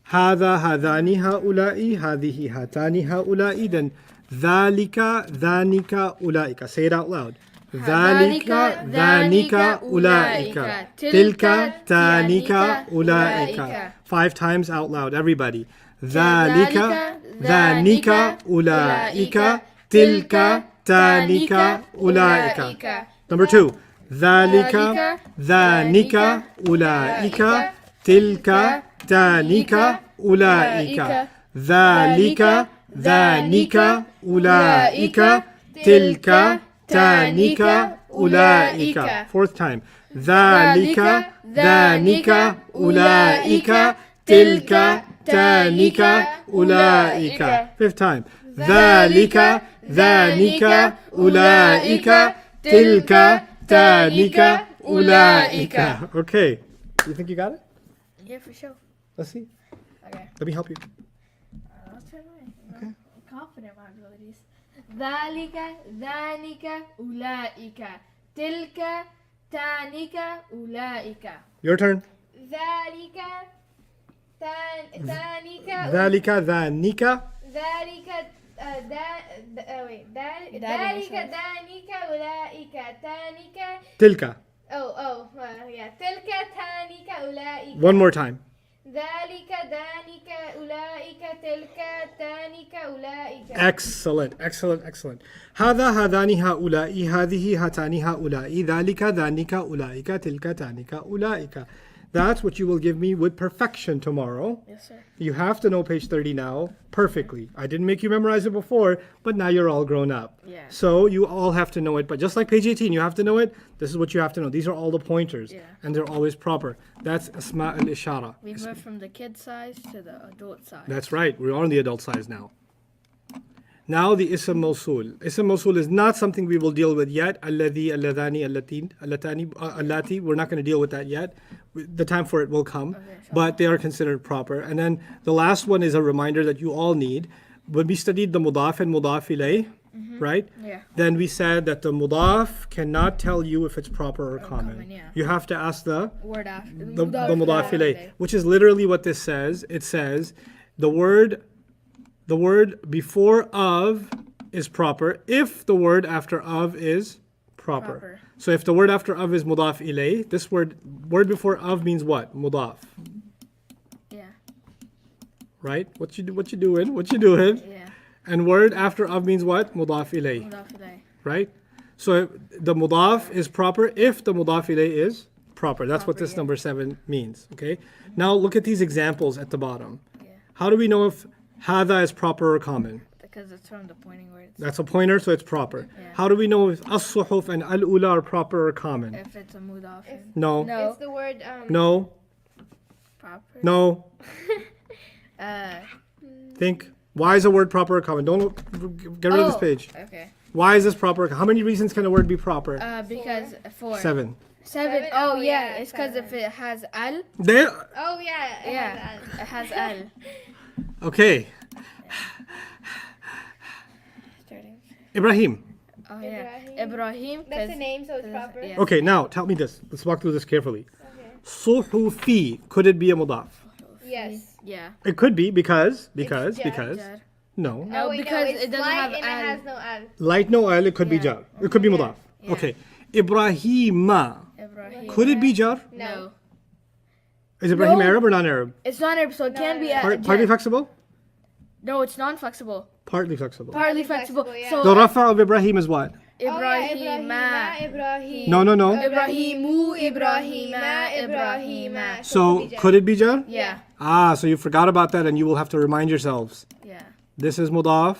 Hada, hadani, haulai. Hadihi, hatani, haulai. Then dhalika, dhanika, ulaika. Say it out loud. Dhalika, dhanika, ulaika. Tilka, tanika, ulaika. 5 times out loud, everybody. Dhalika, dhanika, ulaika. Tilka, tanika, ulaika. Number 2. Dhalika, dhanika, ulaika. Tilka, tanika, ulaika. Dhalika, dhanika, ulaika. Tilka, tanika, ulaika. 4th time. Dhalika, dhanika, ulaika. Tilka, tanika, ulaika. 5th time. Dhalika, dhanika, ulaika. Tilka, tanika, ulaika. Okay. You think you got it? Yeah, for sure. Let's see. Okay. Let me help you. I'll try mine. Okay. I'm confident in my abilities. Dhalika dhanika ulaika. Tilka tanika ulaika. Your turn. Dhalika tanika. Dhalika, dhanika. Dhalika. Wait. Dhalika danika ulaika tanika. Tilka. Yeah. Tilka One more time. ذلك دانك أولئك تلك تانك أولئك. Excellent, excellent, excellent. هذا هذان هؤلاء هذه هاتان هؤلاء ذلك ذانك أولئك تلك تانك أولئك. That's what you will give me with perfection tomorrow. Yes, sir. You have to know page 30 now perfectly. I didn't make you memorize it before, but now you're all grown up. Yeah. So you all have to know it. But just like page 18, you have to know it. This is what you have to know. These are all the pointers. Yeah. And they're always proper. That's Asma al-Ishara. We moved from the kid size to the adult size. That's right. We're on the adult size now. Now the Ism Mawsul. Ism Mawsul is not something we will deal with yet. Alladhi, alladhani, allati. We're not going to deal with that yet. The time for it will come. But they are considered proper. And then the last one is a reminder that you all need. When we studied the mudaf and mudaf ilayh, right? Yeah. Then we said that the mudaf cannot tell you if it's proper or common. yeah. You have to ask the Word after. the mudaf ilayh, which is literally what this says. It says the word before of is proper if the word after of is proper. So if the word after of is mudaf ilayh, this word before of means what? Mudaf. Yeah. Right? What you doing? Yeah. And word after of means what? Mudaf ilayh. Right? So the mudaf is proper if the mudaf ilayh is proper. That's what this number 7 means. Okay? Now look at these examples at the bottom. Yeah. How do we know if hada is proper or common? Because it's from the pointing words. That's a pointer, so it's proper. Yeah. How do we know if as-suhuf and al-ula are proper or common? If it's a mudaf. No. No. It's the word No. Proper. No. Uh. Think. Why is a word proper or common? Don't get rid of this page. Okay. Why is this proper? How many reasons can a word be proper? Because 4. 7. 7. Oh, Oh yeah. yeah, It's because if 7. it has al. There. Oh yeah. Yeah. It has al. Okay. Starting. Ibrahim. Oh yeah. Ibrahim. Ibrahim. That's a 'cause- name, so it's proper. yeah. Okay, now tell me this. Let's walk through this carefully. Okay. Suhufi. Could it be a mudaf? Yes. Yeah. It could be because. jar. No. No, Oh, wait, because it's it doesn't light have and al. it has no al. Light no al, it could be Yeah. jar. It could be mudaf. Yeah. Okay. Ibrahima. Ibrahim. Could it be jar? No. Is Ibrahim No. Arab or non-Arab? It's not Arab, so it can be a Partly flexible? No, it's non-flexible. Partly flexible. Partly flexible. flexible, yeah. So The rafa of Ibrahim is what? Ibrahima. Ibrahim. No. Ibrahimu. Ibrahima. Ibrahima. So could it be jar? Yeah. Ah, so you forgot about that and you will have to remind yourselves. Yeah. This is mudaf.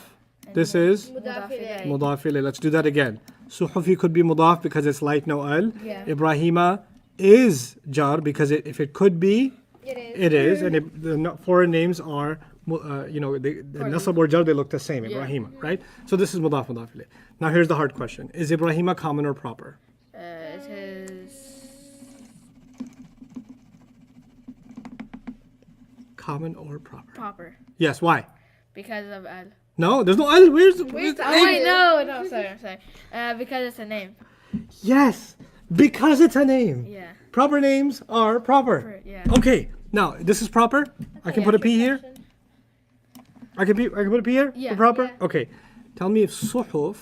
This is Mudaf ilayh. mudaf ilayh. Let's do that again. Suhufi could be mudaf because it's light no al. Yeah. Ibrahima is jar because if it could be, It is. it is. And the foreign names are, the nasab or jar, they look the same. Yeah. Ibrahima, right? So this is mudaf ilayh. Now here's the hard question. Is Ibrahima common or proper? It is Common or proper? proper Yes, why? because of al. No, there's no al. Where's the Oh wait, no, sorry, I'm sorry. Because it's a name. Yes, because it's a name. Yeah. Proper names are proper. Yeah. Okay, now this is proper. I can put a P here. I can put a P here. Yeah. For proper. Yeah. Okay, tell me if suhuf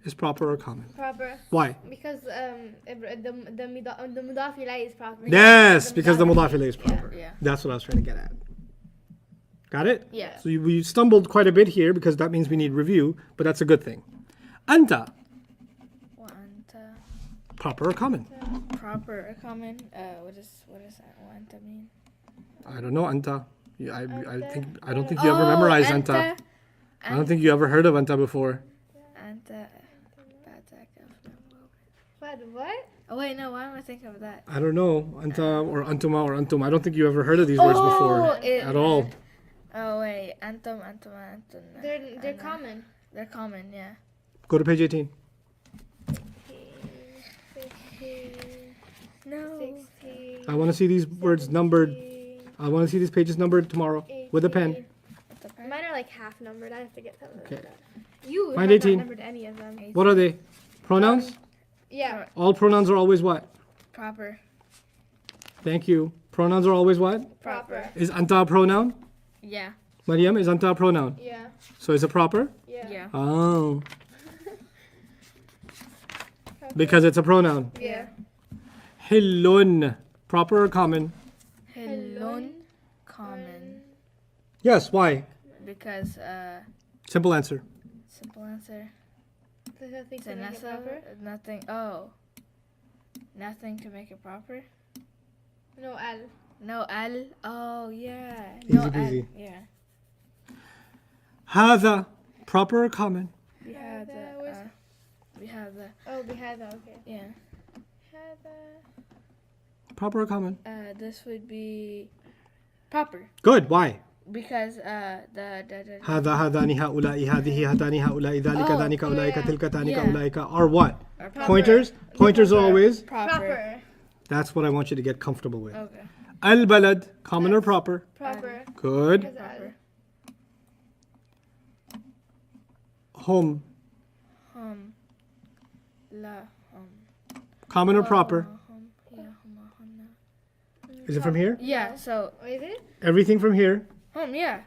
is proper or common. Proper. Why? Because the mudaf ilayh is proper. Yes, because the mudaf ilayh is proper. Yeah. That's what I was trying to get at. Got it? Yeah. So we stumbled quite a bit here because that means we need review, but that's a good thing. Anta, Wanta. proper or common? Proper or common? What does that wanta mean? I don't know, anta. I don't think you ever memorized anta. I don't think you ever heard of anta before. Anta. What? Oh wait, no. Why am I thinking of that? I don't know, anta or antuma or antum. I don't think you ever heard of these words before at all. Oh wait, antum. They're common. They're common, yeah. Go to page 18. No. 16. I want to see these words numbered. I want to see these pages numbered tomorrow with a pen. Mine are like half numbered. I have to get some of them. Okay. You Find have 18. not numbered any of them. What are they? Pronouns? Yeah. All pronouns are always what? Proper. Thank you. Pronouns are always what? Proper. Is anta a pronoun? Yeah. Mariam, is anta a pronoun? Yeah. So is it proper? Yeah. Yeah. Oh. Because it's a pronoun. Yeah. Hillun. Proper or common? Common. Yes, why? Because, Simple answer. simple answer. There's nothing It's to a make it proper. nothing. Oh. Nothing to make it proper? No al. No al. Oh, yeah. Easy No peasy. al. Yeah. هذا proper or common? We have the. We have the. Oh, we had that. Okay. Yeah. Had Proper or common? This would be proper Good. Why? because هذا هذان هؤلاء هذه هاتان هؤلاء ذلك Oh, ذلك أولئك yeah. تلك ذلك Yeah. أولئك are what? are proper. Pointers. Pointers are always. proper. That's what I want you to get comfortable with. Okay. البلد common or proper? Proper. Good. Has al. Proper. Home La. common or proper? Yeah. Is it from here? Yeah. So Oh, is it? Everything from here. home. Yeah.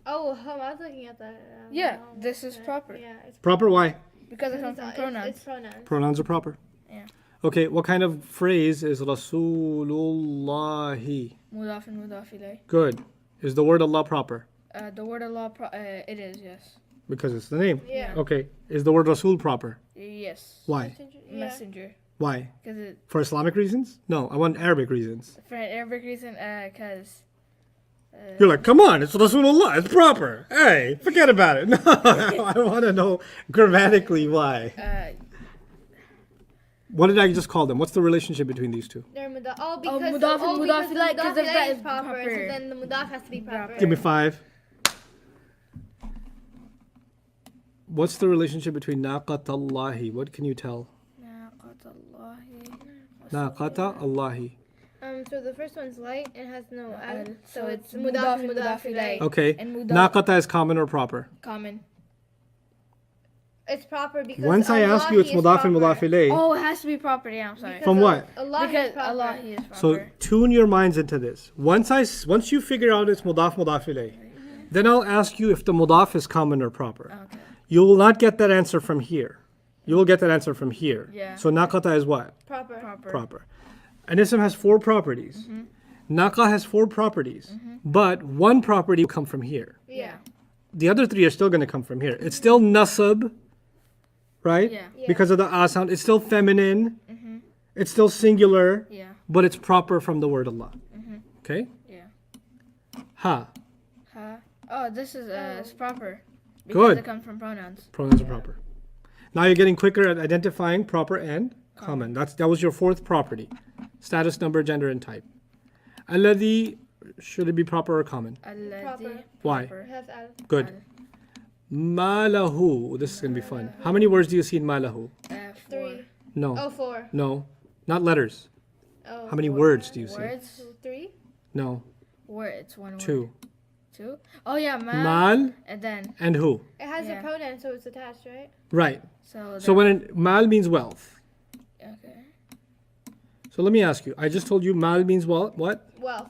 Oh, I was looking at that. Yeah. This is proper Yeah, it's Proper. Why? because it comes from pronouns. It's pronouns. Pronouns are proper. Yeah. Okay. What kind of phrase is Rasulullahi? Mudaf and mudaf ilayh. Good. Is the word Allah proper? The word Allah. It is yes. Because it's the name. Yeah. Okay. Is the word Rasul proper? Yes. Why? Yeah. Messenger. Why? Because it For Islamic reasons? No, I want Arabic reasons. for an Arabic reason. Because. You're like, come on, it's Rasulullah, it's proper. Hey, forget about it. No, I want to know grammatically why. What did I just call them? What's the relationship between these two? They're mudaf. Oh, because mudaf and mudaf the ilayh, 'cause of ilayh that is is proper. proper. So then the mudaf has to be proper. Give me 5. What's the relationship between naqatallahi? What can you tell? Naqata Allahi. So the first one's light and has no al. al. So So it's it's mudaf and mudaf mudaf ilayh. ilayh. Okay. And mudaf. Naqata is common or proper? Common. It's proper because Once I ask you, it's Allahi is mudaf and proper. mudaf ilayh. Oh, it has to be proper. Yeah, I'm sorry. Because From what? Allah Because is proper. Allah is proper. So tune your minds into this. Once you figure out it's mudaf ilayh, then I'll ask you if the mudaf is common or proper. Okay. You will not get that answer from here. You will get that answer from here. Yeah. So naqata is what? Proper. Proper. An ism has 4 properties. Naqa has 4 properties. But one property will come from here. Yeah. The other 3 are still going to come from here. It's still nasab, right? Yeah. Because of the a sound. It's still feminine. It's still singular. Yeah. But it's proper from the word Allah. Okay? Yeah. Ha. Oh, this is it's proper. Because Good. it comes from pronouns. Pronouns are proper. Now you're getting quicker at identifying proper and common. That was your 4th property. Status, number, gender, and type. Alladhi, should it be proper or common? Proper. Why? It has al. Good. Malahu. This is going to be fun. How many words do you see in malahu? 3. No. Oh, 4. No. Not letters. Oh. How many words do you see? Words. 3. No. Word. It's one 2. word. 2. Oh yeah, Mal and then and who? It has Yeah. a pronoun, so it's attached, right? Right. so. So when mal means wealth. Okay. So let me ask you. I just told you mal means what? Wealth.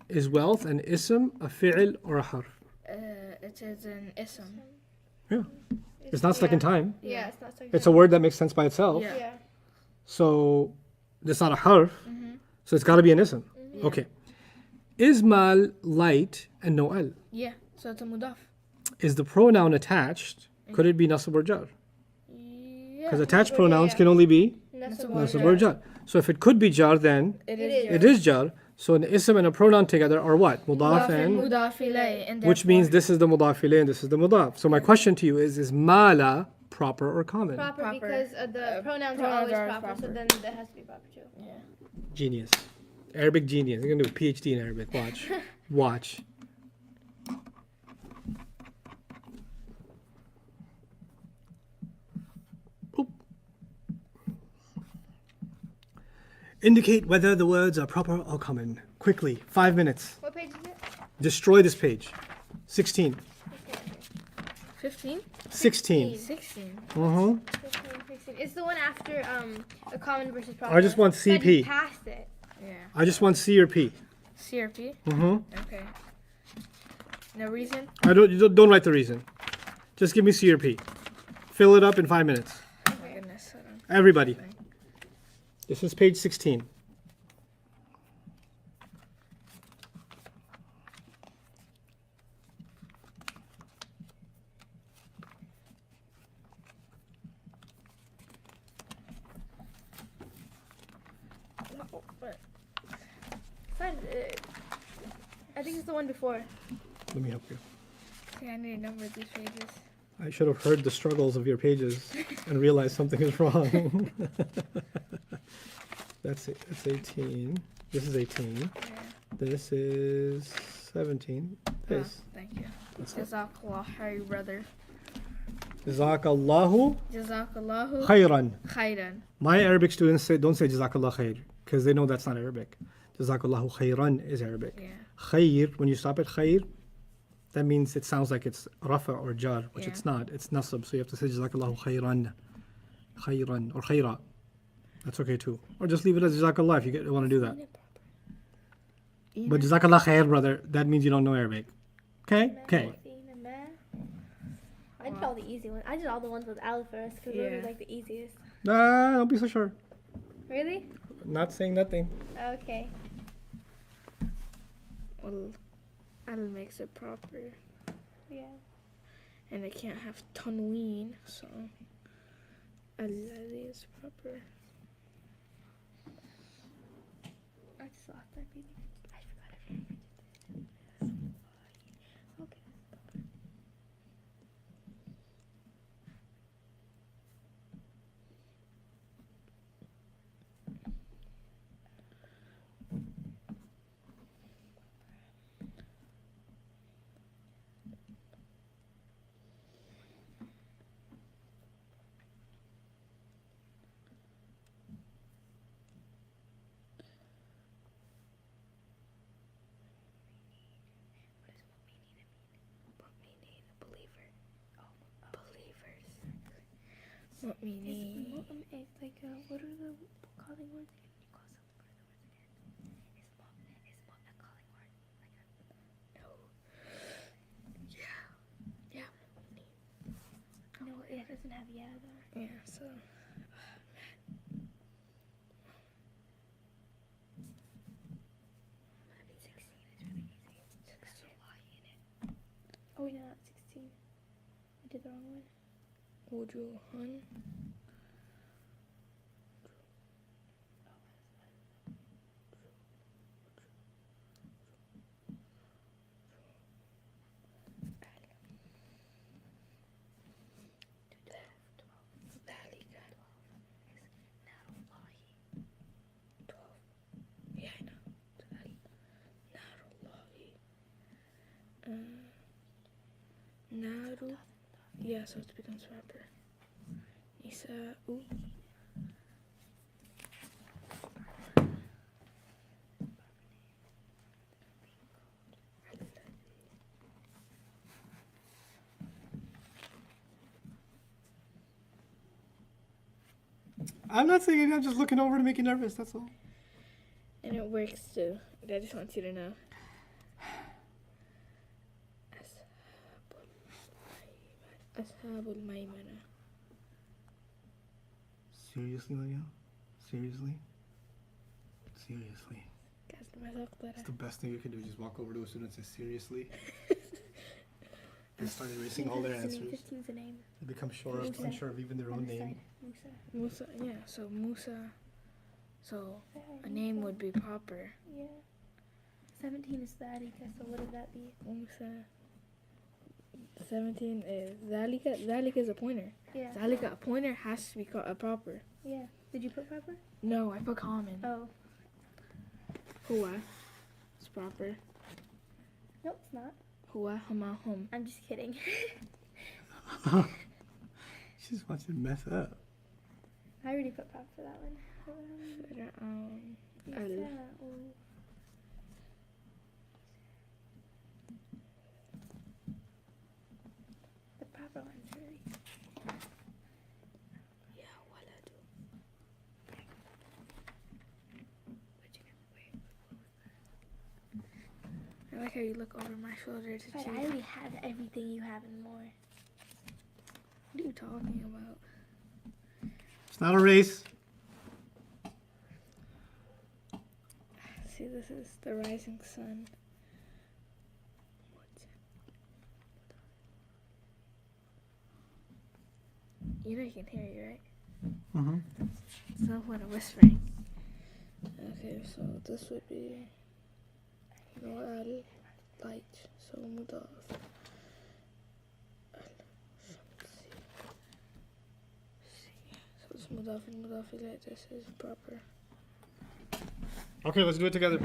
Is wealth an ism, a fi'l, or a harf? It is an ism. Yeah. It's not stuck in time. Yeah, it's not stuck. It's a word that makes sense by itself. Yeah. Yeah. So it's not a harf. So it's got to be an ism. Okay. Is mal light and no al? Yeah. So it's a mudaf. Is the pronoun attached? Could it be nasab or jar? Yeah. Because attached Yeah, pronouns yeah. can only be Nasab nasab or jar. So if it could be jar, then It It is. is. it is jar. So an ism and a pronoun together are what? Mudaf and mudaf ilayh, and which means this is the mudaf ilayh and this is the mudaf. So my question to you is mala proper or common? Proper, Proper. because the pronouns are always proper, so then that has to be proper too. Yeah. Genius. Arabic genius. You're gonna do a PhD in Arabic. Watch. Watch. Boop. Indicate whether the words are proper or common. Quickly. 5 minutes. What page is it? Destroy this page. 16. 15. 16. 16. Uh-huh. 16. It's the one after a common versus proper. I just want But you CP. passed it. Yeah. I just want C or P. CRP. Mm-hmm. Okay. No reason. Don't write the reason. Just give me C or P. Fill it up in 5 minutes. Oh my goodness. I don't- Everybody. This is page 16. Oh, but Fine. I think it's the one before. Let me help you. see, I need to number these pages. I should have heard the struggles of your pages and realized something is wrong. That's 18. This is 18. Yeah. This is 17. This. Thank you. That's it. Jazakallah khair, brother. Jazakallahu Jazakallahu khairan. khairan. My Arabic students don't say Jazakallah khair because they know that's not Arabic. Jazakallahu khairan is Arabic. Yeah. Khair, when you stop at khair, that means it sounds like it's rafa or jar, which Yeah. it's not. It's nasab, so you have to say Jazakallahu khairan. Khairan or khaira. That's okay too. Or just leave it as Jazakallah if you want to do that. But Jazakallah khair, brother, that means you don't know Arabic. Okay? Okay. I did all the easy ones. I did all the ones with Al first because those are like the easiest. Nah, don't be so sure. Really? Not saying nothing. Okay. Well, Al makes it proper. Yeah. And it can't have tanween, so Alladhi is proper. I just lost my reading. I forgot everything. Okay. Mu'mineen. It's like, what are the calling words again? You call something for the words again. Is a calling word? Yeah. No, it doesn't have yeah though. Yeah, so. I mean, 16 is really easy. There's a Y in it. Oh, wait, no, not 16. I did the wrong one. Wujuhun. Yeah, I know. Naru. Yeah, so it becomes proper. Nisa'u. I'm not saying it, I'm just looking over to make you nervous, that's all. And it works too. I just want you to know. Ashabul Maymana. Seriously, Leah? Seriously? Seriously. It's the best thing you can do, just walk over to a student and say, seriously? And start erasing all their answers. 15's a name. They become unsure of even their own name. Musa, yeah, so Musa. So a name would be proper. Yeah. 17 is Dhalika, so what would that be? Musa. 17 is Dhalika. Dhalika is a pointer. Yeah. Dhalika, a pointer has to be a proper. Yeah. Did you put proper? No, I put common. Oh. Huwa. It's proper. Nope, it's not. Huwa, huma, hum. I'm just kidding. She just wants you to mess up. I already put proper for that one. Al. The proper one's really. Yeah, waladu. I like how you look over my shoulder to But choose. I already have everything you have and more. What are you talking about? It's not a race. See, this is the rising sun. You know you can hear you, right? Mm-hmm. It's no point of whispering. Okay. Okay, so this would be no al light, so mudaf. So it's mudaf and mudaf ilayh. This is proper. Okay, let's do it together.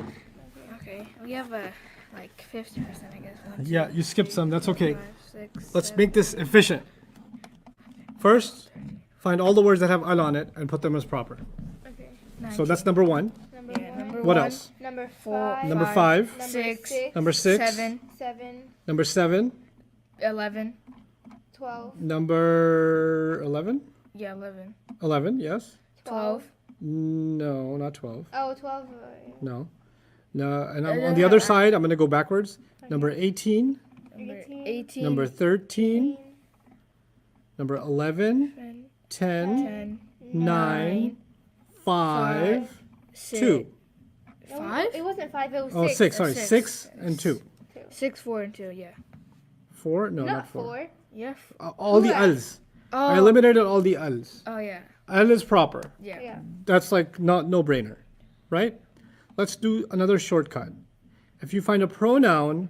Okay, we have like 50%, I guess. Yeah, you skipped some. That's okay. 5, 6, Let's 7, make this efficient. First, find all the words that have al on it and put them as proper. Okay. So that's number 1. Number Yeah, one. number What one, else? Number 4, 5. Number 5. Number 6, 6. Number 6. 7, 7. Number 7. 11. 12. Number 11. Yeah, 11. 11, yes. 12. No, not 12. Oh, 12. No. No, and on the other side, I'm going to go backwards. Number 18. Number 18. 18. Number 13. Number 11. 10. 10. 9. 5. 6. 2. No, 5? It wasn't 5, it was 6. Oh, 6, sorry. 6. 6 and 2. 6, 4, and 2, yeah. 4? No, Not not 4. 4. Yeah. All the als. I Oh, eliminated all the als. oh yeah. Al is proper. Yeah. Yeah. That's like not no brainer, right? Let's do another shortcut. If you find a pronoun,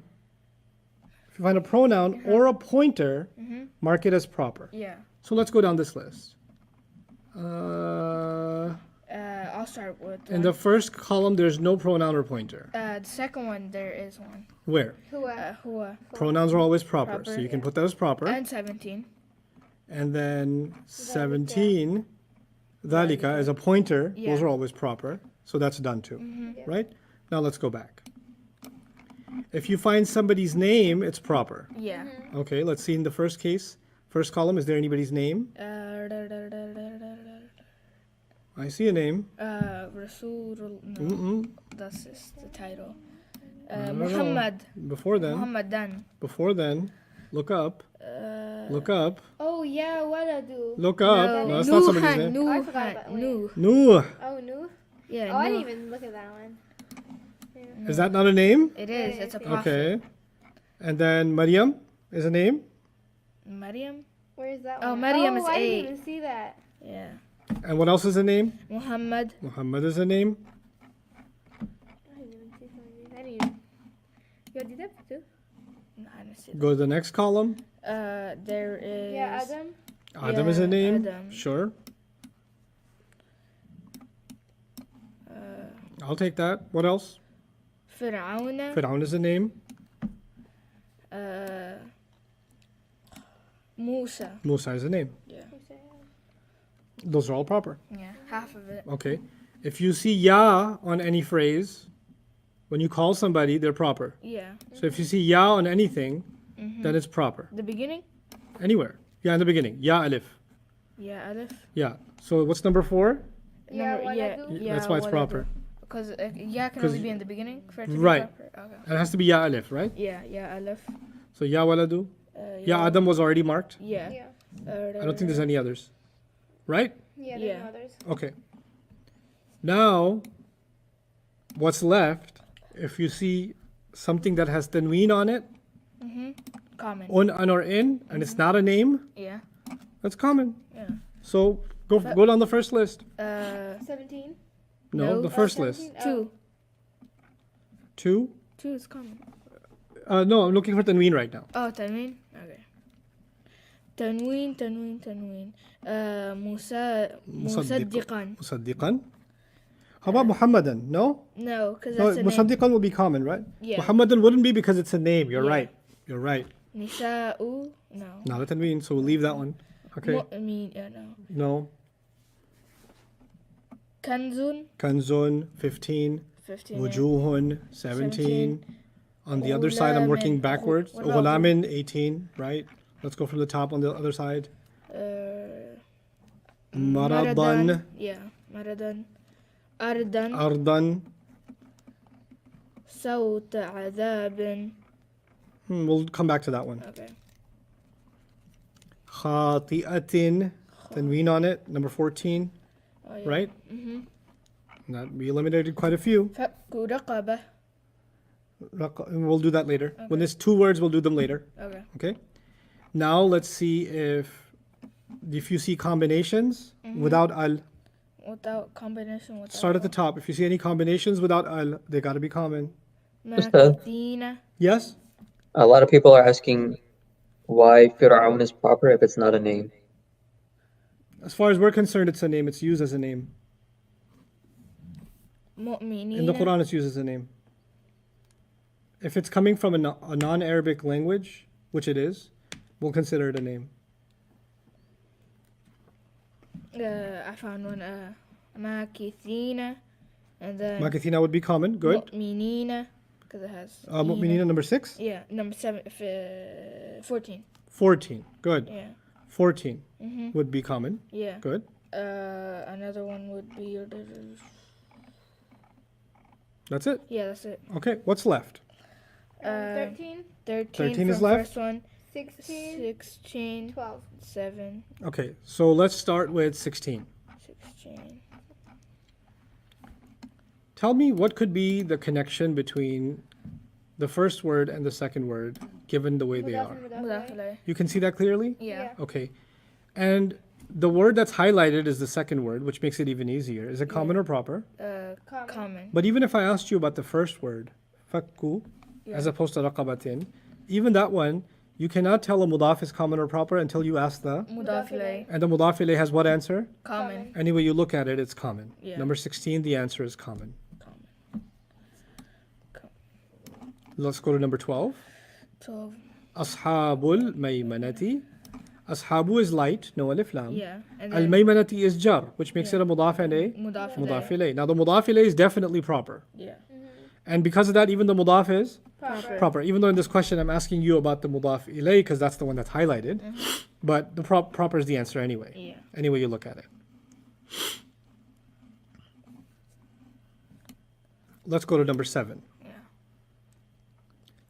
or a pointer, mark it as proper. Yeah. So let's go down this list. I'll start with In the first column, there's no pronoun or pointer. the second one. There is one. Where? Hua Pronouns are always proper, so Proper, you can yeah. put that as proper. and 17. And then 17, dhalika is a pointer. Yeah. Those are always proper. So that's done too, right? Now let's go back. If you find somebody's name, it's proper. Yeah. Okay, let's see in the first case. First column, is there anybody's name? I see a name. Rasul. No, Mm-mm. that's just the title. No. Muhammad. Before then, Muhammadan. look up. Look up. Oh, yeah, what I do? Look up. No, that's not somebody's name. I forgot about that. Nuh. Nuh. Oh, no? Yeah. Oh, I Nuh. didn't even look at that one. Is that not a name? It is. It's a prophet. Okay. And then Maryam is a name. Maryam. Where is that Oh, one? Maryam is I 8. didn't even see that. Yeah. And what else is a name? Muhammad. Muhammad is a name. I didn't even see some of these. I didn't even. You did that too? No, I didn't see Go to the next column. that. There is. Yeah, Adam. Adam is a Yeah, name. Adam. Sure. I'll take that. What else? Fir'auna. Fir'aun is a name. Musa. Musa is a name. Yeah. Those are all proper. Yeah. Half of it. Okay. If you see ya on any phrase, when you call somebody, they're proper. Yeah. So if you see ya on anything, then it's proper. The beginning. Anywhere. Yeah, in the beginning. Ya alif. Yeah. Alif. Yeah. So what's number 4? Yeah, what I yeah, do? yeah. That's why it's what I proper. do. Because yeah can 'Cause only be in the beginning for it to Right. be proper. Okay. It has to be ya alif, right? Yeah. Yeah. Alif. So ya waladu. Ya Yeah. Adam was already marked. Yeah. Yeah. I don't think there's any others. Right? Yeah, there's Yeah. no others. Okay. Now, what's left, if you see something that has tanween on it, Common. an or in, and it's not a name, Yeah. that's common. Yeah. So go down the first list. 17. No, No. the first 17? list. 2. 2. 2 is common. No, I'm looking for tanween right now. Oh, tanween. Okay. Tanween. Musaddiqan. Musaddiqan. How about Muhammadan? No? No, because No, that's a name. Musaddiqan will be common, right? Yeah. Muhammadan wouldn't be because it's a name. You're Yeah. right. You're right. Nisa'u. No. Not a tanween, so we'll leave that one. Okay. No. No. Kanzun. Kanzun, 15. 15. Wujuhun, 17. On the other side, I'm working Ghulamin. backwards. What about Ghulamin, 18, right? Let's go from the top on the other side. Maradan, Yeah. Maradan. Ardan. Ardan. Sawt adabin. We'll come back to that one. Okay. Khati'atin, tanween on it, number 14, Oh, yeah. right? That we eliminated quite a few. Fakku raqabah. We'll do that later. When there's 2 words, we'll do them later. Okay. Okay. Now let's see if you see combinations without al. Without combination. Without Start at the top. If you see any combinations without al, they got to be common. Makithina. Yes? A lot of people are asking why Fir'aun is proper if it's not a name. As far as we're concerned, it's a name. It's used as a name. In the Mu'minina. Quran, it's used as a name. If it's coming from a non-Arabic language, which it is, we'll consider it a name. I found one. Makithina. And then Makithina would be common. Good. Mu'minina. Because it has. Mu'minina, number 6? Yeah, number 14. 14. Good. Yeah. 14 would be common. Yeah. Good. Another one would be. That's it. Yeah, that's it. Okay, what's left? 13, 13 is from left. First one. 16, 16. 12. 7. Okay, so let's start with 16. 16. Tell me what could be the connection between the first word and the second word, given the way they are. Mudafile. You can see that clearly? Yeah. Okay. And the word that's highlighted is the second word, which makes it even easier. Is it common or proper? Common. But even if I asked you about the first word, fakku, as opposed to raqabatin, even that one, you cannot tell a mudaf is common or proper until you ask the. Mudafile. And the mudaf ilayh has what answer? Common. Any way you look at it, it's common. Yeah. Number 16, the answer is common. Let's go to number 12. 12. Ashabul maymanati. Ashabu is light, no alif lam. Yeah. And Al then maymanati is jar, which makes it a mudaf and a Mudafile. mudaf ilayh. Now the mudaf ilayh is definitely proper. Yeah. And because of that, even the mudaf is Proper. proper. Even though in this question I'm asking you about the mudaf ilayh because that's the one that's highlighted. But the proper is the answer anyway. Yeah. Any way you look at it. Let's go to number 7. Yeah.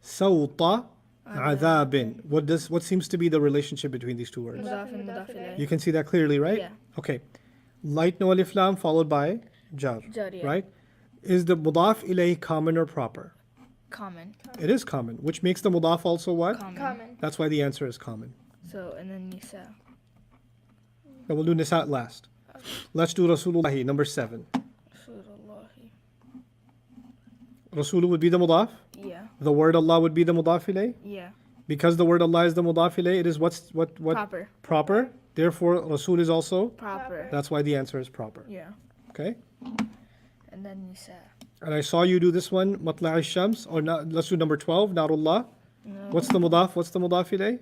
Sawta adhabin. What seems to be the relationship between these two words? Mudaf and Mudafile. You can see that clearly, right? Yeah. Okay. Light no alif lam followed by jar. Jar, yeah. Right? Is the mudaf ilayh common or proper? Common. It is common, which makes the mudaf also what? Common. That's why the answer is common. So, and then Nisa. Now we'll do Nisa last. Let's do Rasulullahi, number 7. Rasulullahi. Rasul would be the mudaf. Yeah. The word Allah would be the mudaf ilayh. Yeah. Because the word Allah is the mudaf ilayh, it is what? Proper. Proper. Therefore, Rasul is also. Proper. That's why the answer is proper. Yeah. Okay. And then Nisa. And I saw you do this one, Matla'i Shams, or not, let's do number 12, Narullah. What's the mudaf? What's the mudaf ilayh?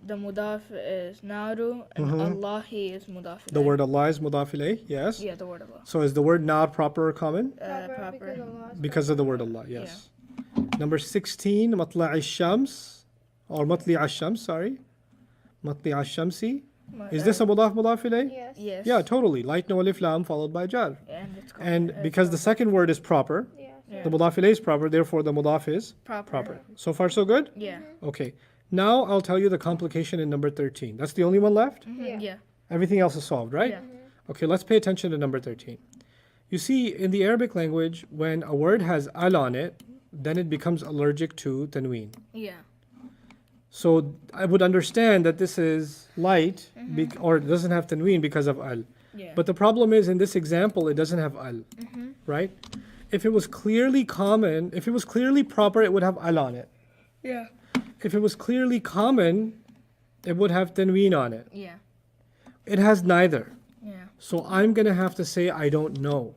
The mudaf is Naru and Allahi is Mudaf. The word Allah is mudaf ilayh, yes. Yeah, the word Allah. So is the word nar proper or common? Proper. Because of the word Allah, yes. Number 16, Matla'i Shams, or Matli'a Shams, sorry. Matli'a Shamsi. Is this a mudaf ilayh? Yes. Yes. Yeah, totally. Light no alif lam followed by jar. And it's called, And because the second word is proper, Yes. the mudaf ilayh is proper, therefore the mudaf is proper. proper. So far so good? Yeah. Okay. Now I'll tell you the complication in number 13. That's the only one left? Yeah. Everything else is solved, right? Yeah. Okay, let's pay attention to number 13. You see, in the Arabic language, when a word has al on it, then it becomes allergic to tanween. Yeah. So I would understand that this is light or it doesn't have tanween because of al. Yeah. But the problem is in this example, it doesn't have al, right? If it was clearly common, if it was clearly proper, it would have al on it. Yeah. If it was clearly common, it would have tanween on it. Yeah. It has neither. Yeah. So I'm going to have to say I don't know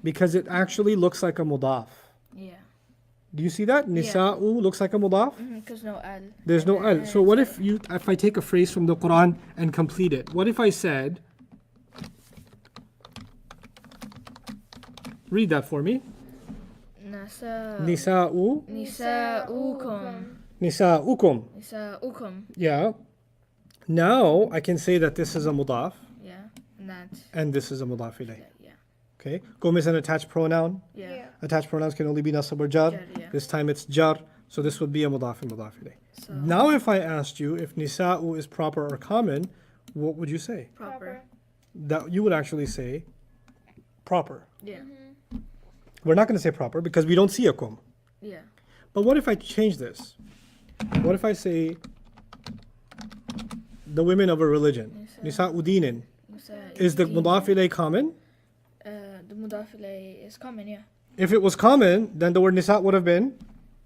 because it actually looks like a mudaf. Yeah. Do you see that? Nisa'u looks like a mudaf. Because no al. There's no al. So what if I take a phrase from the Quran and complete it? What if I said, read that for me. Nasa. Nisa'u, Nisa'ukum. nisa'ukum. Nisa'ukum. Yeah. Now I can say that this is a mudaf Yeah. And that's. and this is a mudaf ilayh. Yeah. Okay. Gom is an attached pronoun. Yeah. Yeah. Attached pronouns can only be nasab or jar. Jar, yeah. This time it's jar. So this would be a mudaf and mudaf ilayh. So Now if I asked you if nisa'u is proper or common, what would you say? proper. That you would actually say proper. Yeah. We're not going to say proper because we don't see a kum. Yeah. But what if I change this? What if I say the women of a religion? Nisa'u dinin. Is the mudaf ilayh common? The mudaf ilayh is common, yeah. If it was common, then the word nisa would have been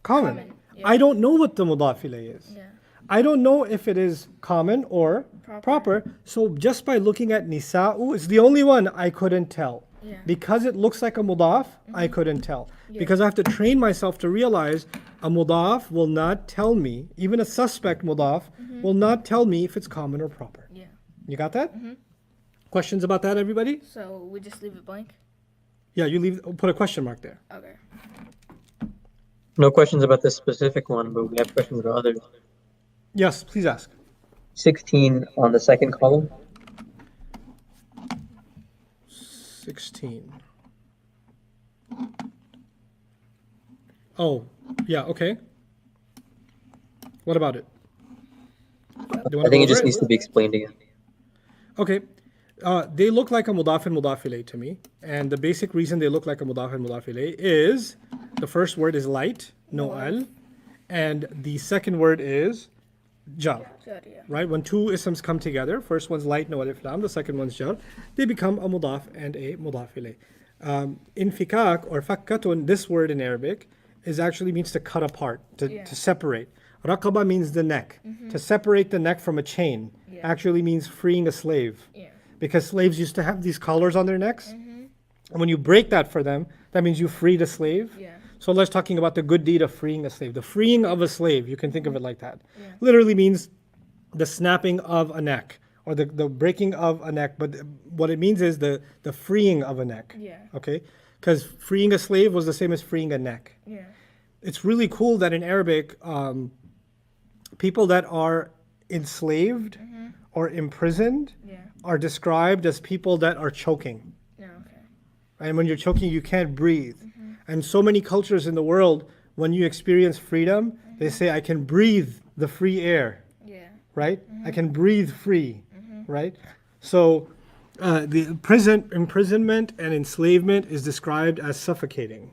common. Yeah. I don't know what the mudaf ilayh is. Yeah. I don't know if it is common or proper. So just by looking at nisa'u, it's the only one I couldn't tell. Yeah. Because it looks like a mudaf, I couldn't tell. Because I have to train myself to realize a mudaf will not tell me, even a suspect mudaf will not tell me if it's common or proper. Yeah. You got that? Questions about that, everybody? So we just leave it blank? Yeah, put a question mark there. Okay. No questions about this specific one, but we have questions about others. Yes, please ask. 16 on the second column. 16. Oh, yeah, okay. What about it? I think it just needs to be explained again. Okay. They look like a mudaf and mudaf ilayh to me. And the basic reason they look like a mudaf and mudaf ilayh is the first word is light, no al. And the second word is jar. Right? When two isms come together, first one's light, no alif lam, the second one's jar, they become a mudaf and a mudaf ilayh. In fikak or fakkatun, this word in Arabic actually means to cut apart, to separate. Raqaba means the neck. To separate the neck from a chain actually means freeing a slave. Because slaves used to have these collars on their necks. And when you break that for them, that means you freed a slave. So let's talking about the good deed of freeing a slave. The freeing of a slave, you can think of it like that. Literally means the snapping of a neck or the breaking of a neck. But what it means is the freeing of a neck. Okay? Because freeing a slave was the same as freeing a neck. It's really cool that in Arabic, people that are enslaved or imprisoned are described as people that are choking. And when you're choking, you can't breathe. And so many cultures in the world, when you experience freedom, they say, I can breathe the free air. Right? I can breathe free. Right? So the imprisonment and enslavement is described as suffocating.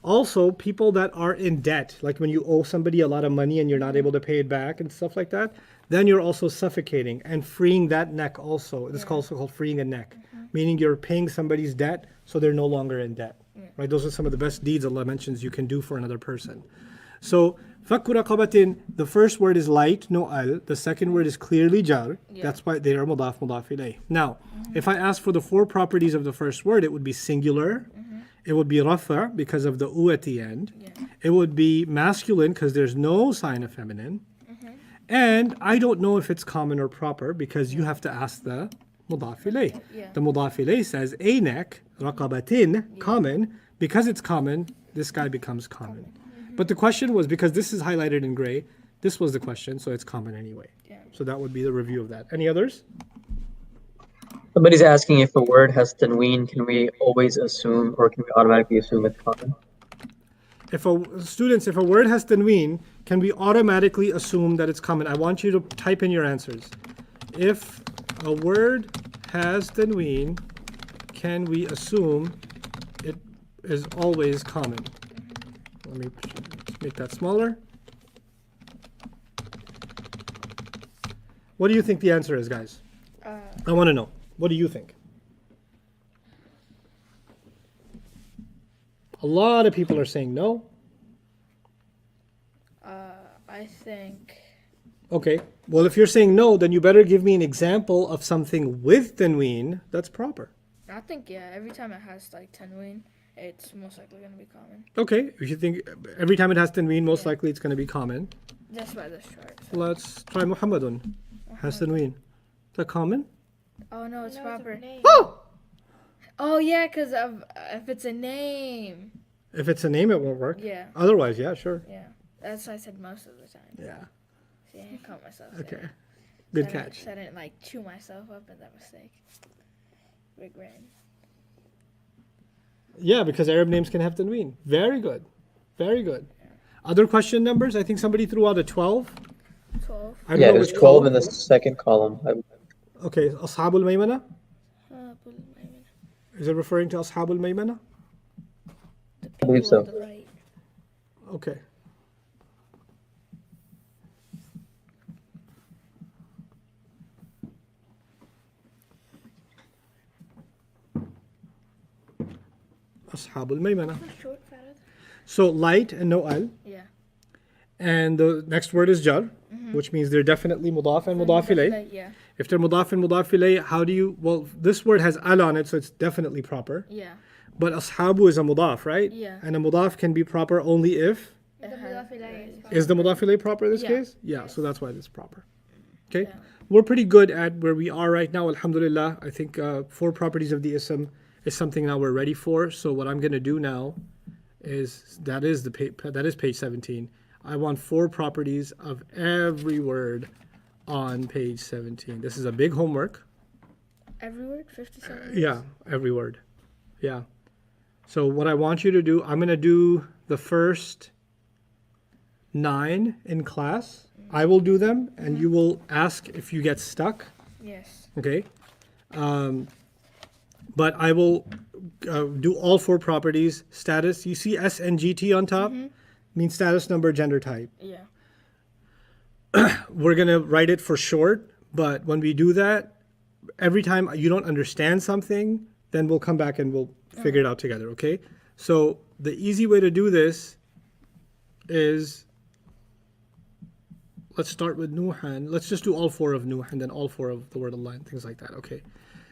Also, people that are in debt, like when you owe somebody a lot of money and you're not able to pay it back and stuff like that, then you're also suffocating and freeing that neck also. It's also called freeing a neck, meaning you're paying somebody's debt so they're no longer in debt. Right? Those are some of the best deeds Allah mentions you can do for another person. So, fakku raqabatin, the first word is light, no al. The second word is clearly jar. That's why they are mudaf, mudaf ilayh. Now, if I ask for the four properties of the first word, it would be singular. It would be rafa because of the u at the end. It would be masculine because there's no sign of feminine. And I don't know if it's common or proper because you have to ask the mudaf ilayh. The mudaf ilayh says a neck, raqabatin, common. Because it's common, this guy becomes common. But the question was, because this is highlighted in gray, this was the question, so it's common anyway. So that would be the review of that. Any others? Somebody's asking if a word has tanween, can we always assume or can we automatically assume it's common? If a word has tanween, can we automatically assume that it's common? I want you to type in your answers. If a word has tanween, can we assume it is always common? Let me make that smaller. What do you think the answer is, guys? I want to know. What do you think? A lot of people are saying no. I think... Okay. Well, if you're saying no, then you better give me an example of something with tanween that's proper. I think, every time it has, like, tanween, it's most likely going to be common. Okay. If you think every time it has tanween, most likely it's going to be common. Just by this chart. So. Let's try Muhammadun. Has tanween. Is that common? Oh, no, it's proper. Oh! Oh, yeah, because if it's a name. If it's a name, it won't work. Yeah. Otherwise, yeah, sure. Yeah. That's what I said most of the time. Yeah. See, I caught myself. Okay. There. Good So catch. I didn't, like, chew myself up in that mistake. Big brain. Yeah, because Arab names can have tanween. Very good. Very good. Other question numbers? I think somebody threw out a 12. 12. I don't Yeah, know there's which 12 column. in the second column. Okay, Ashabul Maymana? Is it referring to Ashabul Maymana? I believe so. Right. Okay. Ashabul Maymana. Short, Farad. So light and no al. Yeah. And the next word is jar, which means they're definitely mudaf and mudaf ilayh. Yeah. If they're mudaf and mudaf ilayh, how do you, well, this word has al on it, so it's definitely proper. Yeah. But ashabu is a mudaf, right? Yeah. And a mudaf can be proper only if, is the mudaf ilayh proper in this Yeah. case? Yeah, so that's why it's proper. Okay? We're pretty good at where we are right now, alhamdulillah. I think 4 properties of the ism is something now we're ready for. So what I'm going to do now is, that is page 17. I want 4 properties of every word on page 17. This is a big homework. Every word? 57 words? Yeah, every word. Yeah. So what I want you to do, I'm going to do the first 9 in class. I will do them, and you will ask if you get stuck. Yes. Okay. But I will do all 4 properties. Status, you see SNGT on top? Means status, number, gender, type. Yeah. We're going to write it for short, but when we do that, every time you don't understand something, then we'll come back and we'll figure it out together, okay? So the easy way to do this is, let's start with Nuhan. Let's just do all 4 of Nuhan, then all 4 of the word Allah and things like that, okay?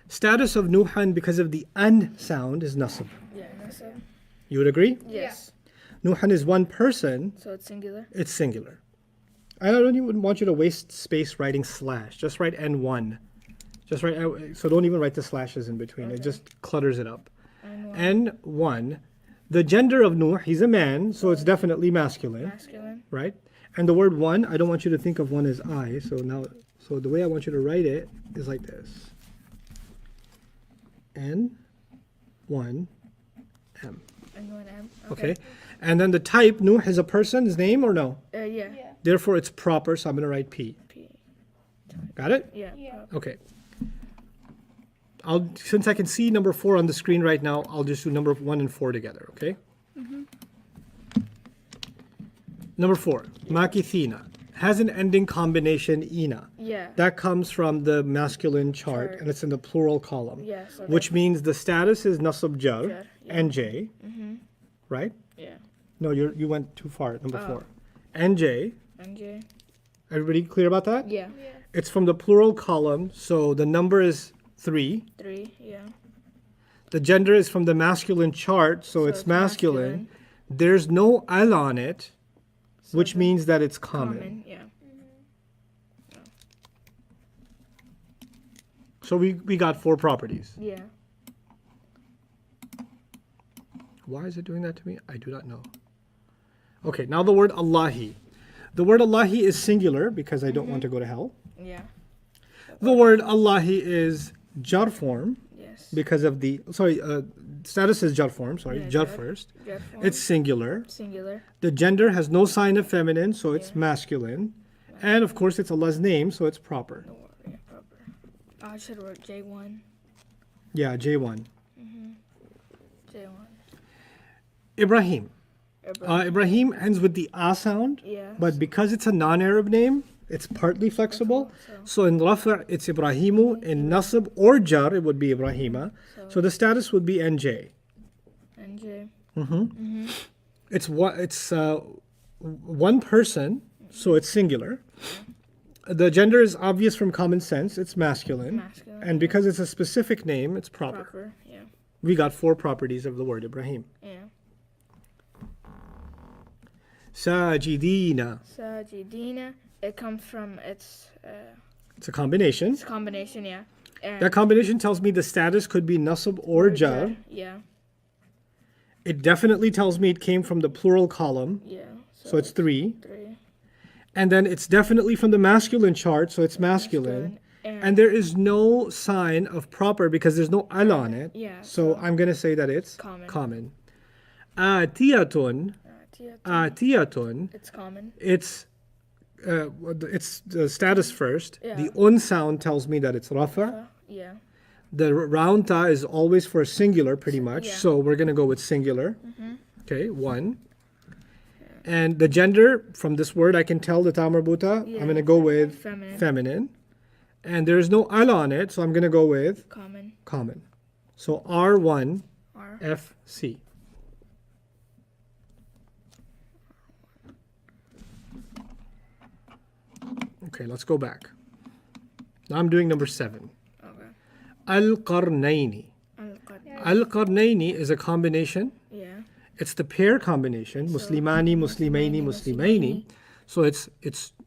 Status of Nuhan because of the an sound is nasab. Yeah, nasab. You would agree? Yes. Nuhan is one person. So it's singular? It's singular. I don't even want you to waste space writing slash. Just write N1. Just write, so don't even write the slashes in between. Okay. It just clutters it up. N1. The gender of Nuh, he's a man, so it's definitely masculine. Masculine. Right? And the word one, I don't want you to think of one as I. So the way I want you to write it is like this. N1 M. N1 M. Okay. And then the type, Nuh is a person's name or no? Yeah. Therefore, it's proper, so I'm going to write P. P. Got it? Yeah. Okay. Since I can see number 4 on the screen right now, I'll just do number 1 and 4 together, okay? Number 4, makithina, has an ending combination ina. Yeah. That comes from the masculine chart, and it's in the plural column. Yeah, so which means the status is nasab jar, Jar, yeah. NJ, right? Yeah. No, you went too far, number 4. NJ, NJ. everybody clear about that? Yeah. It's from the plural column, so the number is 3. 3. Yeah. The gender is from the masculine chart, so it's masculine. There's no al on it, So which means that it's common. Yeah. So we got 4 properties. Yeah. Why is it doing that to me? I do not know. Okay, now the word Allahi. The word Allahi is singular because I don't want to go to hell. Yeah. The word Allahi is jar form Yes. because of the, status is jar form, Yeah, jar jar. first. Jar form. It's singular. Singular. The gender has no sign of feminine, so it's masculine. And of course, it's Allah's name, so it's proper. No, yeah, proper. I should write J1. Yeah, J1. J1. Ibrahim. Ibrahim ends with the A sound, Yeah. but because it's a non-Arab name, it's partly flexible. So in Rafa, it's Ibrahimu. In Nasab or Jar, it would be Ibrahima. So the status would be NJ. NJ. It's one person, so it's singular. The gender is obvious from common sense. It's masculine. Masculine. And because it's a specific name, it's proper. Proper. Yeah. We got 4 properties of the word Ibrahim. Yeah. Sajidina. Sajidina. It comes from It's a combination. it's a combination. Yeah. And That combination tells me the status could be nasab or jar. Yeah. It definitely tells me it came from the plural column, Yeah. so it's 3. 3. And then it's definitely from the masculine chart, so it's masculine. And there is no sign of proper because there's no al on it. Yeah, So I'm going to say that it's Common. Atiyatun. Tia- Atiyatun. It's common. It's the status first. Yeah. The un sound tells me that it's rafa. Yeah. The round ta is always for a singular pretty much. Yeah. So we're going to go with singular. Okay, 1. And the gender from this word, I can tell the ta marbuta. Yeah. I'm going to go with Feminine. And there's no al on it, so I'm going to go with Common. common. So R1 R. FC. Okay, let's go back. Now I'm doing number 7. Okay. Al-Qarnayni. Al-Qarnayni is a combination. Yeah. It's the pair combination. Muslimani, Muslimaini, Muslimaini. So it's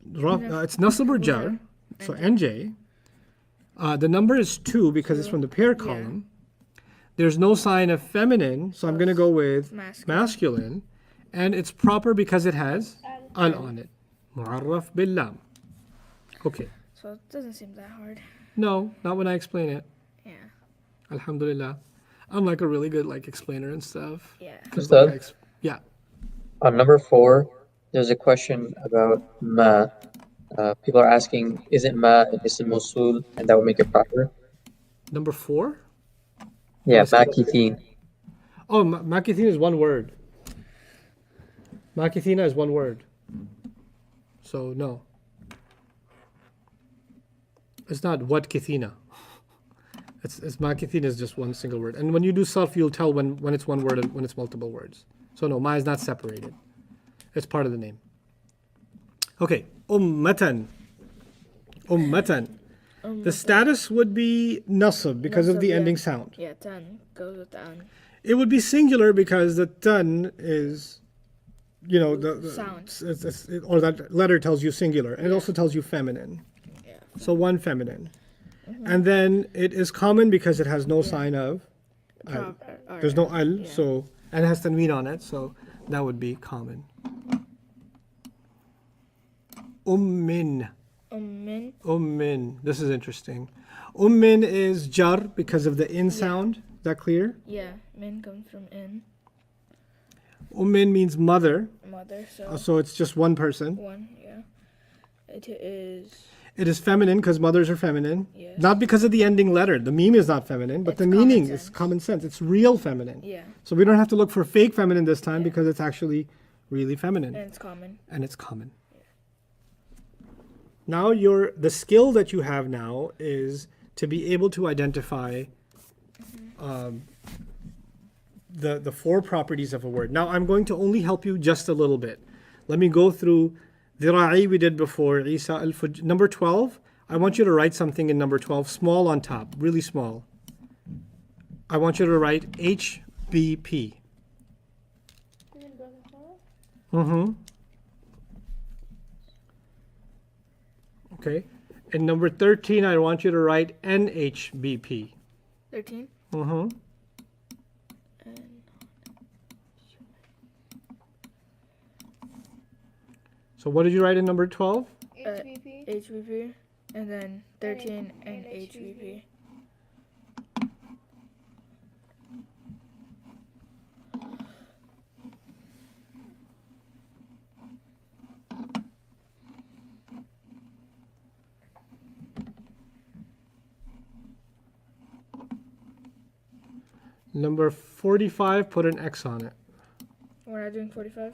nasab or jar. So NJ. The number is 2 because it's from the pair column. There's no sign of feminine, so I'm going to go with masculine. And it's proper because it has al on it. Mu'arraf bil lam. Okay. So it doesn't seem that hard. No, not when I explain it. Yeah. Alhamdulillah. I'm like a really good explainer and stuff. Yeah. Ustadh, Yeah. on number 4, there's a question about ma. People are asking, isn't ma an ism mawsul, and that would make it proper? Number 4? Yeah, makithin. Oh, makithina is one word. Makithina is one word. So, no. It's not what kithina. It's makithina is just one single word. And when you do sarf, you'll tell when it's one word and when it's multiple words. So, no, ma is not separated. It's part of the name. Okay, ummatan. Ummatan. The status would be nasab because of the ending sound. Yeah, tan goes with the an. It would be singular because the tan is, the Sound. or that letter tells you singular. And it also tells you feminine. Yeah. So one feminine. And then it is common because it has no sign of al. There's no al, so, and it has tanween on it, so that would be common. Ummin. Ummin. Ummin. This is interesting. Ummin is jar because of the in sound. Is that clear? Yeah, min comes from in. Ummin means mother. Mother, so. So it's just one person. One, yeah. It is. It is feminine because mothers are feminine. Yes. Not because of the ending letter. The meme is not feminine, but It's the meaning common is sense. common sense. It's real feminine. Yeah. So we don't have to look for fake feminine this time because it's actually really feminine. And it's common. And it's common. Now the skill that you have now is to be able to identify the 4 properties of a word. Now I'm going to only help you just a little bit. Let me go through Dhira'i we did before, Isa al-Fuj. Number 12, I want you to write something in number 12, small on top, really small. I want you to write HBP. Mm-hmm. Okay. In number 13, I want you to write NHBP. 13. Mm-hmm. So what did you write in number 12? HVP. HVP. And then 13 and HVP. Number 45, put an X on it. We're not doing 45?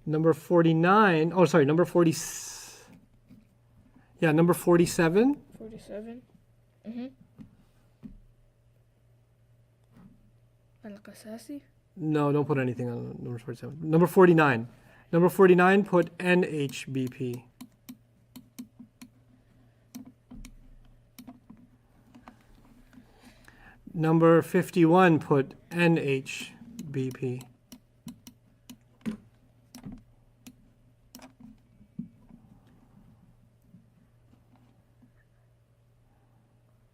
Number 49, oh sorry, number 40, yeah, number 47. 47? Mm-hmm. Al-Qasasi? No, don't put anything on number 47. Number 49. Number 49, put NHBP. Number 51, put NHBP.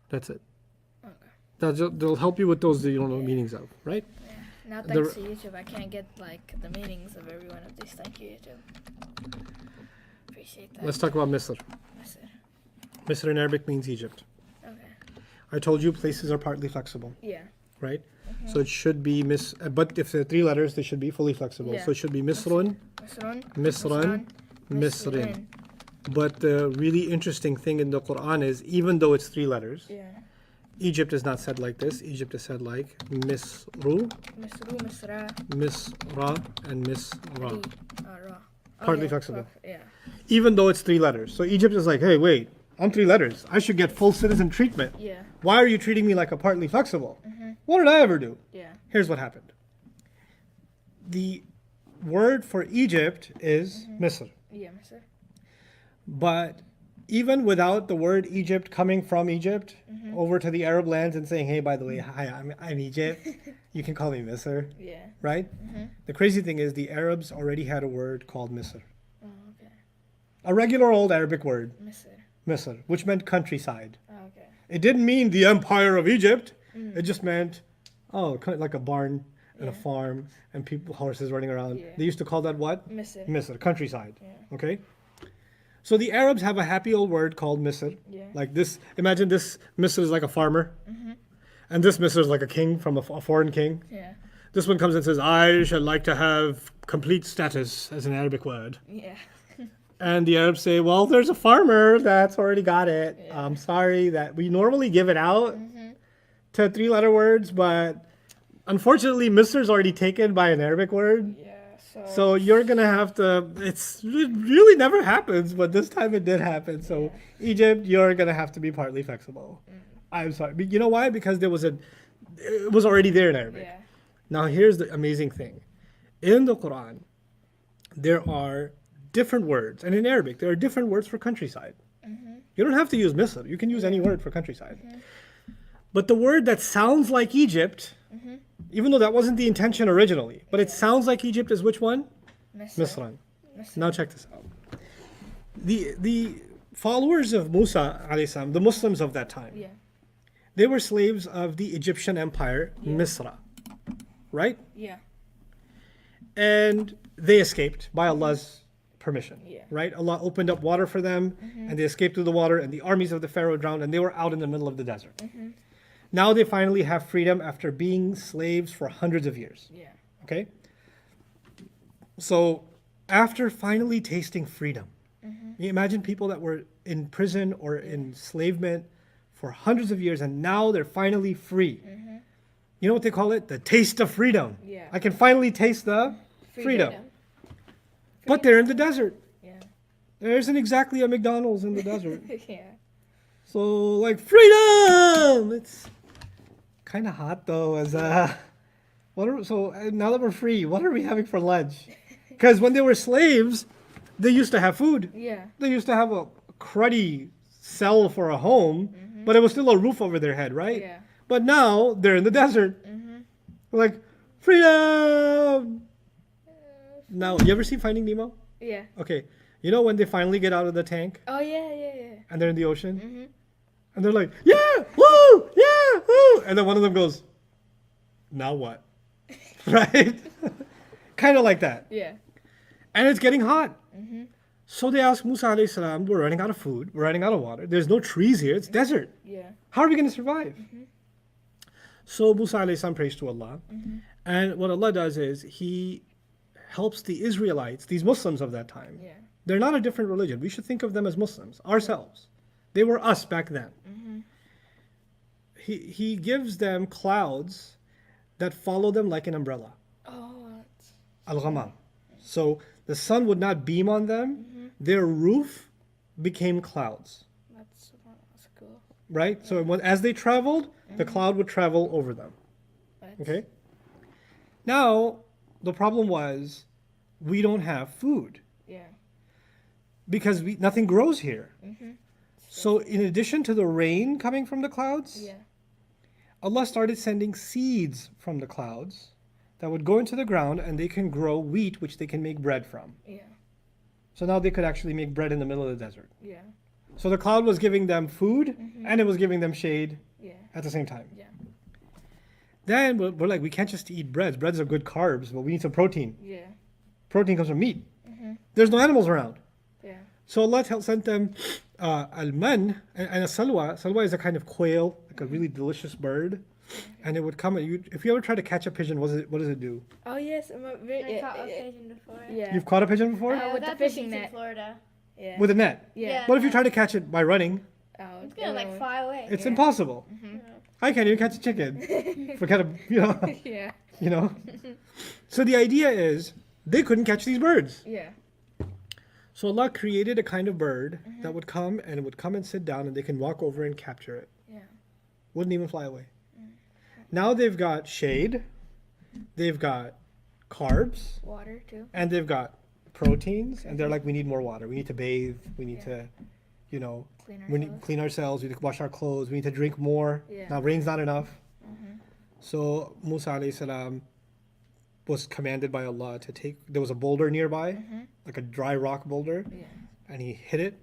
That's it. Okay. They'll help you with those that you don't know the meanings of, right? Yeah. Now thanks to YouTube, I can't get the meanings of every one of these. Thank you, YouTube. Appreciate that. Let's talk about Misr. Misr. Misr in Arabic means Egypt. Okay. I told you places are partly flexible, Yeah. right? So it should be but if they're 3 letters, they should be fully flexible. Yeah. So it should be Misrun, Misrun. Misran, Misrin. Misrin. But the really interesting thing in the Quran is even though it's 3 letters, Yeah. Egypt is not said like this. Egypt is said like Misru, Misru, Misra, Misra, and Misra. Ra. Partly flexible. Yeah. Even though it's 3 letters. So Egypt is like, hey, wait, I'm 3 letters. I should get full citizen treatment. Yeah. Why are you treating me like a partly flexible? What did I ever do? Yeah. Here's what happened. The word for Egypt is Misr. Yeah, Misr. But even without the word Egypt coming from Egypt over to the Arab lands and saying, hey, by the way, hi, I'm Egypt. You can call me Misr, Yeah. right? The crazy thing is the Arabs already had a word called Misr. Oh, okay. A regular old Arabic word, Misr. Misr, which meant countryside. Oh, okay. It didn't mean the empire of Egypt. It just meant, like a barn and a farm and people, horses running around. Yeah. They used to call that what? Misr. Misr, countryside. Yeah. Okay? So the Arabs have a happy old word called Misr. Yeah. Like this, imagine this Misr is like a farmer. And this Misr is like a king from a foreign king. Yeah. This one comes and says, I should like to have complete status as an Arabic word. Yeah. And the Arabs say, well, there's a farmer that's already got it. Yeah. I'm sorry that we normally give it out to 3-letter words, but unfortunately, Misr's already taken by an Arabic word. Yeah. So you're going to have to, it really never happens, but this time it did happen. So Egypt, you're going to have to be partly flexible. I'm sorry. But you know why? Because it was already there in Arabic. Yeah. Now here's the amazing thing. In the Quran, there are different words. And in Arabic, there are different words for countryside. You don't have to use Misr. You can use any word for countryside. But the word that sounds like Egypt, even though that wasn't the intention originally, but it sounds like Egypt is which one? Misran. Now check this out. The followers of Musa, alayhi salam, the Muslims of that time, Yeah. they were slaves of the Egyptian empire, Misra. Right? Yeah. And they escaped by Allah's permission. Yeah. Right? Allah opened up water for them, and they escaped through the water, and the armies of the Pharaoh drowned, and they were out in the middle of the desert. Now they finally have freedom after being slaves for hundreds of years. Yeah. Okay? So after finally tasting freedom, you imagine people that were in prison or enslavement for hundreds of years, and now they're finally free. You know what they call it? The taste of freedom. Yeah. I can finally taste the freedom. But they're in the desert. Yeah. There isn't exactly a McDonald's in the desert. Yeah. So, like, freedom! It's kind of hot, though, as now that we're free, what are we having for lunch? Because when they were slaves, they used to have food. Yeah. They used to have a cruddy cell for a home, but it was still a roof over their head, right? Yeah. But now they're in the desert. Like, freedom! Now, you ever see Finding Nemo? Yeah. Okay, you know when they finally get out of the tank Oh yeah, yeah, yeah. and they're in the ocean? And they're like, yeah, woo, yeah, woo! And then one of them goes, now what? Right? Kind of like that. Yeah. And it's getting hot. So they ask Musa alayhi salam, we're running out of food, we're running out of water, there's no trees here, it's desert. Yeah. How are we going to survive? So Musa alayhi salam prays to Allah. And what Allah does is He helps the Israelites, these Muslims of that time. Yeah. They're not a different religion. We should think of them as Muslims, ourselves. They were us back then. He gives them clouds that follow them like an umbrella. Oh. Al-Ghamam. So the sun would not beam on them. Their roof became clouds. That's cool. Right? So as they traveled, the cloud would travel over them. Okay? Now, the problem was we don't have food Yeah. because nothing grows here. So in addition to the rain coming from the clouds, Yeah. Allah started sending seeds from the clouds that would go into the ground and they can grow wheat, which they can make bread from. Yeah. So now they could actually make bread in the middle of the desert. Yeah. So the cloud was giving them food and it was giving them shade Yeah. at the same time. Yeah. Then we're like, we can't just eat breads. Breads are good carbs, but we need some protein. Yeah. Protein comes from meat. There's no animals around. Yeah. So Allah sent them al-man and a salwa. Salwa is a kind of quail, like a really delicious bird. And it would come, if you ever try to catch a pigeon, what does it do? Oh yes, I caught a pigeon before. Yeah. You've caught a pigeon before? with the That fishing pigeon's in net. Florida. Yeah. With a net. Yeah. What if you try to catch it by running? Oh, It's gonna like fly away. It's impossible. I can't even catch a chicken. Forget a, Yeah. you know. So the idea is they couldn't catch these birds. Yeah. So Allah created a kind of bird that would come and it would come and sit down and they can walk over and capture it. Yeah. Wouldn't even fly away. Now they've got shade, they've got carbs, Water too. and they've got proteins, and they're like, we need more water. We need to bathe. We need to, you know, we need to clean ourselves. We need to wash our clothes. We need to drink more. Now, rain's not enough. So Musa alayhi salam was commanded by Allah to take, there was a boulder nearby, like a dry rock boulder, and he hit it,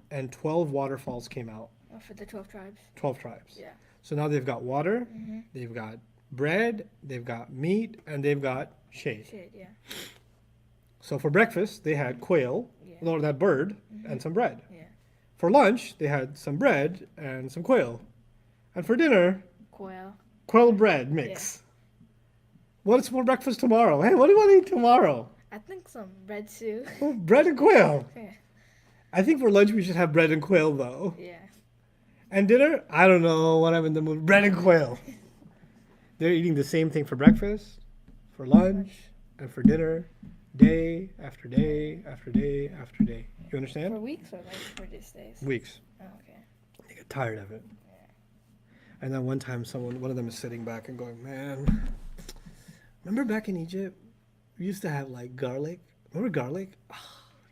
and 12 waterfalls came out. Oh, for the 12 tribes. 12 tribes. Yeah. So now they've got water, they've got bread, they've got meat, and they've got shade. Shade, yeah. So for breakfast, they had quail, or that bird, and some bread. Yeah. For lunch, they had some bread and some quail. And for dinner, quail bread mix. What's for breakfast tomorrow? Hey, what do you want to eat tomorrow? I think some bread too. Oh, bread and quail. Yeah. I think for lunch we should have bread and quail though. Yeah. And dinner, I don't know what I'm in the mood. Bread and quail. They're eating the same thing for breakfast, for lunch, and for dinner, day after day after day after day. You understand? For weeks or like for just days? Weeks. Oh, okay. They get tired of it. And then one time one of them is sitting back and going, man, remember back in Egypt, we used to have like garlic. Remember garlic? Oh,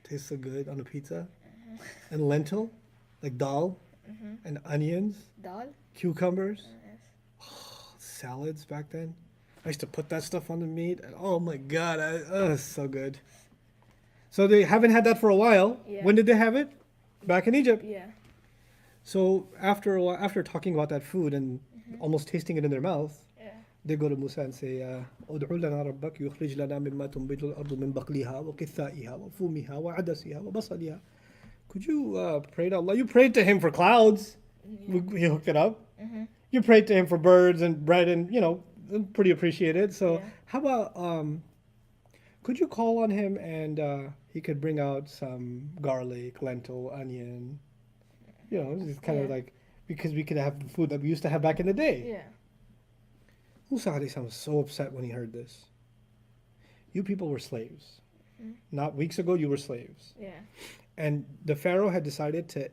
tastes so good on a pizza. And lentil, like dal, and onions, Dal? cucumbers, Yes. salads back then. I used to put that stuff on the meat. And oh my God, it's so good. So they haven't had that for a while. Yeah. When did they have it? Back in Egypt. Yeah. So after a while, after talking about that food and almost tasting it in their mouth, they go to Musa and say, "Ud'u lana rabbak yukhrij lana mimma tunbitu al-ardu min baqliha wa qithaiha wa fumiha wa adasiha wa basaliha." Could you pray to Allah? You prayed to Him for clouds. We hooked it up. You prayed to Him for birds and bread, and you know, pretty appreciated. So how about could you call on Him and He could bring out some garlic, lentil, onion? You know, it's kind of like, because we could have the food that we used to have back in the day. Yeah. Musa alayhi salam was so upset when he heard this. You people were slaves. Not weeks ago, you were slaves. Yeah. And the Pharaoh had decided to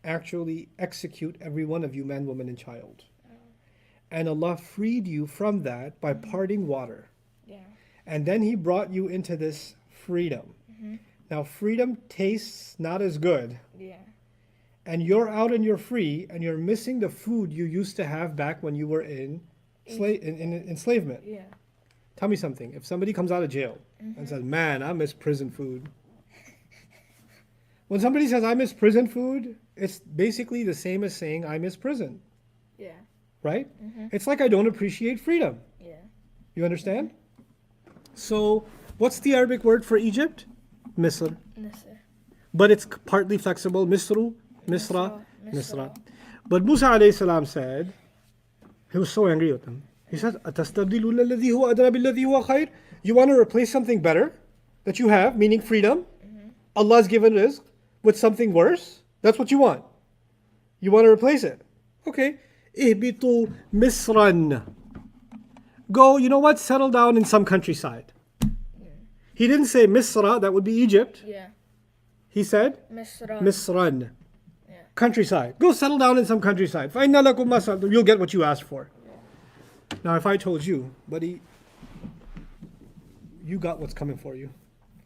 actually execute every one of you, man, woman, and child. And Allah freed you from that by parting water. Yeah. And then He brought you into this freedom. Now, freedom tastes not as good. Yeah. And you're out and you're free, and you're missing the food you used to have back when you were in enslavement. Yeah. Tell me something. If somebody comes out of jail and says, man, I miss prison food. When somebody says, I miss prison food, it's basically the same as saying, I miss prison. Yeah. Right? It's like I don't appreciate freedom. Yeah. You understand? So, what's the Arabic word for Egypt? Misr. Nisr. But it's partly flexible. Misru, Misra, Misra. Misra. But Musa alayhi salam said, he was so angry with them. He said, "Atastabdiluna alladhi huwa adna billadhi huwa khair?" You want to replace something better that you have, meaning freedom, Allah's given rizq, with something worse? That's what you want. You want to replace it. Okay. Ihbitu Misran. Go, you know what? Settle down in some countryside. He didn't say Misra, that would be Egypt. Yeah. He said Misra. Misran. Yeah. Countryside. Go settle down in some countryside. فَإِنَّ لَكُمْ مَا سَأَلْتُمْ. You'll get what you asked for. Now, if I told you, buddy, you got what's coming for you.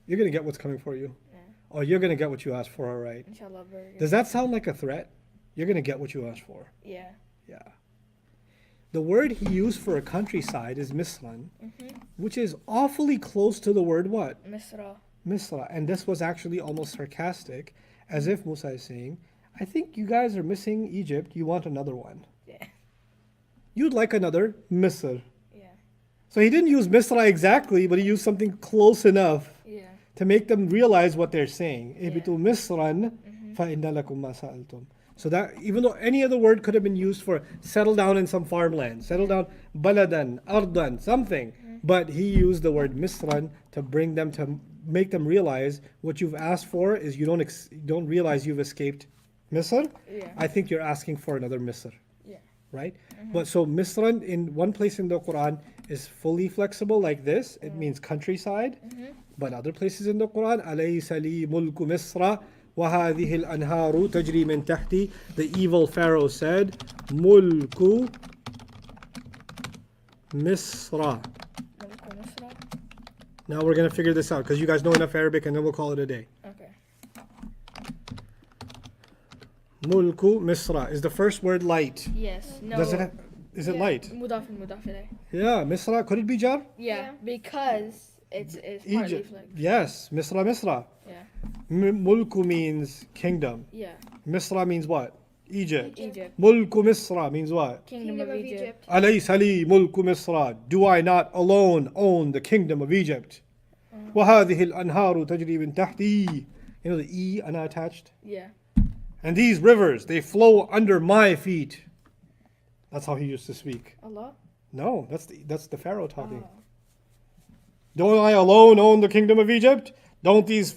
You're going to get what's coming for you. Yeah. Or you're going to get what you asked for, all right. Inshallah, burger. Does that sound like a threat? You're going to get what you asked for. Yeah. Yeah. The word he used for a countryside is Misran, which is awfully close to the word what? Misra. Misra. And this was actually almost sarcastic, as if Musa is saying, I think you guys are missing Egypt. You want another one. Yeah. You'd like another Misr. Yeah. So he didn't use Misra exactly, but he used something close enough Yeah. to make them realize what they're saying. Ihbitu Misran فَإِنَّ لَكُمْ مَا سَأَلْتُمْ. So that, even though any other word could have been used for settle down in some farmland, settle down, baladan, ardan, something. But he used the word Misran to bring them, to make them realize what you've asked for is you don't realize you've escaped Misr. Yeah. I think you're asking for another Misr. Yeah. Right? But so Misran in one place in the Quran is fully flexible like this. It means countryside. But other places in the Quran, أَلَيْسَ لِي مُلْكُ مِصْرَ وَهَذِهِ الْأَنْهَارُ تَجْرِي مِنْ تَحْتِي. The evil Pharaoh said, مُلْكُ مِصْرَ. Misra. Now we're going to figure this out because you guys know enough Arabic and then we'll call it a day. Okay. Mulku Misra. Is the first word light? Yes. No. Does it have, is it light? Mudaf and mudaf ilayh. Yeah, Misra. Could it be jar? Yeah, because it's partly Egypt. flipped. Yes, Misra, Misra. Yeah. Mulku means kingdom. Yeah. Misra means what? Egypt. Egypt. Mulku Misra means what? Kingdom of Egypt. Alaysa li mulku Misra. Do I not alone own the kingdom of Egypt? وهذه الأنهار تجري من تحتي. You know the E unattached? Yeah. And these rivers, they flow under my feet. That's how he used to speak. Allah? No, that's the Pharaoh talking. Don't I alone own the kingdom of Egypt? Don't these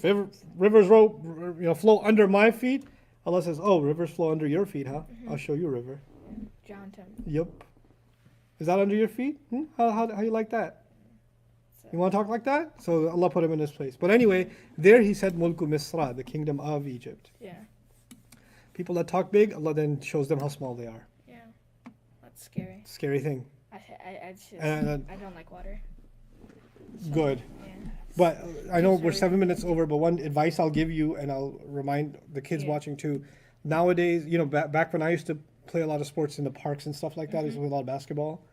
rivers flow under my feet? Allah says, oh, rivers flow under your feet, huh? I'll show you a river. John 10. Yup. Is that under your feet? How you like that? You want to talk like that? So Allah put him in his place. But anyway, there he said Mulku Misra, the kingdom of Egypt. Yeah. People that talk big, Allah then shows them how small they are. Yeah. That's scary. Scary thing. I don't like water. So, Good. Yeah. But I know we're 7 minutes over, but one advice I'll give you, and I'll remind the kids watching too. Nowadays, back when I used to play a lot of sports in the parks and stuff like that, I used to play a lot of basketball.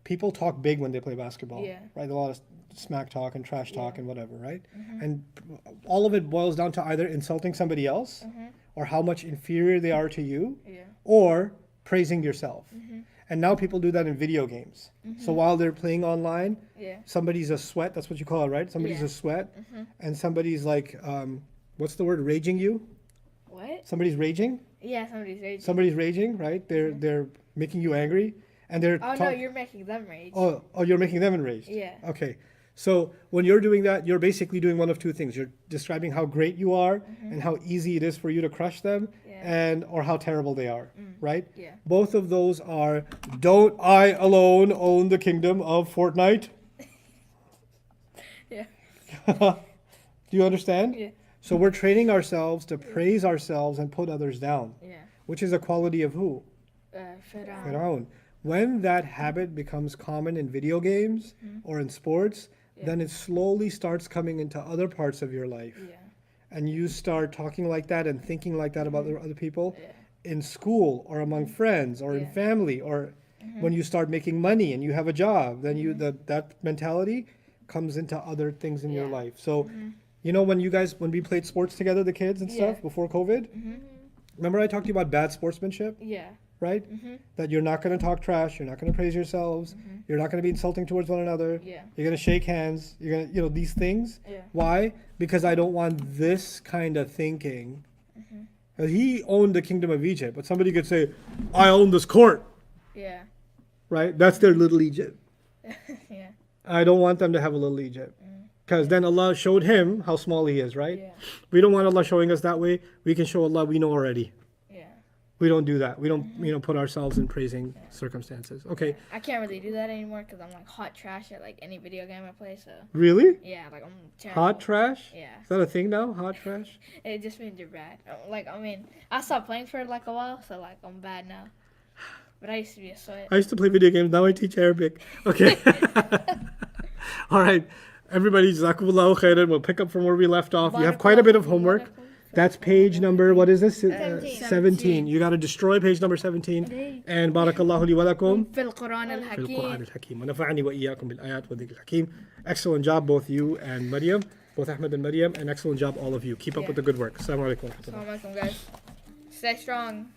People talk big when they play basketball, right? A lot of smack talk and trash talk and whatever, right? And all of it boils down to either insulting somebody else or how much inferior they are to you or praising yourself. And now people do that in video games. So while they're playing online, somebody's a sweat, that's what you call it, right? Somebody's a sweat and somebody's like, what's the word, raging you? What? Somebody's raging? Yeah, somebody's raging. Somebody's raging, right? They're making you angry. And they're no, you're making them rage. Oh, you're making them enraged. Yeah. Okay. So when you're doing that, you're basically doing one of two things. You're describing how great you are and how easy it is for you to crush them or how terrible they are, right? Yeah. Both of those are, don't I alone own the kingdom of Fortnite? Yeah. Do you understand? Yeah. So we're training ourselves to praise ourselves and put others down. Yeah. Which is a quality of who? Fir'aun. When that habit becomes common in video games or in sports, then it slowly starts coming into other parts of your life. Yeah. And you start talking like that and thinking like that about other people in school or among friends or in family or when you start making money and you have a job, then that mentality comes into other things in your life. So, when we played sports together, the kids and stuff before COVID, remember I talked to you about bad sportsmanship? Yeah. Right? That you're not going to talk trash, you're not going to praise yourselves, you're not going to be insulting towards one another, you're going to shake hands, you're going to, these things. Why? Because I don't want this kind of thinking. He owned the kingdom of Egypt, but somebody could say, I own this court. Yeah. Right? That's their little Egypt. Yeah. I don't want them to have a little Egypt. Because then Allah showed him how small he is, right? Yeah. We don't want Allah showing us that way. We can show Allah we know already. We don't do that. We don't, put ourselves in praising circumstances. Okay. I can't really do that anymore because I'm like hot trash at like any video game I play. So. Really? Yeah, like I'm terrible. Hot trash? Yeah. Is that a thing now? Hot trash? It just means you're bad. I stopped playing for like a while, so like I'm bad now. But I used to be a sweat. I used to play video games. Now I teach Arabic. Okay. All right. Everybody, Jazakumullahu khairan. We'll pick up from where we left off. You have quite a bit of homework. That's page number, what is this? 17. You got to destroy page number 17. And barakallahu li wa lakum fil Quran al-Hakim. Wa nafa'ani wa iyyakum bil ayat wa dhikr al-Hakim. Excellent job, both you and Maryam. Both Ahmed and Maryam. And excellent job, all of you. Keep up with the good work. Assalamu alaikum. Assalamu alaikum, guys. Stay strong.